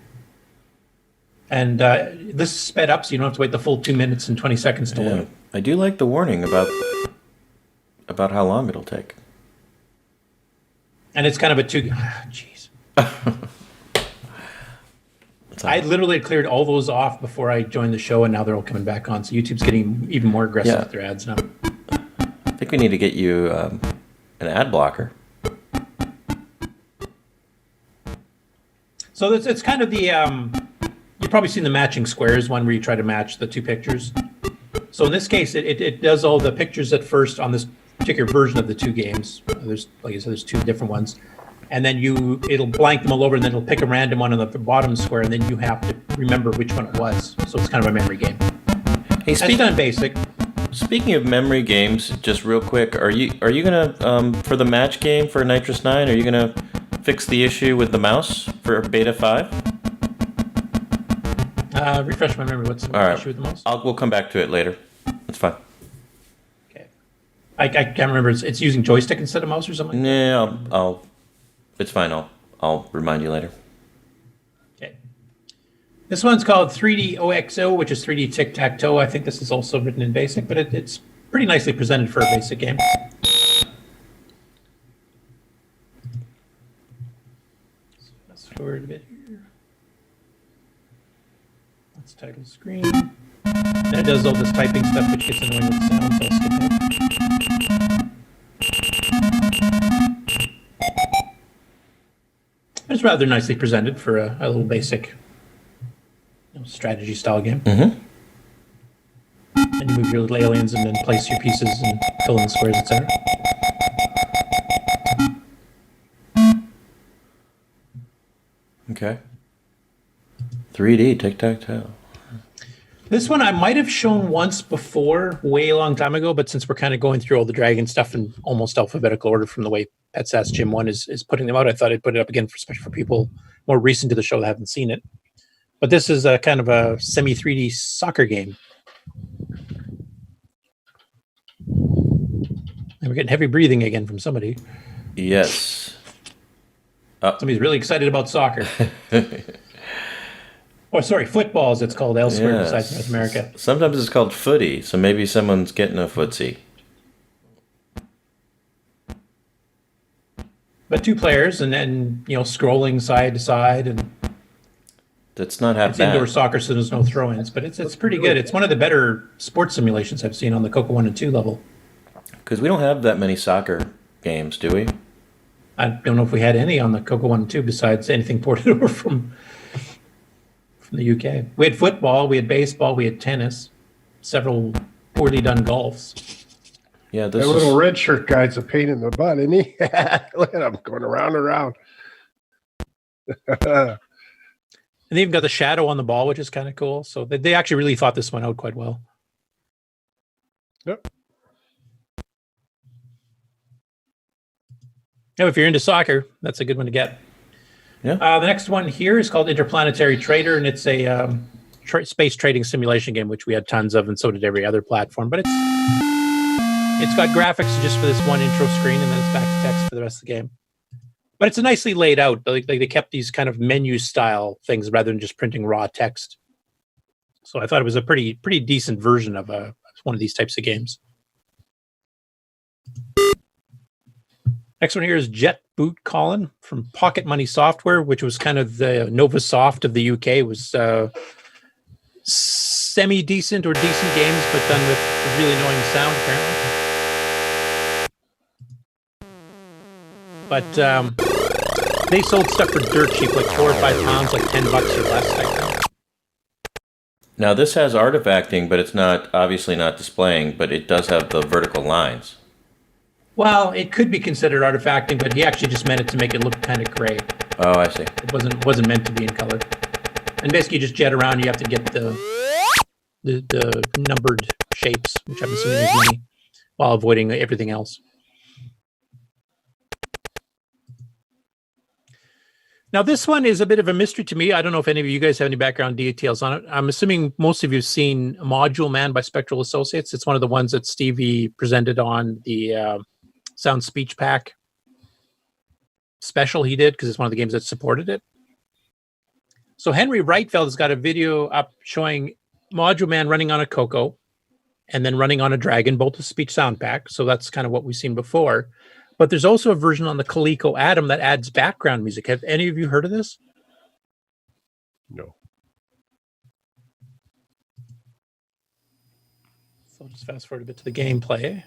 And this is sped up, so you don't have to wait the full 2 minutes and 20 seconds to load. I do like the warning about how long it'll take. And it's kind of a jeez. I literally cleared all those off before I joined the show, and now they're all coming back on. So YouTube's getting even more aggressive with their ads now. I think we need to get you an ad blocker. So it's kind of the you've probably seen the matching squares one where you try to match the two pictures. So in this case, it does all the pictures at first on this particular version of the two games. There's, like I said, there's two different ones, and then it'll blank them all over, and then it'll pick a random one on the bottom square, and then you have to remember which one it was. So it's kind of a memory game. Hey, It's done basic. Speaking of memory games, just real quick, are you gonna for the match game for Nitrous 9? Are you gonna fix the issue with the mouse for Beta 5? Refresh my memory. What's the issue with the mouse? We'll come back to it later. That's fine. I can't remember. It's using joystick instead of mouse or something. Yeah, it's fine. I'll remind you later. Okay. This one's called 3D OXO, which is 3D tic-tac-toe. I think this is also written in BASIC, but it's pretty nicely presented for a BASIC game. Fast forward a bit here. That's title screen. And it does all this typing stuff, which gets annoying with the sound, so I'll skip that. It's rather nicely presented for a little basic strategy style game. Mm-hmm. And you move your little aliens and then place your pieces and fill in the squares, etc. Okay. 3D tic-tac-toe. This one I might have shown once before, way a long time ago, but since we're kind of going through all the Dragon stuff in almost alphabetical order from the way Pets Ask Jim 1 is putting them out, I thought I'd put it up again, especially for people more recent to the show that haven't seen it. But this is a kind of a semi-3D soccer game. And we're getting heavy breathing again from somebody. Yes. Somebody's really excited about soccer. Oh, sorry, football as it's called elsewhere besides North America. Sometimes it's called footy, so maybe someone's getting a footsie. But two players, and then scrolling side to side, and that's not half it's bad. Indoor soccer, so there's no throw-ins, but it's pretty good. It's one of the better sports simulations I've seen on the CoCo 1 and 2 level. Because we don't have that many soccer games, do we? I don't know if we had any on the CoCo 1 and 2 besides anything ported over from the UK. We had football, we had baseball, we had tennis, several poorly done golfs. Yeah, that little red shirt guy's a pain in the butt, isn't he? Look at him going around and around. And they even got the shadow on the ball, which is kind of cool. So they actually really thought this one out quite well. Yep. Now, if you're into soccer, that's a good one to get. Yeah. The next one here is called Interplanetary Trader, and it's a space trading simulation game, which we had tons of, and so did every other platform. But it's got graphics just for this one intro screen, and then it's back to text for the rest of the game. But it's nicely laid out. Like they kept these kind of menu style things rather than just printing raw text. So I thought it was a pretty decent version of one of these types of games. Next one here is Jet Boot Colin from Pocket Money Software, which was kind of the Nova Soft of the UK. It was semi-decent or decent games, but done with really annoying sound, apparently. But they sold stuff for dirt cheap, like £4 or £5, like $10 or less. I think. Now this has artifacting, but it's not obviously not displaying, but it does have the vertical lines. Well, it could be considered artifacting, but he actually just meant it to make it look kind of gray. Oh, I see. It wasn't meant to be in color. And basically, you just jet around. You have to get the numbered shapes, which I'm assuming is many, while avoiding everything else. Now, this one is a bit of a mystery to me. I don't know if any of you guys have any background details on it. I'm assuming most of you have seen Module Man by Spectral Associates. It's one of the ones that Stevie presented on the Sound Speech Pack special he did, because it's one of the games that supported it. So Henry Reitfeld has got a video up showing Module Man running on a CoCo and then running on a Dragon, both with speech sound pack. So that's kind of what we've seen before. But there's also a version on the Coleco Atom that adds background music. Have any of you heard of this? No. So I'll just fast forward a bit to the gameplay.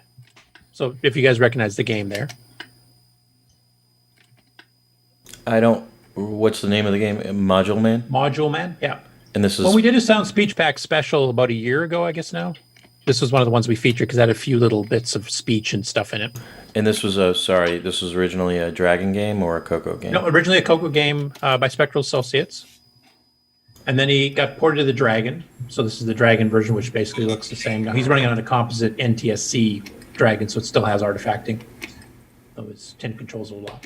So if you guys recognize the game there. I don't. What's the name of the game? Module Man? Module Man, yeah. And this is... When we did a Sound Speech Pack special about a year ago, I guess now. This was one of the ones we featured because it had a few little bits of speech and stuff in it. And this was this was originally a Dragon game or a CoCo game? No, originally a CoCo game by Spectral Associates. And then he got ported to the Dragon. So this is the Dragon version, which basically looks the same. Now he's running on a composite NTSC Dragon, so it still has artifacting. Though his 10 controls a lot.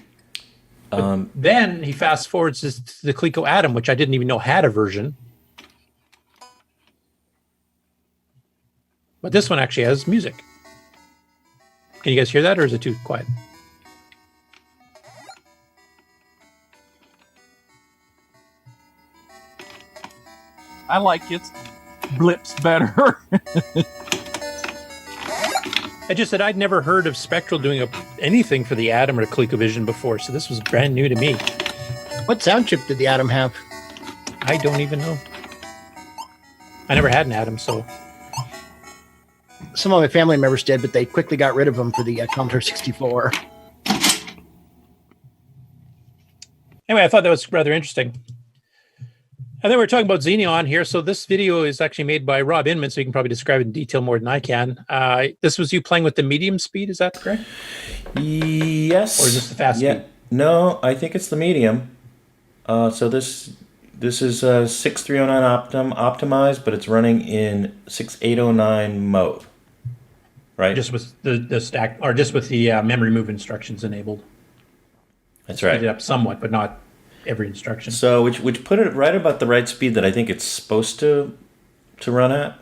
Then he fast forwards to the Coleco Atom, which I didn't even know had a version. But this one actually has music. Can you guys hear that, or is it too quiet? I like it. Blips better. I just said I'd never heard of Spectral doing anything for the Atom or ColecoVision before, so this was brand new to me. What sound chip did the Atom have? I don't even know. I never had an Atom, so... Some of my family members did, but they quickly got rid of them for the Commodore 64. Anyway, I thought that was rather interesting. And then we're talking about Xenon here. So this video is actually made by Rob Inman, so you can probably describe it in detail more than I can. This was you playing with the medium speed, is that correct? Yes. Or is this the fast speed? No, I think it's the medium. So this is 6309 optimized, but it's running in 6809 mode. Right? Just with the stack, or just with the memory move instructions enabled. That's right. Speed it up somewhat, but not every instruction. So which put it right about the right speed that I think it's supposed to run at.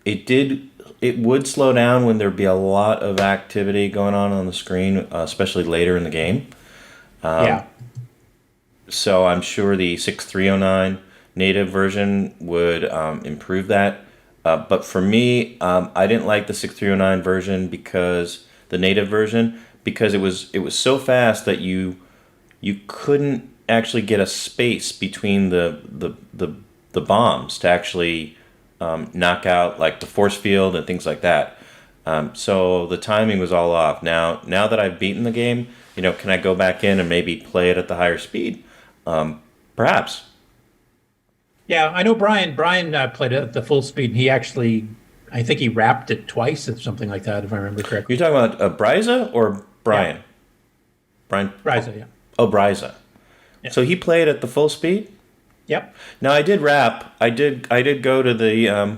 It would slow down when there'd be a lot of activity going on the screen, especially later in the game. Yeah. So I'm sure the 6309 native version would improve that. But for me, I didn't like the 6309 version because the native version, because it was so fast that you couldn't actually get a space between the bombs to actually knock out like the force field and things like that. So the timing was all off. Now that I've beaten the game, can I go back in and maybe play it at the higher speed? Perhaps. Yeah, I know Brian played it at the full speed. And he actually, I think he wrapped it twice or something like that, if I remember correctly. You're talking about Bryza or Brian? Yeah. Brian? Bryza, yeah. Oh, Bryza. Yeah. So he played at the full speed? Yep. Now I did wrap. I did go to the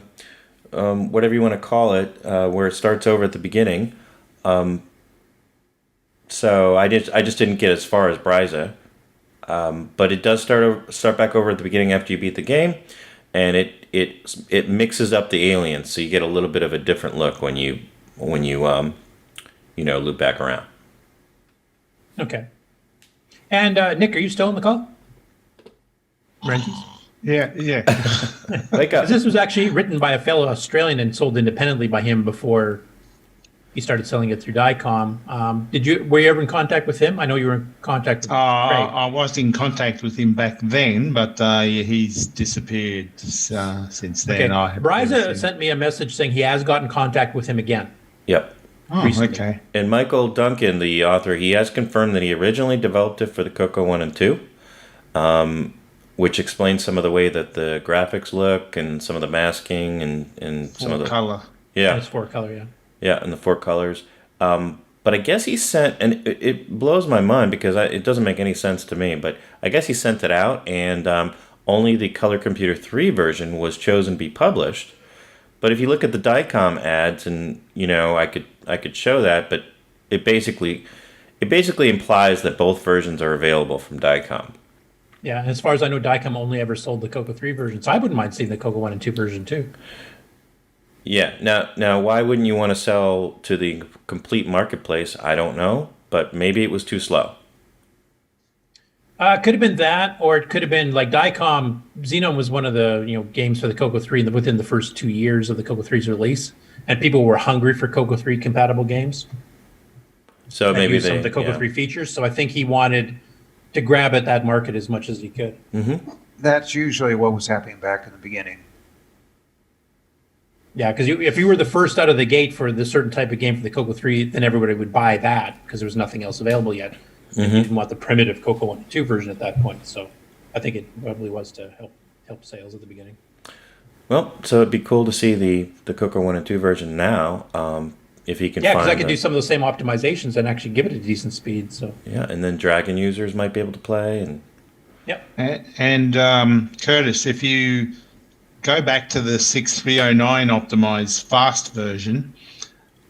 whatever you want to call it, where it starts over at the beginning. So I just didn't get as far as Bryza. But it does start back over at the beginning after you beat the game, and it mixes up the aliens, so you get a little bit of a different look when you loop back around. Okay. And Nick, are you still on the call? Renties? Yeah. Wake up. This was actually written by a fellow Australian and sold independently by him before he started selling it through Diecom. Were you ever in contact with him? I know you were in contact with Craig. I was in contact with him back then, but he's disappeared since then. Okay. Bryza sent me a message saying he has gotten contact with him again. Yep. Oh, recently. okay. And Michael Duncan, the author, he has confirmed that he originally developed it for the CoCo 1 and 2, which explains some of the way that the graphics look and some of the masking and some of the color. Yeah, it's 4-color. Yeah. Yeah, and the 4 colors. But I guess he sent, and it blows my mind because it doesn't make any sense to me. But I guess he sent it out, and only the Color Computer 3 version was chosen to be published. But if you look at the Diecom ads, and I could show that, but it basically implies that both versions are available from Diecom. Yeah, and as far as I know, Diecom only ever sold the CoCo 3 version, so I wouldn't mind seeing the CoCo 1 and 2 version too. Yeah. Now, why wouldn't you want to sell to the complete marketplace? I don't know, but maybe it was too slow. It could have been that, or it could have been like Diecom. Xenon was one of the games for the CoCo 3 within the first 2 years of the CoCo 3's release, and people were hungry for CoCo 3 compatible games. So maybe some of the CoCo 3 features. So I think he wanted to grab at that market as much as he could. Mm-hmm. That's usually what was happening back in the beginning. Yeah, because if you were the first out of the gate for this certain type of game for the CoCo 3, then everybody would buy that because there was nothing else available yet. Mm-hmm. You didn't want the primitive CoCo 1 and 2 version at that point. So I think it probably was to help sales at the beginning. Well, so it'd be cool to see the CoCo 1 and 2 version now, if he can. Yeah, because I could do some of those same optimizations and actually give it a decent speed. So yeah, and then Dragon users might be able to play. And yep. And Curtis, if you go back to the 6309 optimized fast version,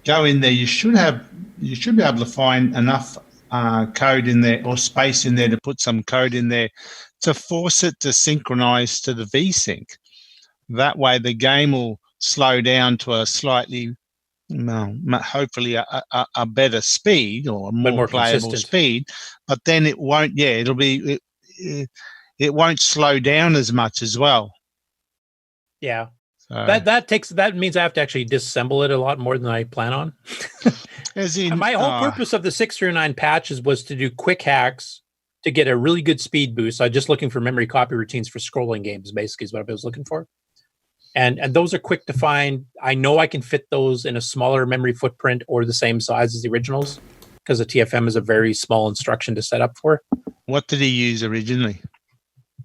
go in there. You should be able to find enough code in there or space in there to put some code in there to force it to synchronize to the VSync. That way, the game will slow down to a slightly, hopefully, a better speed or a more playable consistent speed. But then it won't. Yeah, it'll be. It won't slow down as much as well. Yeah. So, that means I have to actually disassemble it a lot more than I plan on. as in, my whole purpose of the 639 patches was to do quick hacks to get a really good speed boost. So I'm just looking for memory copy routines for scrolling games, basically, is what I was looking for. And those are quick to find. I know I can fit those in a smaller memory footprint or the same size as the originals because the TFM is a very small instruction to set up for. What did he use originally?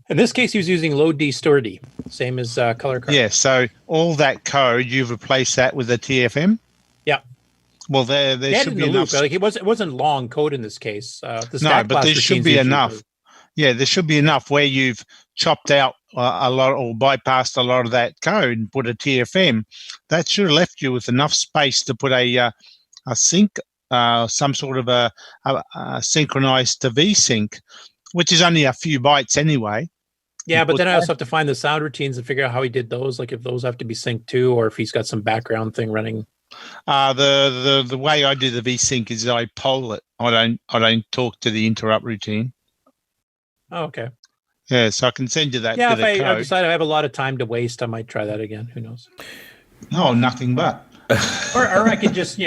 In this case, he was using load D store D, same as color card. Yeah, so all that code, you've replaced that with a TFM? Yeah. Well, there should be enough. Like it wasn't long code in this case. No, but there should be enough. Yeah, there should be enough where you've chopped out a lot or bypassed a lot of that code and put a TFM. That should have left you with enough space to put a sync, some sort of a synchronized to VSync, which is only a few bytes anyway. Yeah, but then I also have to find the sound routines and figure out how he did those, like if those have to be synced too, or if he's got some background thing running. The way I do the VSync is I poll it. I don't talk to the interrupt routine. Oh, okay. Yeah, so I can send you that. Yeah, bit if of I code. decide I have a lot of time to waste, I might try that again. Who knows? No, nothing but. or I could just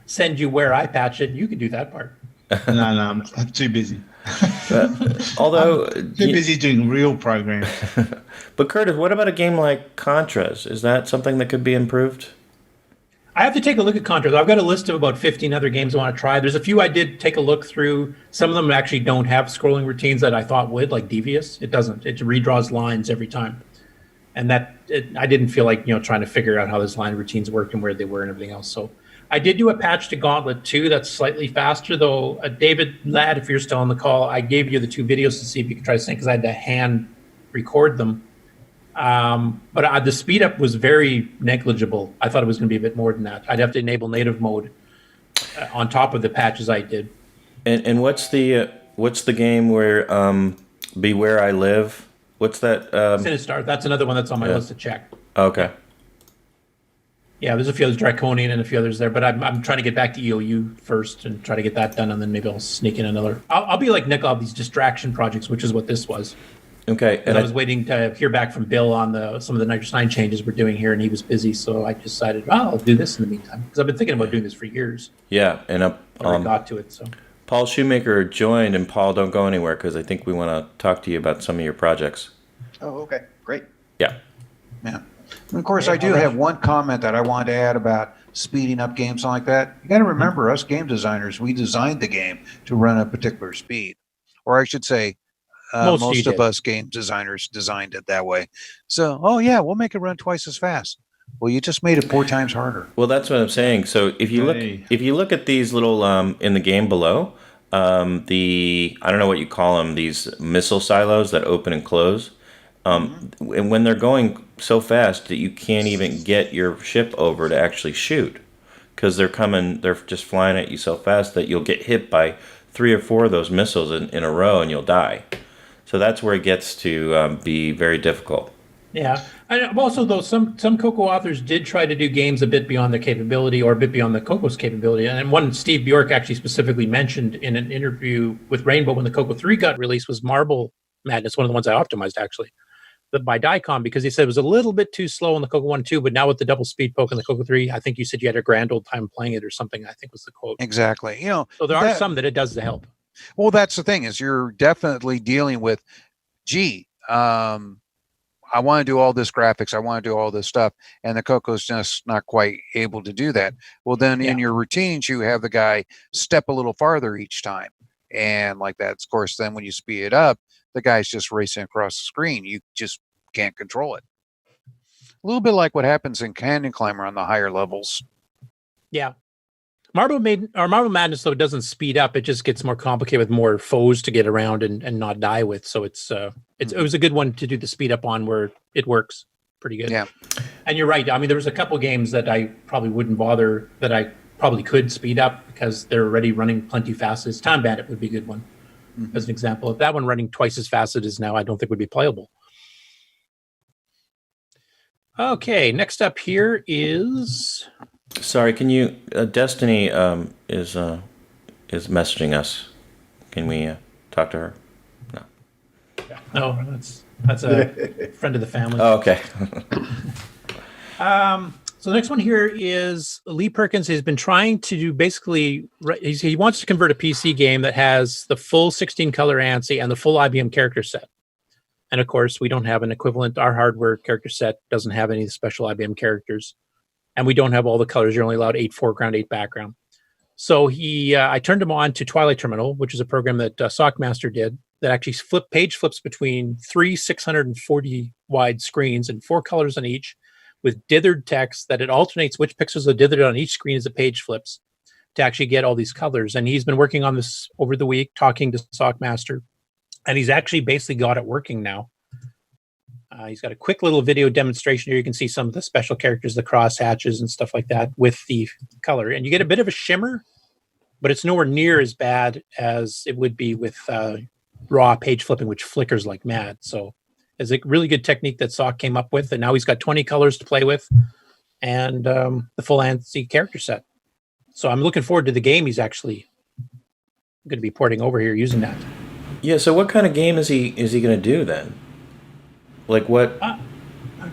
send you where I patch it. You could do that part. No, I'm too busy. Although I'm too busy doing real programs. But Curtis, what about a game like Contras? Is that something that could be improved? I have to take a look at Contras. I've got a list of about 15 other games I want to try. There's a few I did take a look through. Some of them actually don't have scrolling routines that I thought would, like Devious. It doesn't. It redraws lines every time. And I didn't feel like trying to figure out how those line routines work and where they were and everything else. So I did do a patch to Gauntlet 2 that's slightly faster, though. David Ladd, if you're still on the call, I gave you the 2 videos to see if you could try to sync because I had to hand record them. But the speed up was very negligible. I thought it was going to be a bit more than that. I'd have to enable native mode on top of the patches I did. And what's the game where Beware I Live? What's that? Sinistar. That's another one that's on my list to check. Okay. Yeah, there's a few others, Draconian and a few others there, but I'm trying to get back to EOU first and try to get that done, and then maybe I'll sneak in another. I'll be like Nick, I'll have these distraction projects, which is what this was. Okay. And I was waiting to hear back from Bill on some of the Nitrous 9 changes we're doing here, and he was busy, so I decided, I'll do this in the meantime. Because I've been thinking about doing this for years. Yeah, and I got to it, so. Paul Shoemaker joined, and Paul, don't go anywhere, because I think we want to talk to you about some of your projects. Oh, okay. Great. Yeah. Yeah. And of course, I do have one comment that I wanted to add about speeding up games like that. You got to remember, us game designers, we designed the game to run a particular speed, or I should say, most of us game designers designed it that way. So, we'll make it run twice as fast. Well, you just made it 4 times harder. Well, that's what I'm saying. So if you look at these little in the game below, I don't know what you call them, these missile silos that open and close. And when they're going so fast that you can't even get your ship over to actually shoot, because they're just flying at you so fast that you'll get hit by 3 or 4 of those missiles in a row and you'll die. So that's where it gets to be very difficult. Yeah. And also, though, some CoCo authors did try to do games a bit beyond their capability or a bit beyond the CoCo's capability. And one Steve Bjork actually specifically mentioned in an interview with Rainbow when the CoCo 3 got released was Marble Madness, one of the ones I optimized, actually, by Dicom, because he said it was a little bit too slow on the CoCo 1 too, but now with the double speed poke in the CoCo 3, I think you said you had a grand old time playing it or something, I think was the quote. Exactly. So there are some that it does to help. Well, that's the thing, is you're definitely dealing with, I want to do all this graphics, I want to do all this stuff, and the CoCo's just not quite able to do that. Well, then in your routines, you have the guy step a little farther each time. And like that, of course, then when you speed it up, the guy's just racing across the screen. You just can't control it. A little bit like what happens in Canyon Climber on the higher levels. Yeah. Marble Madness, though, doesn't speed up. It just gets more complicated with more foes to get around and not die with. So it was a good one to do the speed up on, where it works pretty good. Yeah. And you're right. I mean, there was a couple games that I probably wouldn't bother, that I probably could speed up because they're already running plenty fast. Time Bandit would be a good one, as an example. If that one running twice as fast as it is now, I don't think would be playable. Okay, next up here is... Sorry, can you? Destiny is messaging us. Can we talk to her? No. No, that's a friend of the family. Oh, okay. So the next one here is Lee Perkins has been trying to do basically. He wants to convert a PC game that has the full 16 color ANSI and the full IBM character set. And of course, we don't have an equivalent. Our hardware character set doesn't have any of the special IBM characters. And we don't have all the colors. You're only allowed 8 foreground, 8 background. So I turned him on to Twilight Terminal, which is a program that Sockmaster did that actually page flips between 3 640 wide screens and 4 colors on each, with dithered text that it alternates which pixels are dithered on each screen as the page flips to actually get all these colors. And he's been working on this over the week, talking to Sockmaster, and he's actually basically got it working now. He's got a quick little video demonstration here. You can see some of the special characters, the cross hatches and stuff like that with the color. And you get a bit of a shimmer, but it's nowhere near as bad as it would be with raw page flipping, which flickers like mad. So it's a really good technique that Sock came up with. And now he's got 20 colors to play with and the full ANSI character set. So I'm looking forward to the game he's actually going to be porting over here using that. Yeah, so what kind of game is he going to do then? Like what?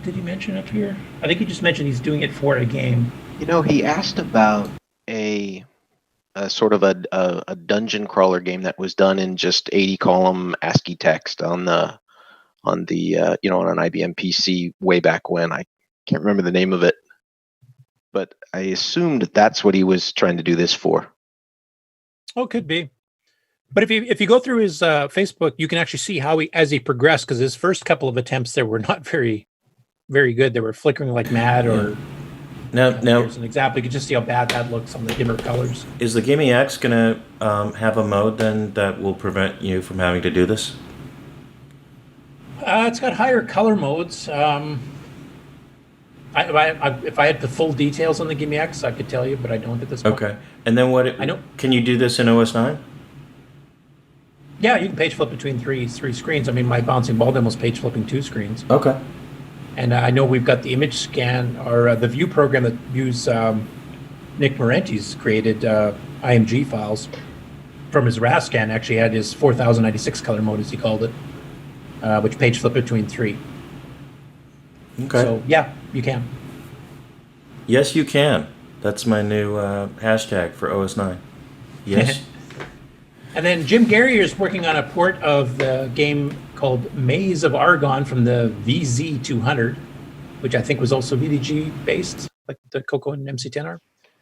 Did he mention it here? I think he just mentioned he's doing it for a game. He asked about a sort of a dungeon crawler game that was done in just 80 column ASCII text on an IBM PC way back when. I can't remember the name of it, but I assumed that's what he was trying to do this for. Oh, could be. But if you go through his Facebook, you can actually see how as he progressed, because his first couple of attempts there were not very, very good. They were flickering like mad. Or now, here's an example. You can just see how bad that looks on the dimmer colors. Is the Gimme X going to have a mode then that will prevent you from having to do this? It's got higher color modes. If I had the full details on the Gimme X, I could tell you, but I don't at this point. Okay. And then can you do this in OS 9? Yeah, you can page flip between three screens. I mean, my bouncing ball demo's page flipping 2 screens. Okay. And I know we've got the image scan or the view program that use Nick Marenti's created IMG files from his RAS scan. Actually had his 4096 color mode, as he called it. which page flip between 3. Okay. So yeah, you can. Yes, you can. That's my new hashtag for OS9. Yes. And then Jim Garrier is working on a port of the game called Maze of Argon from the VZ200, which I think was also VDG based, like the CoCo and MC10 are.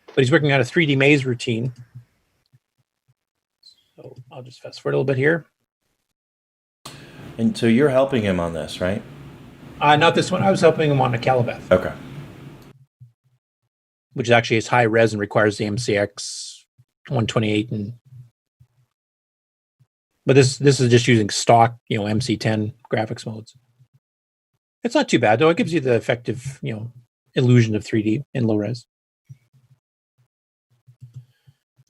But he's working on a 3D maze routine. So I'll just fast forward a little bit here. And so you're helping him on this, right? Not this one. I was helping him on a Calibeth. Okay. Which is actually is high res and requires the MCX 128 but this is just using stock, MC10 graphics modes. It's not too bad though. It gives you the effective, illusion of 3D in low res.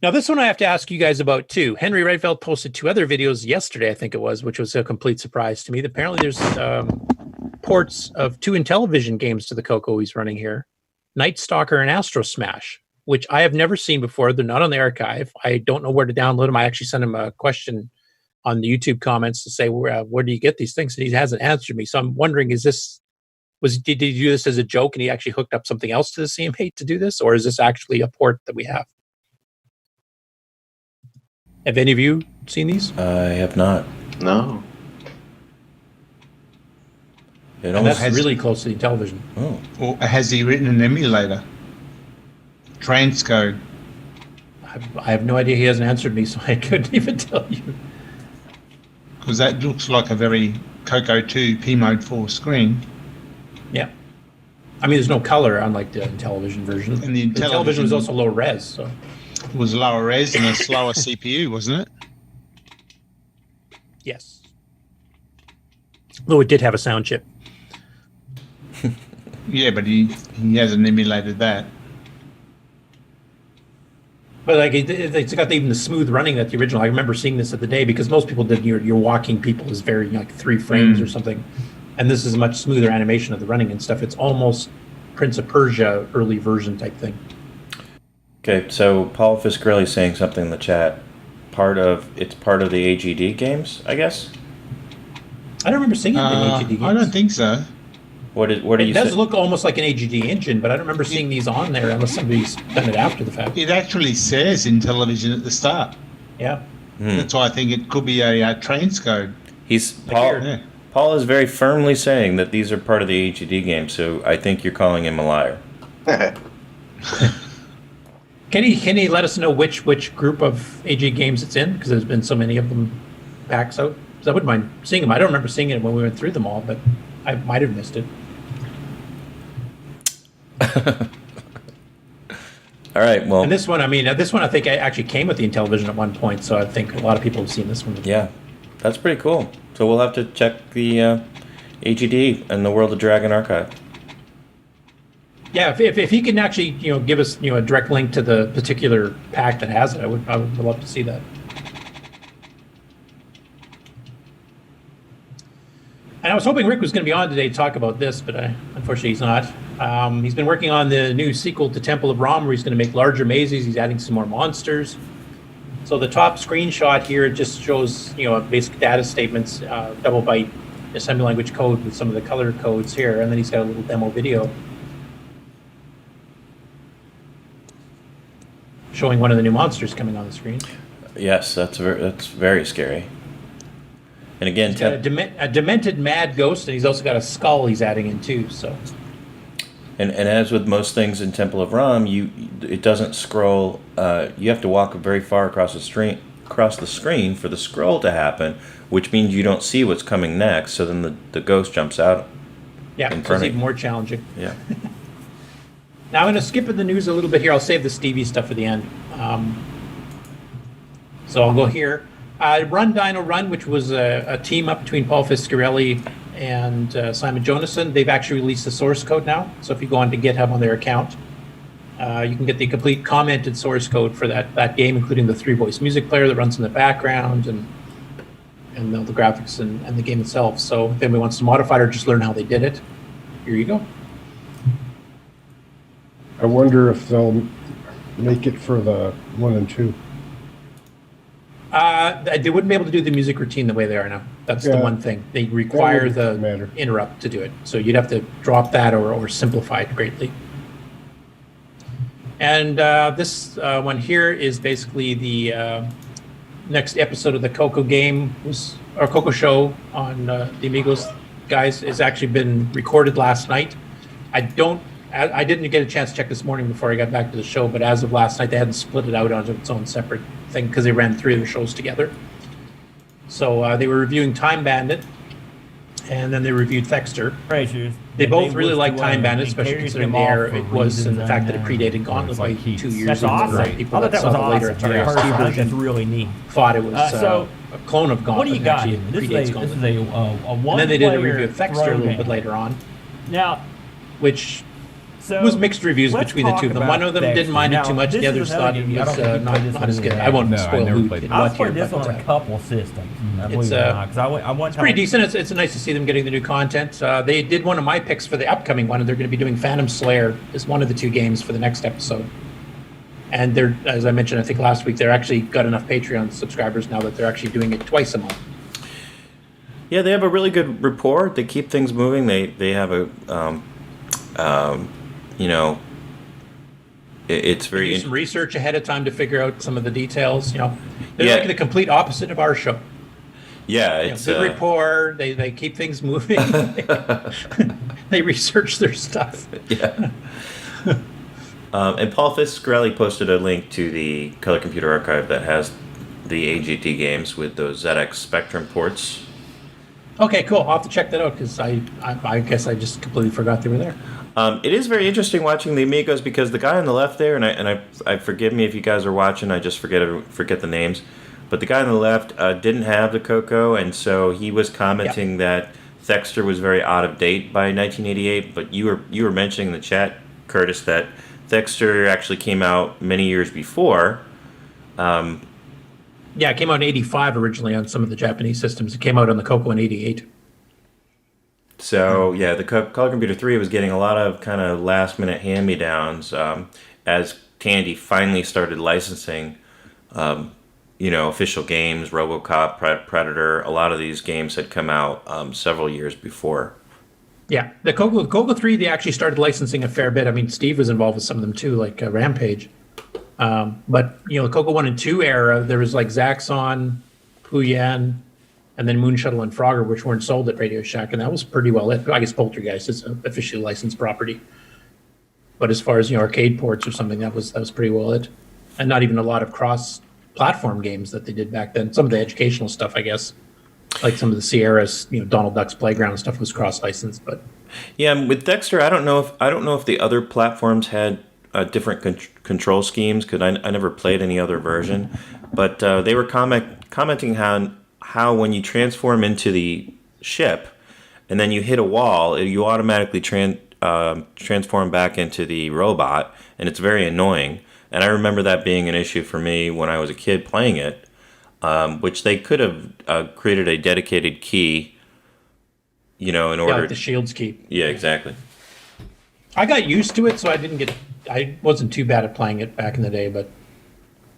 Now this one I have to ask you guys about too. Henry Redfeld posted 2 other videos yesterday, I think it was, which was a complete surprise to me. Apparently there's ports of 2 Intellivision games to the CoCo he's running here. Night Stalker and Astro Smash, which I have never seen before. They're not on the archive. I don't know where to download them. I actually sent him a question on the YouTube comments to say, where do you get these things? And he hasn't answered me. So I'm wondering, did he do this as a joke and he actually hooked up something else to the CM8 to do this? Or is this actually a port that we have? Have any of you seen these? I have not. No. It and that's really close to the Intellivision. Oh. Or has he written an emulator? Transcode. I have no idea. He hasn't answered me, so I couldn't even tell you. Because that looks like a very CoCo 2 P Mode 4 screen. Yeah. I mean, there's no color, unlike the Intellivision version. And the Intellivision was also low res, so. It was lower res and a slower CPU, wasn't it? Yes. Though it did have a sound chip. Yeah, but he hasn't emulated that. But like it's got even the smooth running that the original. I remember seeing this at the day because most people did your walking people is very like 3 frames or something, and this is a much smoother animation of the running and stuff. It's almost Prince of Persia early version type thing. Okay, so Paul Fiscarelli saying something in the chat. It's part of the AGD games, I guess. I don't remember seeing it in AGD games. I don't think so. What do you say? It does look almost like an AGD engine, but I don't remember seeing these on there unless somebody's done it after the fact. It actually says Intellivision at the start. Yeah. That's why I think it could be a transcode. Paul is very firmly saying that these are part of the AGD game, so I think you're calling him a liar. Can he let us know which group of AG games it's in? Because there's been so many of them packs out. So I wouldn't mind seeing them. I don't remember seeing it when we went through them all, but I might have missed it. All right, well. And this one I think I actually came with the Intellivision at one point, so I think a lot of people have seen this one. Yeah, that's pretty cool. So we'll have to check the AGD and the World of Dragon archive. Yeah, if he can actually give us a direct link to the particular pack that has it, I would love to see that. And I was hoping Rick was going to be on today to talk about this, but unfortunately he's not. He's been working on the new sequel to Temple of Ram, where he's going to make larger mazes. He's adding some more monsters. So the top screenshot here, it just shows basic data statements, double byte assembly language code with some of the color codes here, and then he's got a little demo video showing one of the new monsters coming on the screen. Yes, that's very scary. And again, he's got a demented mad ghost, and he's also got a skull he's adding in too. So, and as with most things in Temple of Ram, it doesn't scroll. You have to walk very far across the screen for the scroll to happen, which means you don't see what's coming next. So then the ghost jumps out. Yeah, it's even more challenging. Yeah. Now I'm going to skip in the news a little bit here. I'll save the Stevie stuff for the end. So I'll go here. Run Dino Run, which was a team up between Paul Fiscarelli and Simon Jonason. They've actually released the source code now. So if you go on to GitHub on their account, you can get the complete commented source code for that game, including the 3-voice music player that runs in the background and the graphics and the game itself. So if anybody wants to modify it or just learn how they did it, here you go. I wonder if they'll make it for the 1 and 2. They wouldn't be able to do the music routine the way they are now. That's the one thing. They require the interrupt to do it. So you'd have to drop that or simplify it greatly. And this one here is basically the next episode of the CoCo game, or CoCo show on the Amigos guys. Has actually been recorded last night. I didn't get a chance to check this morning before I got back to the show, but as of last night, they hadn't split it out onto its own separate thing because they ran 3 of the shows together. So they were reviewing Time Bandit, and then they reviewed Thexter. They both really like Time Bandit, especially considering the era it was and the fact that it predated Gauntlet by 2 years. That's awesome. People that was later awesome. That's really neat. Thought it was a clone of Gauntlet. What do you got? This is a one. And then they did a review of Thexter a little bit later on. Now, which was mixed reviews between the two of them. One of them didn't mind it too much. The others thought it was not as good. I won't spoil who did what here. I've played this on a couple systems. It's pretty decent. It's nice to see them getting the new content. They did one of my picks for the upcoming one, and they're going to be doing Phantom Slayer as one of the 2 games for the next episode. And they're, as I mentioned, I think last week, they're actually got enough Patreon subscribers now that they're actually doing it twice a month. Yeah, they have a really good rapport. They keep things moving. They have a it's very do some research ahead of time to figure out some of the details. They're like the complete opposite of our show. Yeah, it's good rapport. They keep things moving. They research their stuff. Yeah. And Paul Fiscarelli posted a link to the Color Computer Archive that has the AGT games with those ZX Spectrum ports. Okay, cool. I'll have to check that out because I guess I just completely forgot they were there. It is very interesting watching the Amigos because the guy on the left there, and I forgive me if you guys are watching, I just forget the names, but the guy on the left didn't have the CoCo, and so he was commenting that Thexter was very out of date by 1988. But you were mentioning in the chat, Curtis, that Thexter actually came out many years before. Yeah, it came out in '85 originally on some of the Japanese systems. It came out on the CoCo in '88. So, yeah, the Color Computer 3 was getting a lot of kind of last-minute hand-me-downs as Tandy finally started licensing, official games, RoboCop, Predator. A lot of these games had come out several years before. Yeah, the CoCo 3, they actually started licensing a fair bit. I mean, Steve was involved with some of them, too, like Rampage. But, the CoCo 1 and 2 era, there was like Zaxxon, Puyan, and then Moon Shuttle and Frogger, which weren't sold at Radio Shack, and that was pretty well it. I guess Poltergeist is an officially licensed property. But as far as arcade ports or something, that was pretty well it. And not even a lot of cross-platform games that they did back then. Some of the educational stuff, I guess, like some of the Sierras, Donald Duck's Playground stuff was cross-licensed. But yeah, with Dexter, I don't know if the other platforms had different control schemes because I never played any other version. But they were commenting how when you transform into the ship and then you hit a wall, you automatically transform back into the robot, and it's very annoying. And I remember that being an issue for me when I was a kid playing it, which they could have created a dedicated key, in order. Yeah, like the Shields key. Yeah, exactly. I got used to it, so I wasn't too bad at playing it back in the day, but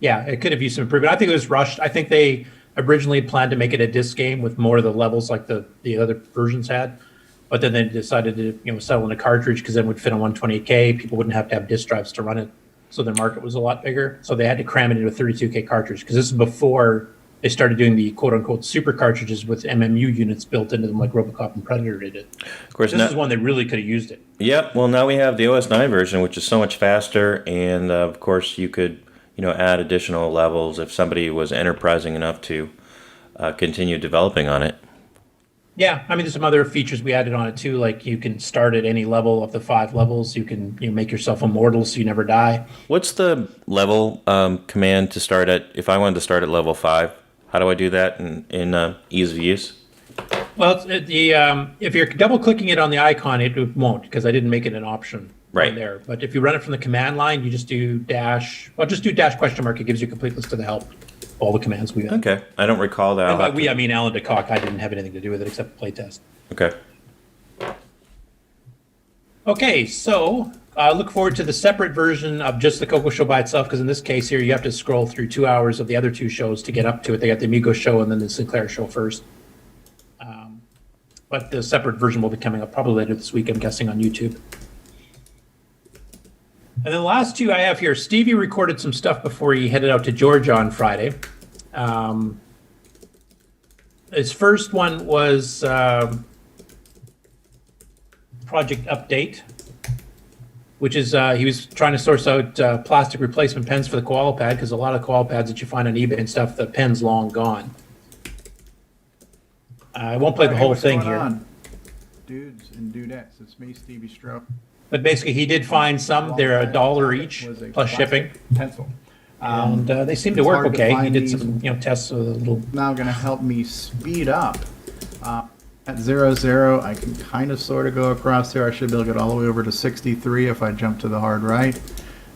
yeah, it could have used some improvement. I think it was rushed. I think they originally planned to make it a disc game with more of the levels like the other versions had, but then they decided to settle in a cartridge because then it would fit on 128K. People wouldn't have to have disk drives to run it, so their market was a lot bigger. So they had to cram it into a 32K cartridge because this is before they started doing the quote-unquote super cartridges with MMU units built into them like RoboCop and Predator did it. Of course, this is one that really could have used it. Yep. Well, now we have the OS 9 version, which is so much faster, and of course you could add additional levels if somebody was enterprising enough to continue developing on it. Yeah, I mean, there's some other features we added on it too, like you can start at any level of the 5 levels. You can make yourself immortal so you never die. What's the level command to start at? If I wanted to start at level 5, how do I do that in ease of use? Well, if you're double clicking it on the icon, it won't because I didn't make it an option right there. But if you run it from the command line, you just do dash. Well, just do dash question mark. It gives you a complete list of the help. All the commands we had. Okay, I don't recall that. And by we, I mean Alan DeCock. I didn't have anything to do with it except playtest. Okay. Okay, so look forward to the separate version of just the CoCo show by itself, because in this case here, you have to scroll through 2 hours of the other 2 shows to get up to it. They got the Amigo show and then the Sinclair show first. But the separate version will be coming up probably later this week, I'm guessing, on YouTube. And then the last two I have here, Stevie recorded some stuff before he headed out to Georgia on Friday. His first one was Project Update, which is he was trying to source out plastic replacement pens for the koala pad, because a lot of koala pads that you find on eBay and stuff, the pen's long gone. I won't play the whole thing here. Dudes and dudettes, it's me, Stevie Stroh. But basically, he did find some. They're $1 each, plus shipping. Pencil. And they seem to work okay. He did some tests with a little... Now going to help me speed up. At 0, 0, I can kind of sort of go across here. I should be able to get all the way over to 63 if I jump to the hard right.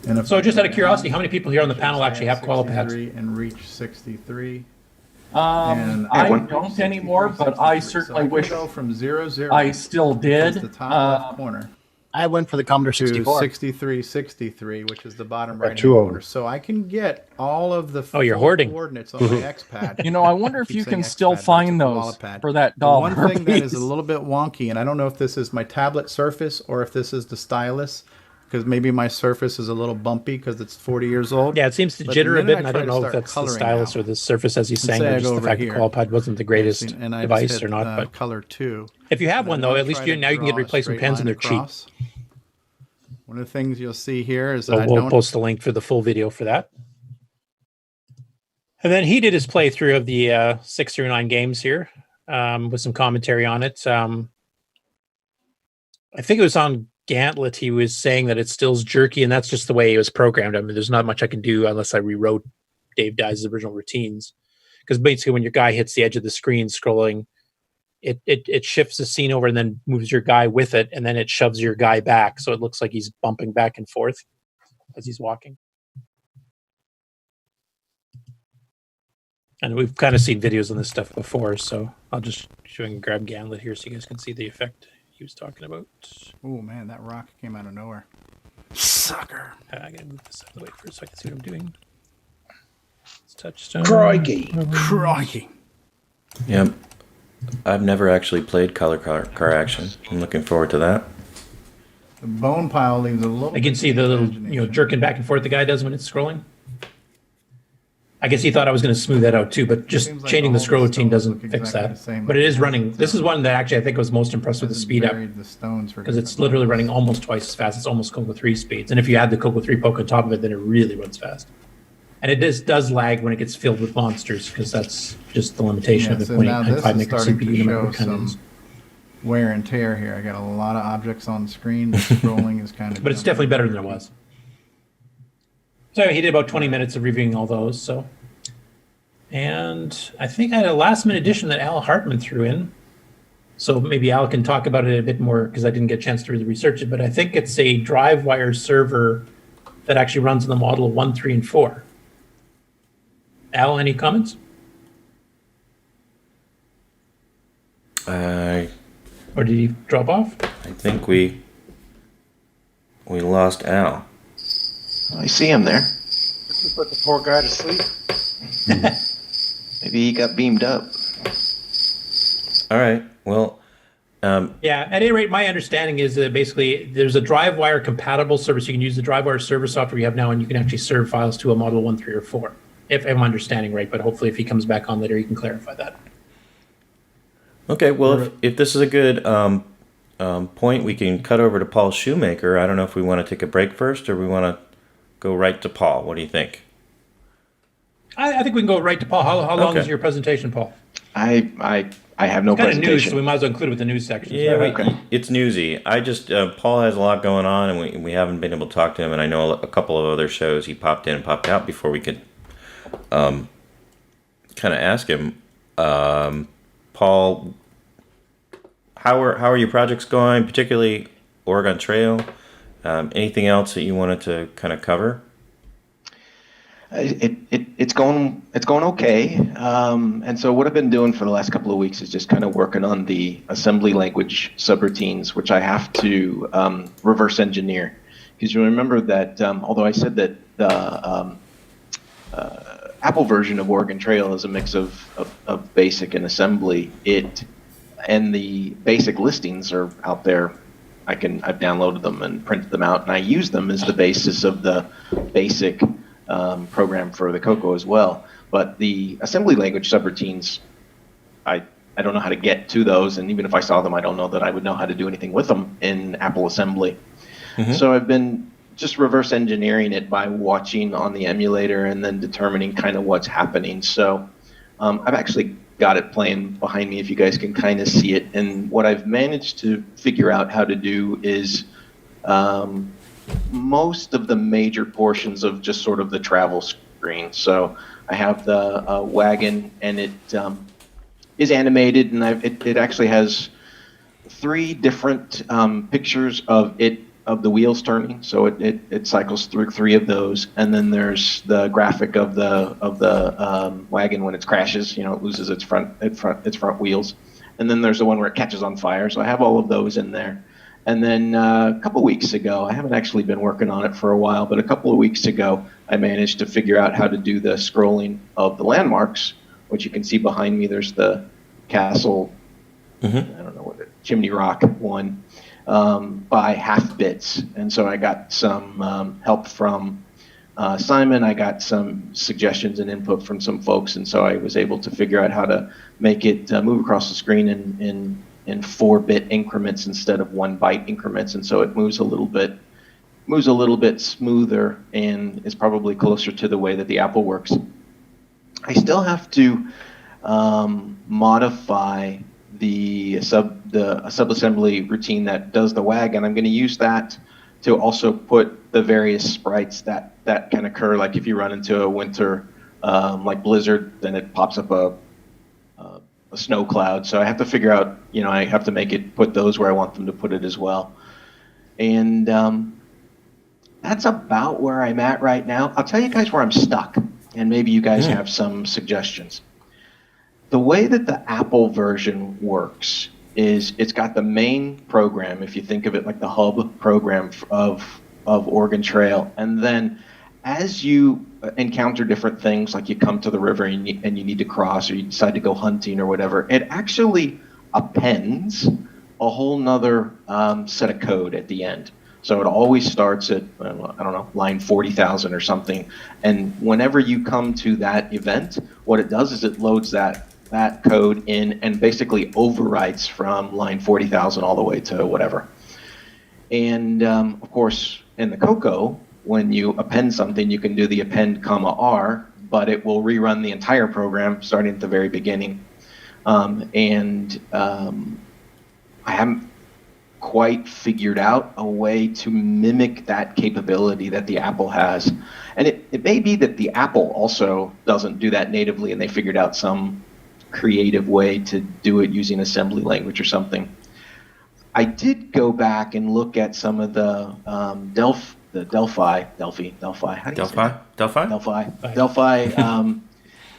And if So just out of curiosity, how many people here on the panel actually have koala pads? And reach 63. I don't anymore, but I certainly wish from 0, 0, I still did. the top left corner. I went for the Commodore 64. 63, 63, which is the bottom right two of corner. them. So I can get all of the you're hoarding. coordinates on my X-Pad. You know, I wonder if you can still find those for that The dollar. one thing that is a little bit wonky, and I don't know if this is my tablet Surface or if this is the stylus, because maybe my Surface is a little bumpy because it's 40 years old. Yeah, it seems to But jitter the a bit, minute and I don't try to know if start that's the coloring stylus now, or the surface, as he's let's saying, say I or just go the over fact here. the koala pad wasn't the greatest and I've device hit, or not. But color 2. if you have And one, I though, wanna at least try you to now you can get draw a replacement straight pens, and line they're cheap. across. One of the things you'll see here is So I we'll don't post a link for the full video for that. And then he did his playthrough of the 6 through 9 games here with some commentary on it. I think it was on Gantlet. He was saying that it still's jerky, and that's just the way it was programmed. I mean, there's not much I can do unless I rewrote Dave Dyes' original routines. Because basically, when your guy hits the edge of the screen scrolling, it shifts the scene over and then moves your guy with it, and then it shoves your guy back, so it looks like he's bumping back and forth as he's walking. And we've kind of seen videos on this stuff before, so I'll just show and grab Gantlet here so you guys can see the effect he was talking about. Oh man, that rock came out of nowhere. Sucker. I gotta move this out of the way first so I can see what I'm doing. It's touchstone. Crikey. Yep. I've never actually played Color Car Action. I'm looking forward to that. The bone pile leaves a little. I can see the little jerking back and forth the guy does when it's scrolling. I guess he thought I was going to smooth that out too, but just Seems like changing all the scroll the routine stones doesn't look fix exactly that. the same, But like it is that. running. This is one that actually I think I was most impressed with the speed up, Buried the stones for because it's literally running almost twice as fast. It's almost CoCo 3 speeds. And if you add the CoCo 3 poke on top of it, then it really runs fast. And it does lag when it gets filled with monsters, because that's just the limitation of the so now this 0.95 is micro starting to CPU. No matter show what kind it is. some wear and tear here. I got a lot of objects on the screen. The scrolling is kind of. But it's definitely better than it was. So he did about 20 minutes of reviewing all those. So, and I think I had a last minute addition that Al Hartman threw in. So maybe Al can talk about it a bit more, because I didn't get a chance to really research it. But I think it's a drive wire server that actually runs on the model 1, 3, and 4. Al, any comments? Or did he drop off? I think we lost Al. I see him there. We put the poor guy to sleep. Maybe he got beamed up. All right. Well, Yeah, at any rate, my understanding is that basically there's a DriveWire compatible service. You can use the DriveWire server software you have now, and you can actually serve files to a Model 1, 3, or 4, if I'm understanding right. But hopefully if he comes back on later, he can clarify that. okay. Well, if this is a good point, we can cut over to Paul Shoemaker. I don't know if we want to take a break first, or we want to go right to Paul. What do you think? I think we can go right to Paul. How long Okay. is your presentation, Paul? I have no It's kind of news, presentation. so we might as well include it with the news section. Yeah, it's newsy. I just Paul has a lot going on, and we haven't been able to talk to him. And I know a couple of other shows he popped in and popped out before we could kind of ask him. Paul, how are your projects going, particularly Oregon Trail? Anything else that you wanted to kind of cover? It's going okay. And so what I've been doing for the last couple of weeks is just kind of working on the assembly language subroutines, which I have to reverse engineer. Because you remember that although I said that the Apple version of Oregon Trail is a mix of basic and assembly, it and the basic listings are out there. I've downloaded them and printed them out, and I use them as the basis of the basic program for the CoCo as well. But the assembly language subroutines, I don't know how to get to those, and even if I saw them, I don't know that I would know how to do anything with them in Apple Assembly. So I've been just reverse engineering it by watching on the emulator and then determining kind of what's happening. So I've actually got it playing behind me if you guys can kind of see it. And what I've managed to figure out how to do is most of the major portions of just sort of the travel screen. So I have the wagon, and it is animated, and it actually has 3 different pictures of the wheels turning. So it cycles through 3 of those, and then there's the graphic of the wagon when it crashes. It loses its front wheels, and then there's the one where it catches on fire. So I have all of those in there. And then a couple of weeks ago, I haven't actually been working on it for a while, but a couple of weeks ago, I managed to figure out how to do the scrolling of the landmarks, which you can see behind me. There's the castle, I don't know what Chimney Rock one, by half bits. And so I got some help from Simon. I got some suggestions and input from some folks, and so I was able to figure out how to make it move across the screen in 4-bit increments instead of 1-byte increments, and so it moves a little bit smoother and is probably closer to the way that the Apple works. I still have to modify the subassembly routine that does the wagon. I'm going to use that to also put the various sprites that can occur, like if you run into a winter like blizzard, then it pops up a snow cloud. So I have to figure out, I have to make it put those where I want them to put it as well. And that's about where I'm at right now. I'll tell you guys where I'm stuck, and maybe you guys have some suggestions. The way that the Apple version works is it's got the main program, if you think of it like the hub program of Oregon Trail, and then as you encounter different things, like you come to the river and you need to cross, or you decide to go hunting or whatever, it actually appends a whole nother set of code at the end. So it always starts at, I don't know, line 40,000 or something. And whenever you come to that event, what it does is it loads that code in and basically overwrites from line 40,000 all the way to whatever. And of course, in the CoCo, when you append something, you can do the append (R), but it will rerun the entire program starting at the very beginning. I haven't quite figured out a way to mimic that capability that the Apple has. And it may be that the Apple also doesn't do that natively, and they figured out some creative way to do it using assembly language or something. I did go back and look at some of the Delphi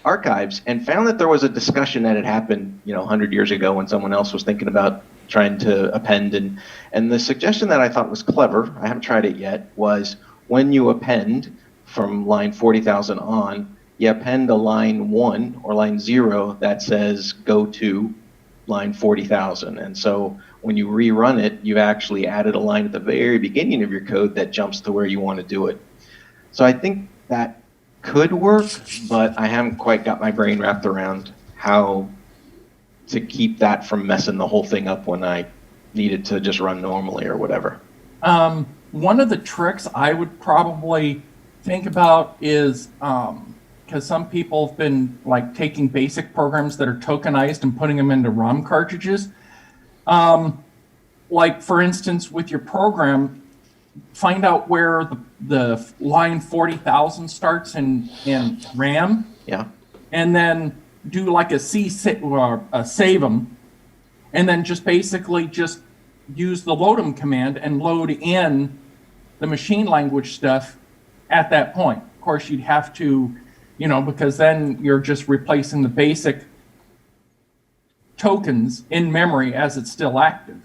archives, and found that there was a discussion that had happened, 100 years ago when someone else was thinking about trying to append, and the suggestion that I thought was clever, I haven't tried it yet, was when you append from line 40,000 on, you append a line 1 or line 0 that says go to line 40,000. And so when you rerun it, you've actually added a line at the very beginning of your code that jumps to where you want to do it. So I think that could work, but I haven't quite got my brain wrapped around how to keep that from messing the whole thing up when I need it to just run normally or whatever. One of the tricks I would probably think about is, because some people have been like taking basic programs that are tokenized and putting them into ROM cartridges. Like for instance, with your program, find out where the line 40,000 starts in RAM. Yeah. And then do like a save them, and then just basically just use the load them command and load in the machine language stuff at that point. Of course, you'd have to, because then you're just replacing the basic tokens in memory as it's still active.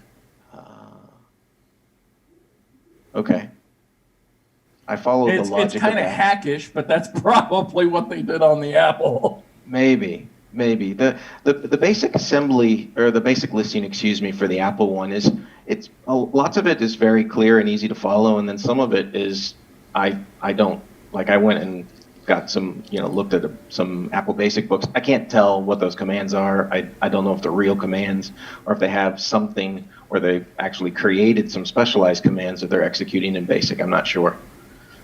Okay. I follow the logic. It's kind of hackish, but that's probably what they did on the Apple. Maybe. Maybe the basic assembly or the basic listing, excuse me, for the Apple one is lots of it is very clear and easy to follow, and then some of it is I don't like. I went and got some, looked at some Apple Basic books. I can't tell what those commands are. I don't know if they're real commands or if they have something or they've actually created some specialized commands that they're executing in Basic. I'm not sure,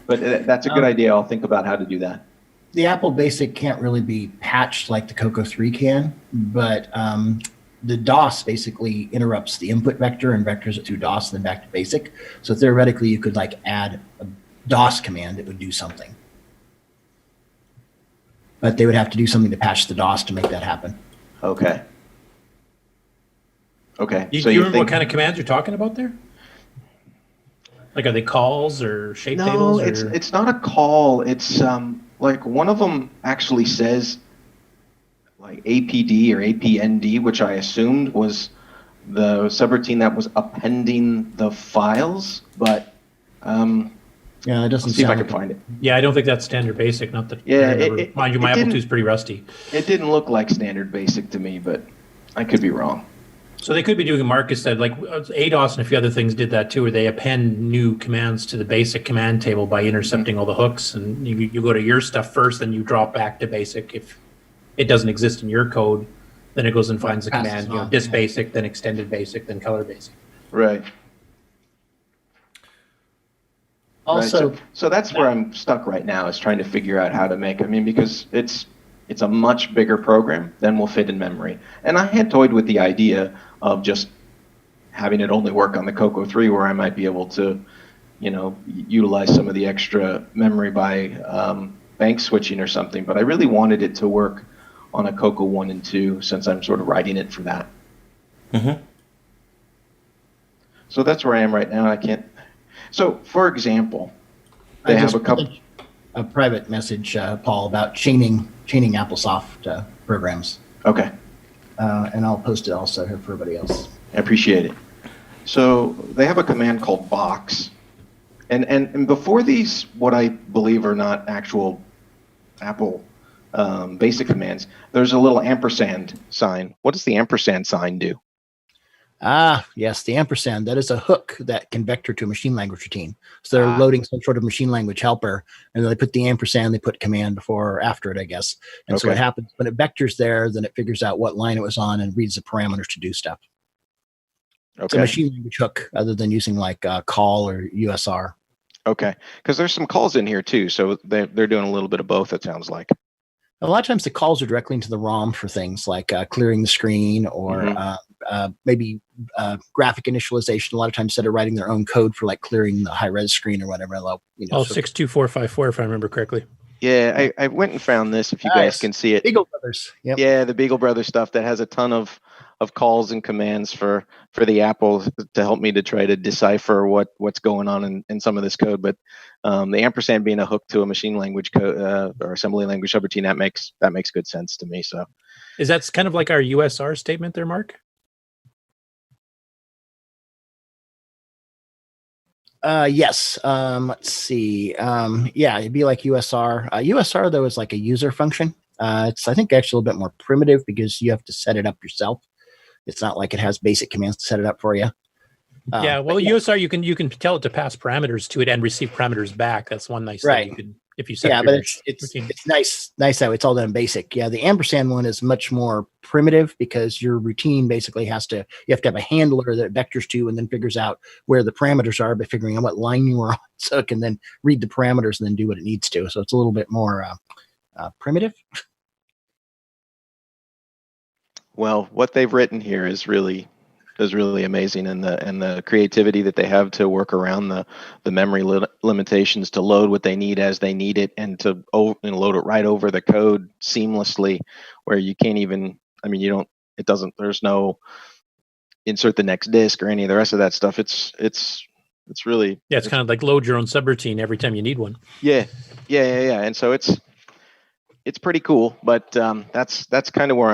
but that's a good idea. I'll think about how to do that. The Apple Basic can't really be patched like the CoCo 3 can, but the DOS basically interrupts the input vector and vectors it through DOS and then back to BASIC. So theoretically, you could add a DOS command that would do something. But they would have to do something to patch the DOS to make that happen. Okay. Do you remember what kind of commands you're talking about there? Are they calls or shape tables? No, it's not a call. It's one of them actually says APD or APND, which I assumed was the subroutine that was appending the files, but yeah, it doesn't. See if I can find it. Yeah, I don't think that's standard BASIC. Not that. Mind you, my Apple II is pretty rusty. It didn't look like standard BASIC to me, but I could be wrong. So they could be doing, Marcus said, ADOS and a few other things did that too, where they append new commands to the BASIC command table by intercepting all the hooks, and you go to your stuff first, then you drop back to BASIC. If it doesn't exist in your code, then it goes and finds the command, disk BASIC, then extended BASIC, then color BASIC. Right. Also, so that's where I'm stuck right now, is trying to figure out how to make. Because it's a much bigger program than will fit in memory, and I had toyed with the idea of just having it only work on the CoCo 3, where I might be able to, utilize some of the extra memory by bank switching or something. But I really wanted it to work on a CoCo 1 and 2, since I'm sort of writing it for that. Mm-hmm. So that's where I am right now. I can't. So, for example, they have a couple. A private message, Paul, about chaining AppleSoft programs. Okay. And I'll post it also here for everybody else. I appreciate it. So they have a command called box, and before these, what I believe are not actual Apple basic commands, there's a little ampersand sign. What does the ampersand sign do? Yes, the ampersand. That is a hook that can vector to a machine language routine. So they're loading some sort of machine language helper, and then they put the ampersand, they put command before or after it, I guess. And so what happens when it vectors there, then it figures out what line it was on and reads the parameters to do stuff. Okay. It's a machine language hook, other than using call or USR. Okay, because there's some calls in here too, so they're doing a little bit of both, it sounds like. A lot of times the calls are directly into the ROM for things like clearing the screen or maybe graphic initialization. A lot of times instead of writing their own code for clearing the high-res screen or whatever. 62454, if I remember correctly. Yeah, I went and found this, if you guys can see it. Beagle Brothers. Yep. Yeah, the Beagle Brothers stuff that has a ton of calls and commands for the Apple to help me to try to decipher what's going on in some of this code. But the ampersand being a hook to a machine language code or assembly language subroutine, that makes good sense to me. So, is that kind of like our USR statement there, Mark? Yes. Let's see. Yeah, it'd be like USR. USR though is like a user function. It's I think actually a little bit more primitive because you have to set it up yourself. It's not like it has basic commands to set it up for you. USR you can tell it to pass parameters to it and receive parameters back. That's one nice thing you could if you set. Yeah, but it's nice how it's all done in basic. Yeah, the ampersand one is much more primitive because your routine basically you have to have a handler that vectors to and then figures out where the parameters are by figuring out what line you were on, so it can then read the parameters and then do what it needs to. So it's a little bit more primitive. Well, what they've written here is really amazing, and the creativity that they have to work around the memory limitations to load what they need as they need it, and to load it right over the code seamlessly, where you can't even. There's no insert the next disk or any of the rest of that stuff. It's really it's kind of like load your own subroutine every time you need one. Yeah, and so it's pretty cool, but that's kind of where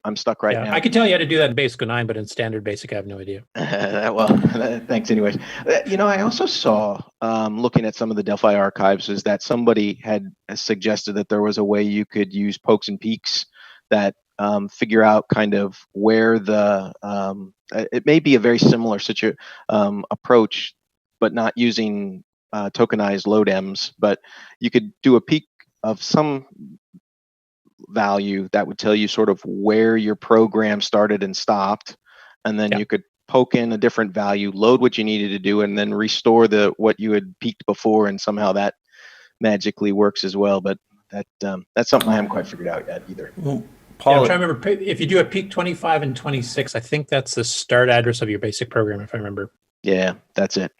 I'm stuck right now. I could tell you how to do that in Basic 09, but in standard Basic, I have no idea. Thanks anyways. I also saw, looking at some of the Delphi archives, is that somebody had suggested that there was a way you could use pokes and peeks that figure out kind of where it may be a very similar approach, but not using tokenized loadems, but you could do a peak of some value that would tell you sort of where your program started and stopped, and then you could poke in a different value, load what you needed to do, and then restore what you had peaked before, and somehow that magically works as well. But that's something I haven't quite figured out yet either. Well, Paul, I'm trying to remember if you do a peak 25 and 26, I think that's the start address of your basic program, if I remember. Yeah, that's it.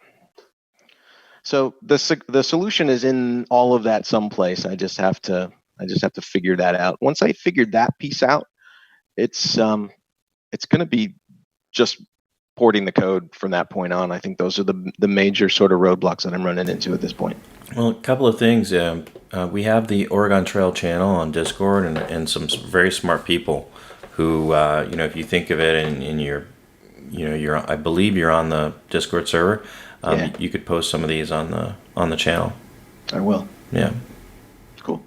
So the solution is in all of that someplace. I just have to figure that out. Once I figured that piece out, it's going to be just porting the code from that point on. I think those are the major sort of roadblocks that I'm running into at this point. Well, a couple of things. We have the Oregon Trail channel on Discord and some very smart people who, if you think of it and you're I believe you're on the Discord server. You could post some of these on the channel. I will. Yeah. Cool.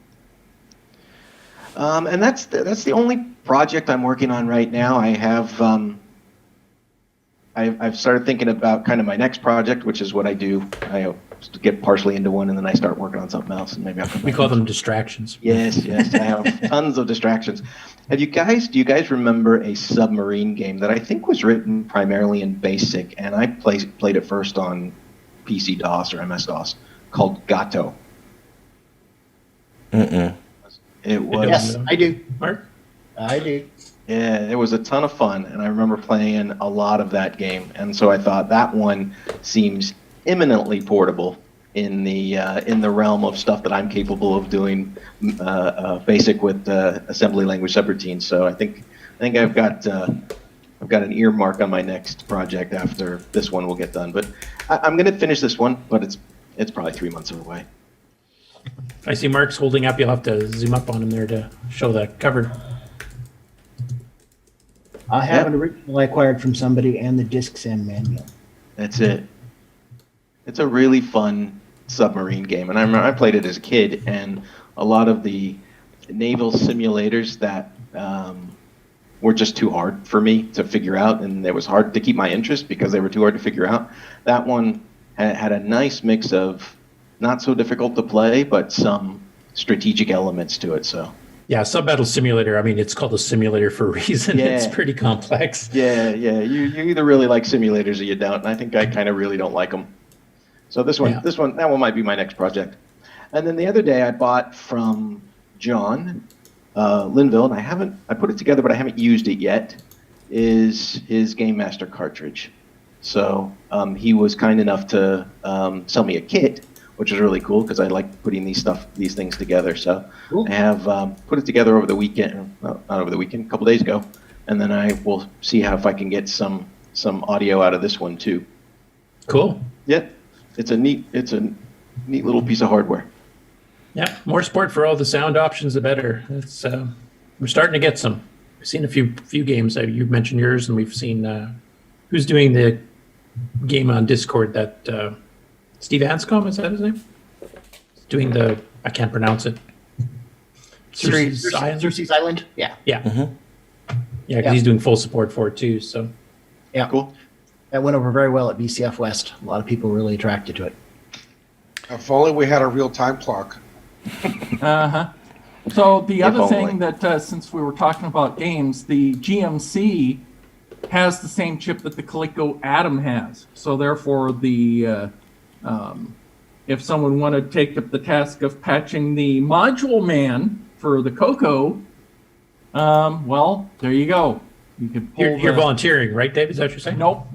And that's the only project I'm working on right now. I have I've started thinking about kind of my next project, which is what I do. I get partially into one, and then I start working on something else, and maybe I'll come back. We call them distractions. Yes, I have tons of distractions. Do you guys remember a submarine game that I think was written primarily in BASIC, and I played it first on PC DOS or MS DOS, called Gato? It was. Yes, I do. Mark? I do. Yeah, it was a ton of fun, and I remember playing a lot of that game, and so I thought that one seems eminently portable in the realm of stuff that I'm capable of doing BASIC with assembly language subroutines. So I think I've got an earmark on my next project after this one will get done. But I'm going to finish this one, but it's probably 3 months away. I see Mark's holding up. You'll have to zoom up on him there to show the cover. I have an original I acquired from somebody and the discs and manual. That's it. It's a really fun submarine game, and I remember I played it as a kid, and a lot of the naval simulators that were just too hard for me to figure out, and it was hard to keep my interest because they were too hard to figure out. That one had a nice mix of not so difficult to play, but some strategic elements to it. So. Yeah, Sub-Battle Simulator, I mean, it's called a simulator for a reason. Yeah. It's pretty complex. Yeah. You either really like simulators or you don't, and I think I kind of really don't like them. So that one might be my next project. And then the other day I bought from John Linville, and I put it together, but I haven't used it yet, is his Game Master cartridge. So he was kind enough to sell me a kit, which is really cool because I like putting these things together. So cool. I have put it together over the weekend, not over the weekend, a couple days ago, and then I will see if I can get some audio out of this one too. Cool. Yeah, it's a neat little piece of hardware. Yeah, more support for all the sound options, the better. It's we're starting to get some. We've seen a few games. You've mentioned yours, and we've seen who's doing the game on Discord that. Steve Anscombe, is that his name? Doing I can't pronounce it. Circe's Island? Yeah. Yeah. Mm-hmm. Yeah, because he's doing full support for it too. So. Yeah. Cool. That went over very well at BCF West. A lot of people really attracted to it. If only we had a real time clock. So the other thing that, since we were talking about games, the GMC has the same chip that the CoCo Atom has. So therefore, if someone wanted to take up the task of patching the Module Man for the CoCo, well, there you go. You could pull you're volunteering, right, Dave? Is that what you're saying? Nope.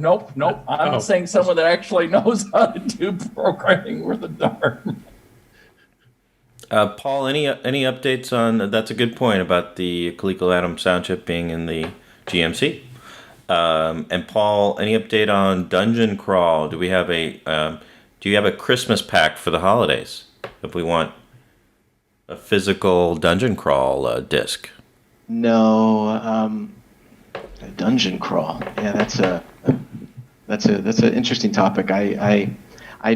I'm saying someone that actually knows how to do programming with a darn. Paul, any updates on? That's a good point about the CoCo Atom sound chip being in the GMC. And Paul, any update on Dungeon Crawl? Do we have do you have a Christmas pack for the holidays? If we want a physical Dungeon Crawl disc. No, a Dungeon Crawl. Yeah, that's an interesting topic. I'm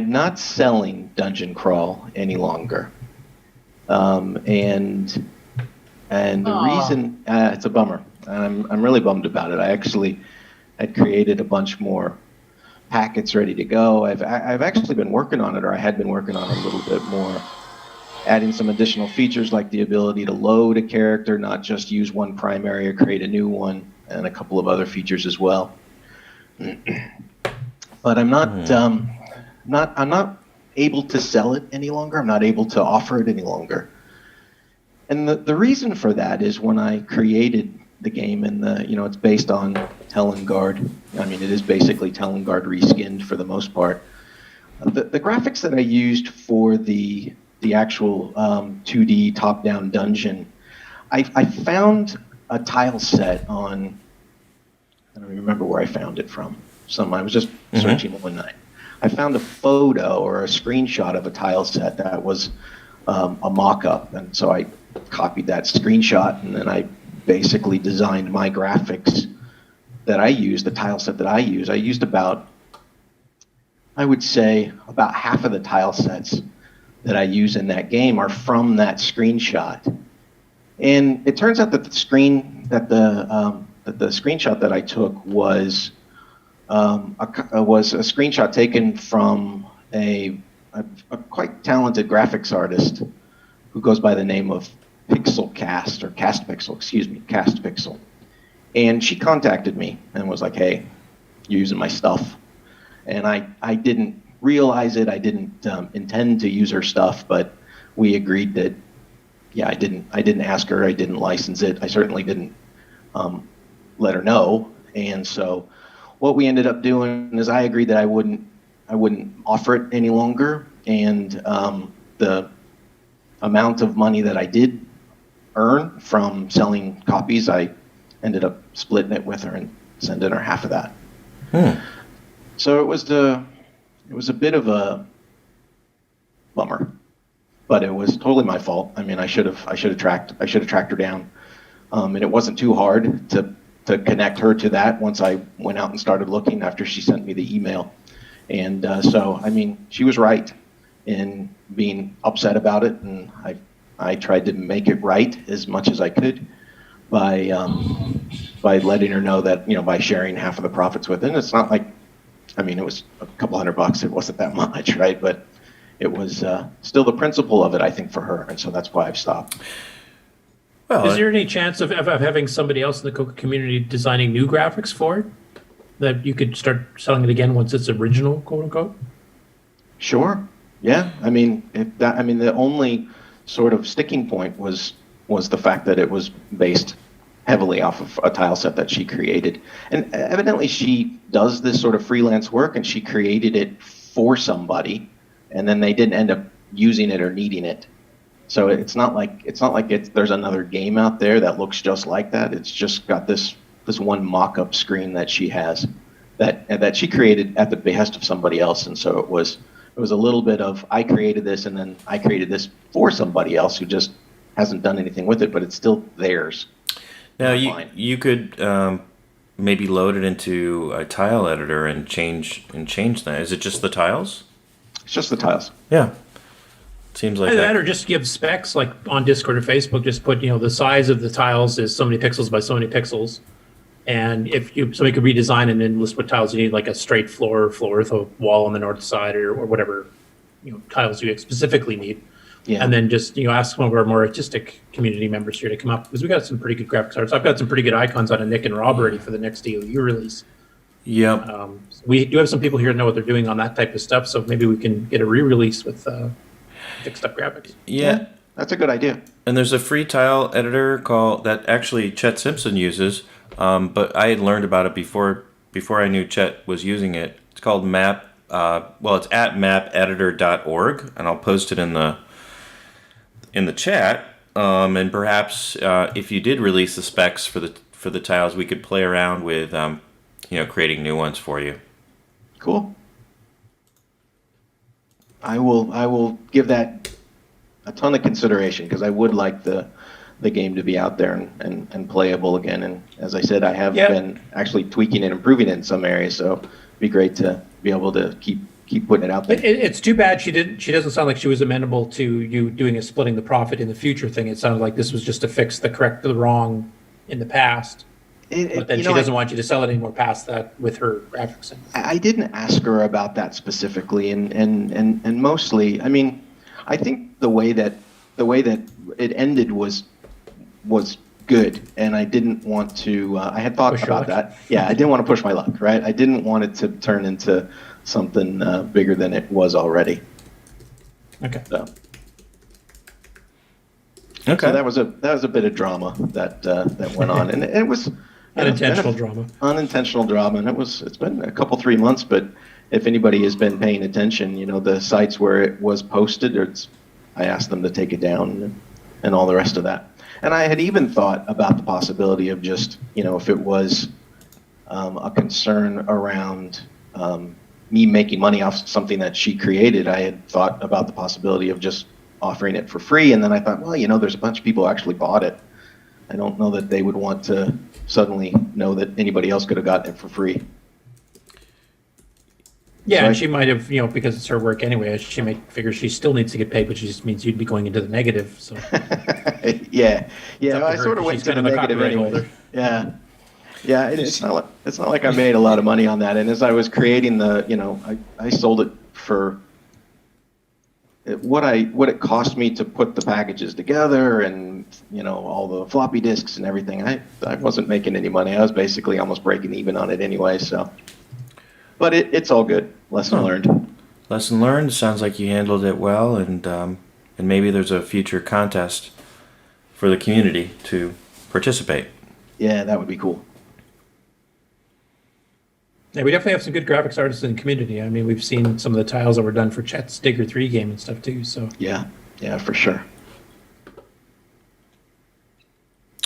not selling Dungeon Crawl any longer, and And the reason it's a bummer, and I'm really bummed about it. I actually had created a bunch more packets ready to go. I've actually been working on it, or I had been working on it a little bit more, adding some additional features like the ability to load a character, not just use one primary or create a new one, and a couple of other features as well. But I'm not able to sell it any longer. I'm not able to offer it any longer. And the reason for that is when I created the game, and it's based on Telengard. I mean, it is basically Telengard reskinned for the most part. The graphics that I used for the actual 2D top-down dungeon, I found a tile set on, I don't remember where I found it from. I was just searching one night. I found a photo or a screenshot of a tile set that was a mock-up, and so I copied that screenshot, and then I basically designed my graphics that I use, the tile set that I use. I used I would say about half of the tile sets that I use in that game are from that screenshot. And it turns out that the screenshot that I took was a screenshot taken from a quite talented graphics artist who goes by the name of Cast Pixel. And she contacted me and was like, "Hey, you're using my stuff." And I didn't realize it. I didn't intend to use her stuff, but we agreed that, yeah, I didn't ask her. I didn't license it. I certainly didn't let her know. And so what we ended up doing is I agreed that I wouldn't offer it any longer. And the amount of money that I did earn from selling copies, I ended up splitting it with her and sending her half of that. So it was a bit of a bummer, but it was totally my fault. I mean, I should have tracked her down, and it wasn't too hard to connect her to that once I went out and started looking after she sent me the email. And so, I mean, she was right in being upset about it, and I tried to make it right as much as I could by letting her know that, by sharing half of the profits with her. And it's not like, I mean, it was a couple $100. It wasn't that much, right? But it was still the principle of it, I think, for her, and so that's why I've stopped. Well, is there any chance of having somebody else in the CoCo community designing new graphics for it, that you could start selling it again once it's original, quote unquote? Sure. Yeah. I mean, the only sort of sticking point was the fact that it was based heavily off of a tile set that she created. And evidently she does this sort of freelance work, and she created it for somebody, and then they didn't end up using it or needing it. So it's not like there's another game out there that looks just like that. It's just got this one mock-up screen that she has that she created at the behest of somebody else. And so it was a little bit of, I created this, and then I created this for somebody else who just hasn't done anything with it, but it's still theirs. Now you could maybe load it into a tile editor and change that. Is it just the tiles? It's just the tiles. Yeah. Seems like that, or just give specs like on Discord or Facebook. Just put, the size of the tiles is so many pixels by so many pixels, and if somebody could redesign and then list what tiles you need, like a straight floor with a wall on the north side, or whatever tiles you specifically need. Yeah. And then just ask one of our more artistic community members here to come up, because we got some pretty good graphics artists. I've got some pretty good icons on a Nick and Rob already for the next DOU release. Yeah. We do have some people here that know what they're doing on that type of stuff, so maybe we can get a re-release with fixed up graphics. Yeah, that's a good idea. And there's a free tile editor that actually Chet Simpson uses, but I had learned about it before I knew Chet was using it. It's called Map. It's at mapeditor.org, and I'll post it in the chat. And perhaps if you did release the specs for the tiles, we could play around with creating new ones for you. Cool. I will give that a ton of consideration, because I would like the game to be out there and playable again. And as I said, I have been actually tweaking and improving it in some areas, so it'd be great to be able to keep keep putting it out there. It's too bad she doesn't sound like she was amenable to you doing a splitting the profit in the future thing. It sounded like this was just to fix the wrong in the past. But then she doesn't want you to sell it anymore past that with her graphics. I didn't ask her about that specifically, and mostly, I mean, I think the way that it ended was good, and I didn't want to. I had thought about that. Yeah, I didn't want to push my luck. Right, I didn't want it to turn into something bigger than it was already. Okay. So that was a bit of drama that went on, and it was unintentional drama. Unintentional drama, and it's been a couple 3 months, but if anybody has been paying attention, the sites where it was posted, I asked them to take it down and all the rest of that. And I had even thought about the possibility of just, if it was a concern around me making money off something that she created, I had thought about the possibility of just offering it for free. And then I thought, well, there's a bunch of people who actually bought it. I don't know that they would want to suddenly know that anybody else could have gotten it for free. Yeah, and she might have, because it's her work anyway, she may figure she still needs to get paid, which just means you'd be going into the negative. So yeah, I sort of went She's to the negative anyway. holder. Yeah, it's not like I made a lot of money on that. And as I was creating I sold it for what it cost me to put the packages together, and all the floppy disks and everything. I wasn't making any money. I was basically almost breaking even on it anyway. So. But it's all good. Lesson learned. Lesson learned. Sounds like you handled it well, and maybe there's a future contest for the community to participate. Yeah, that would be cool. Yeah, we definitely have some good graphics artists in the community. I mean, we've seen some of the tiles that were done for Chet's Digger 3 game and stuff too. So yeah, for sure.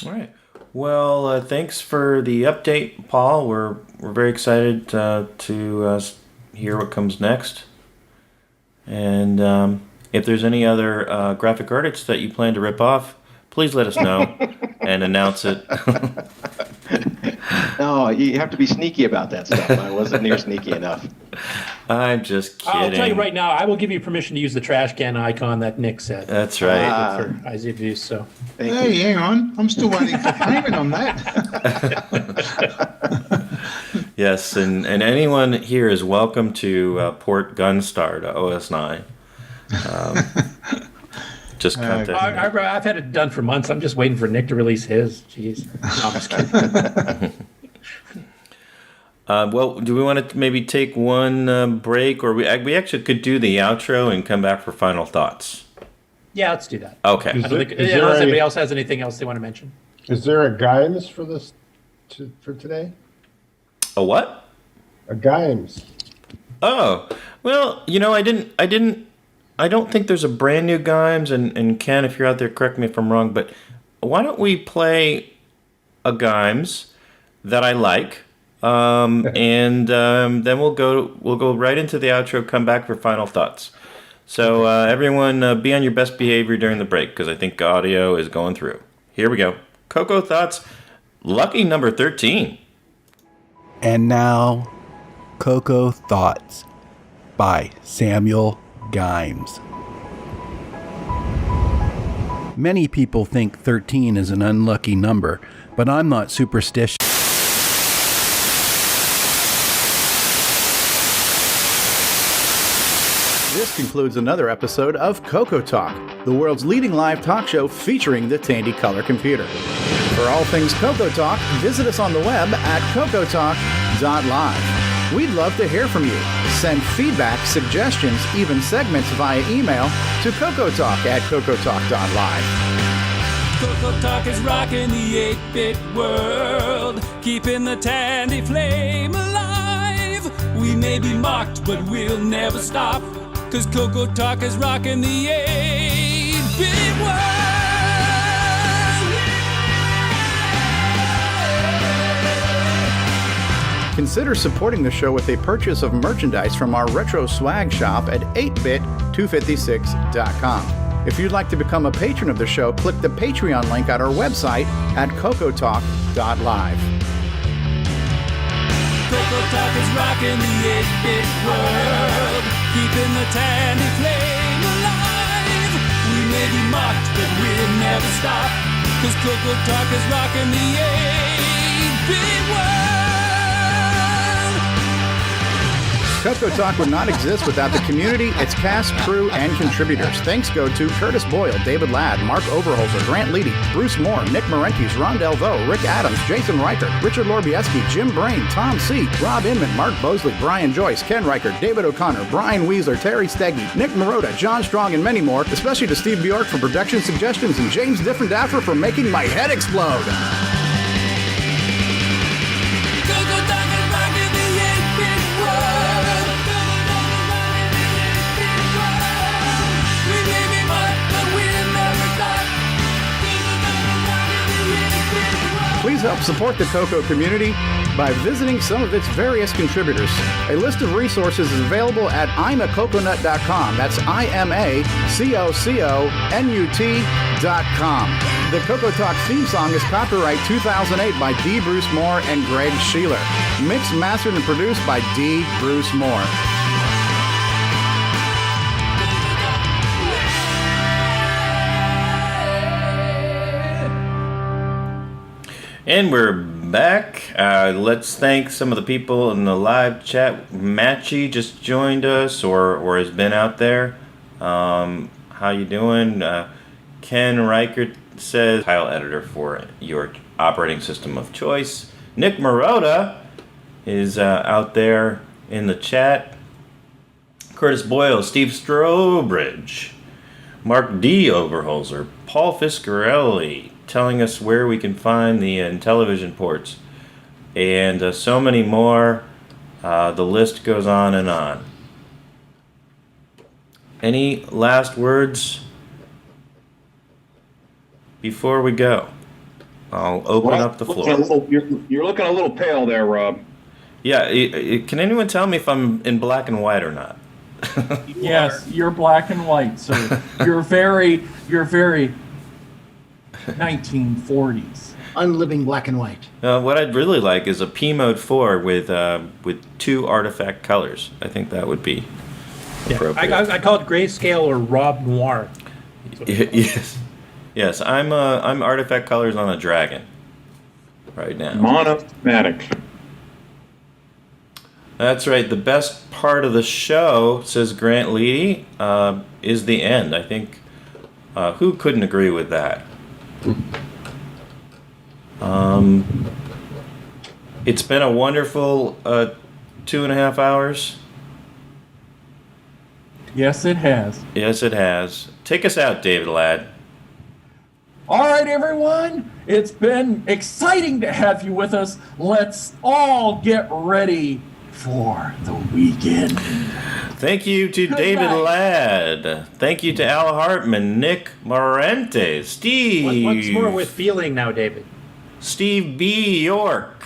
All right. Well, thanks for the update, Paul. We're very excited to hear what comes next. And if there's any other graphic artists that you plan to rip off, please let us know and announce it. No, you have to be sneaky about that stuff. I wasn't near sneaky enough. I'm just kidding. I'll tell you right now, I will give you permission to use the trash can icon that Nick said. That's right. For Eyes of Use, so. Hey, hang on. I'm still waiting for payment on that. Yes, and anyone here is welcome to port Gunstar to OS9. Just contact me. I've had it done for months. I'm just waiting for Nick to release his. Jeez. No, I'm just kidding. Well, do we want to maybe take one break, or we actually could do the outro and come back for final thoughts? Yeah, let's do that. Okay. Unless anybody else has anything else they want to mention. Is there a Gimes for this for today? A what? A Gimes. Oh, well, I don't think there's a brand new Gimes, and Ken, if you're out there, correct me if I'm wrong, but why don't we play a Gimes that I like, and then we'll go right into the outro, come back for final thoughts. So everyone, be on your best behavior during the break, because I think audio is going through. Here we go. CoCo Thoughts, lucky number 13. And now, CoCo Thoughts by Samuel Gimes. Many people think 13 is an unlucky number, but I'm not superstitious. This concludes another episode of CoCoTALK, the world's leading live talk show featuring the Tandy Color Computer. For all things CoCoTALK, visit us on the web at CoCoTalk.live. We'd love to hear from you. Send feedback, suggestions, even segments via email to CoCoTalk at CoCoTalk.live. CoCoTALK is rocking the 8-bit world, keeping the Tandy flame alive. We may be mocked, but we'll never stop, 'cause CoCoTALK is rocking the 8-bit world. Consider supporting the show with a purchase of merchandise from our retro swag shop at 8bit256.com. If you'd like to become a patron of the show, click the Patreon link at our website at CoCoTalk.live. CoCoTALK is rocking the 8-bit world, keeping the tandy flame alive. We may be mocked, but we'll never stop, 'cause CoCoTALK is rocking the 8-bit world. CoCoTALK would not exist without the community, its cast, crew, and contributors. Thanks go to Curtis Boyle, David Ladd, Mark Overholzer, Grant Leedy, Bruce Moore, Nick Marentes, Ron Delvaux, Rick Adams, Jason Reichert, Richard Lorbieski, Jim Brain, Tom C., Rob Inman, Mark Bosley, Brian Joyce, Ken Reichert, David O'Connor, Brian Weasler, Terry Steggy, Nick Marotta, John Strong, and many more, especially to Steve Bjork for production suggestions and James Different-Daffer for making my head explode. Please help support the CoCo community by visiting some of its various contributors. A list of resources is available at imacoconut.com. That's IMACOCONUT.com. The CoCoTALK theme song is copyright 2008 by D. Bruce Moore and Greg Sheeler. Mixed, mastered, and produced by D. Bruce Moore. And we're back. Let's thank some of the people in the live chat. Matchy just joined us or has been out there. How you doing? Ken Reichert says, file editor for your operating system of choice. Nick Marotta is out there in the chat. Curtis Boyle, Steve Strobridge, Mark D. Overholzer, Paul Fiscarelli, telling us where we can find the television ports, and so many more. The list goes on and on. Any last words before we go? I'll open up the floor. You're looking a little pale there, Rob. Yeah, can anyone tell me if I'm in black and white or not? Yes, you're black and white, sir. You're very 1940s. Unliving black and white. What I'd really like is a P Mode 4 with 2 artifact colors. I think that would be appropriate. I call it grayscale or Rob Noir. Yes. I'm artifact colors on a dragon right now. Monochromatic. That's right. The best part of the show, says Grant Leedy, is the end. I think who couldn't agree with that? It's been a wonderful 2.5 hours. Yes, it has. Yes, it has. Take us out, David Ladd. All right, everyone. It's been exciting to have you with us. Let's all get ready for the weekend. Thank you to David Ladd. Thank you to Al Hartman, Nick Marentes, Steve. What's more with feeling now, David? Steve B. York,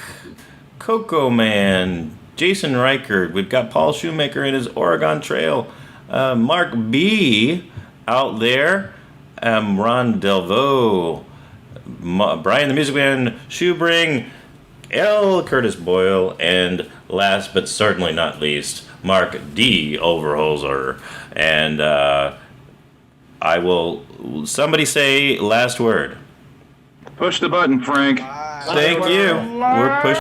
Coco Man, Jason Reichert. We've got Paul Shoemaker in his Oregon Trail. Mark B. out there. Ron Delvaux, Brian the Music Man, Shoebring, L. Curtis Boyle, and last but certainly not least, Mark D. Overholzer. And somebody say last word. Push the button, Frank. Thank you. We're pushing.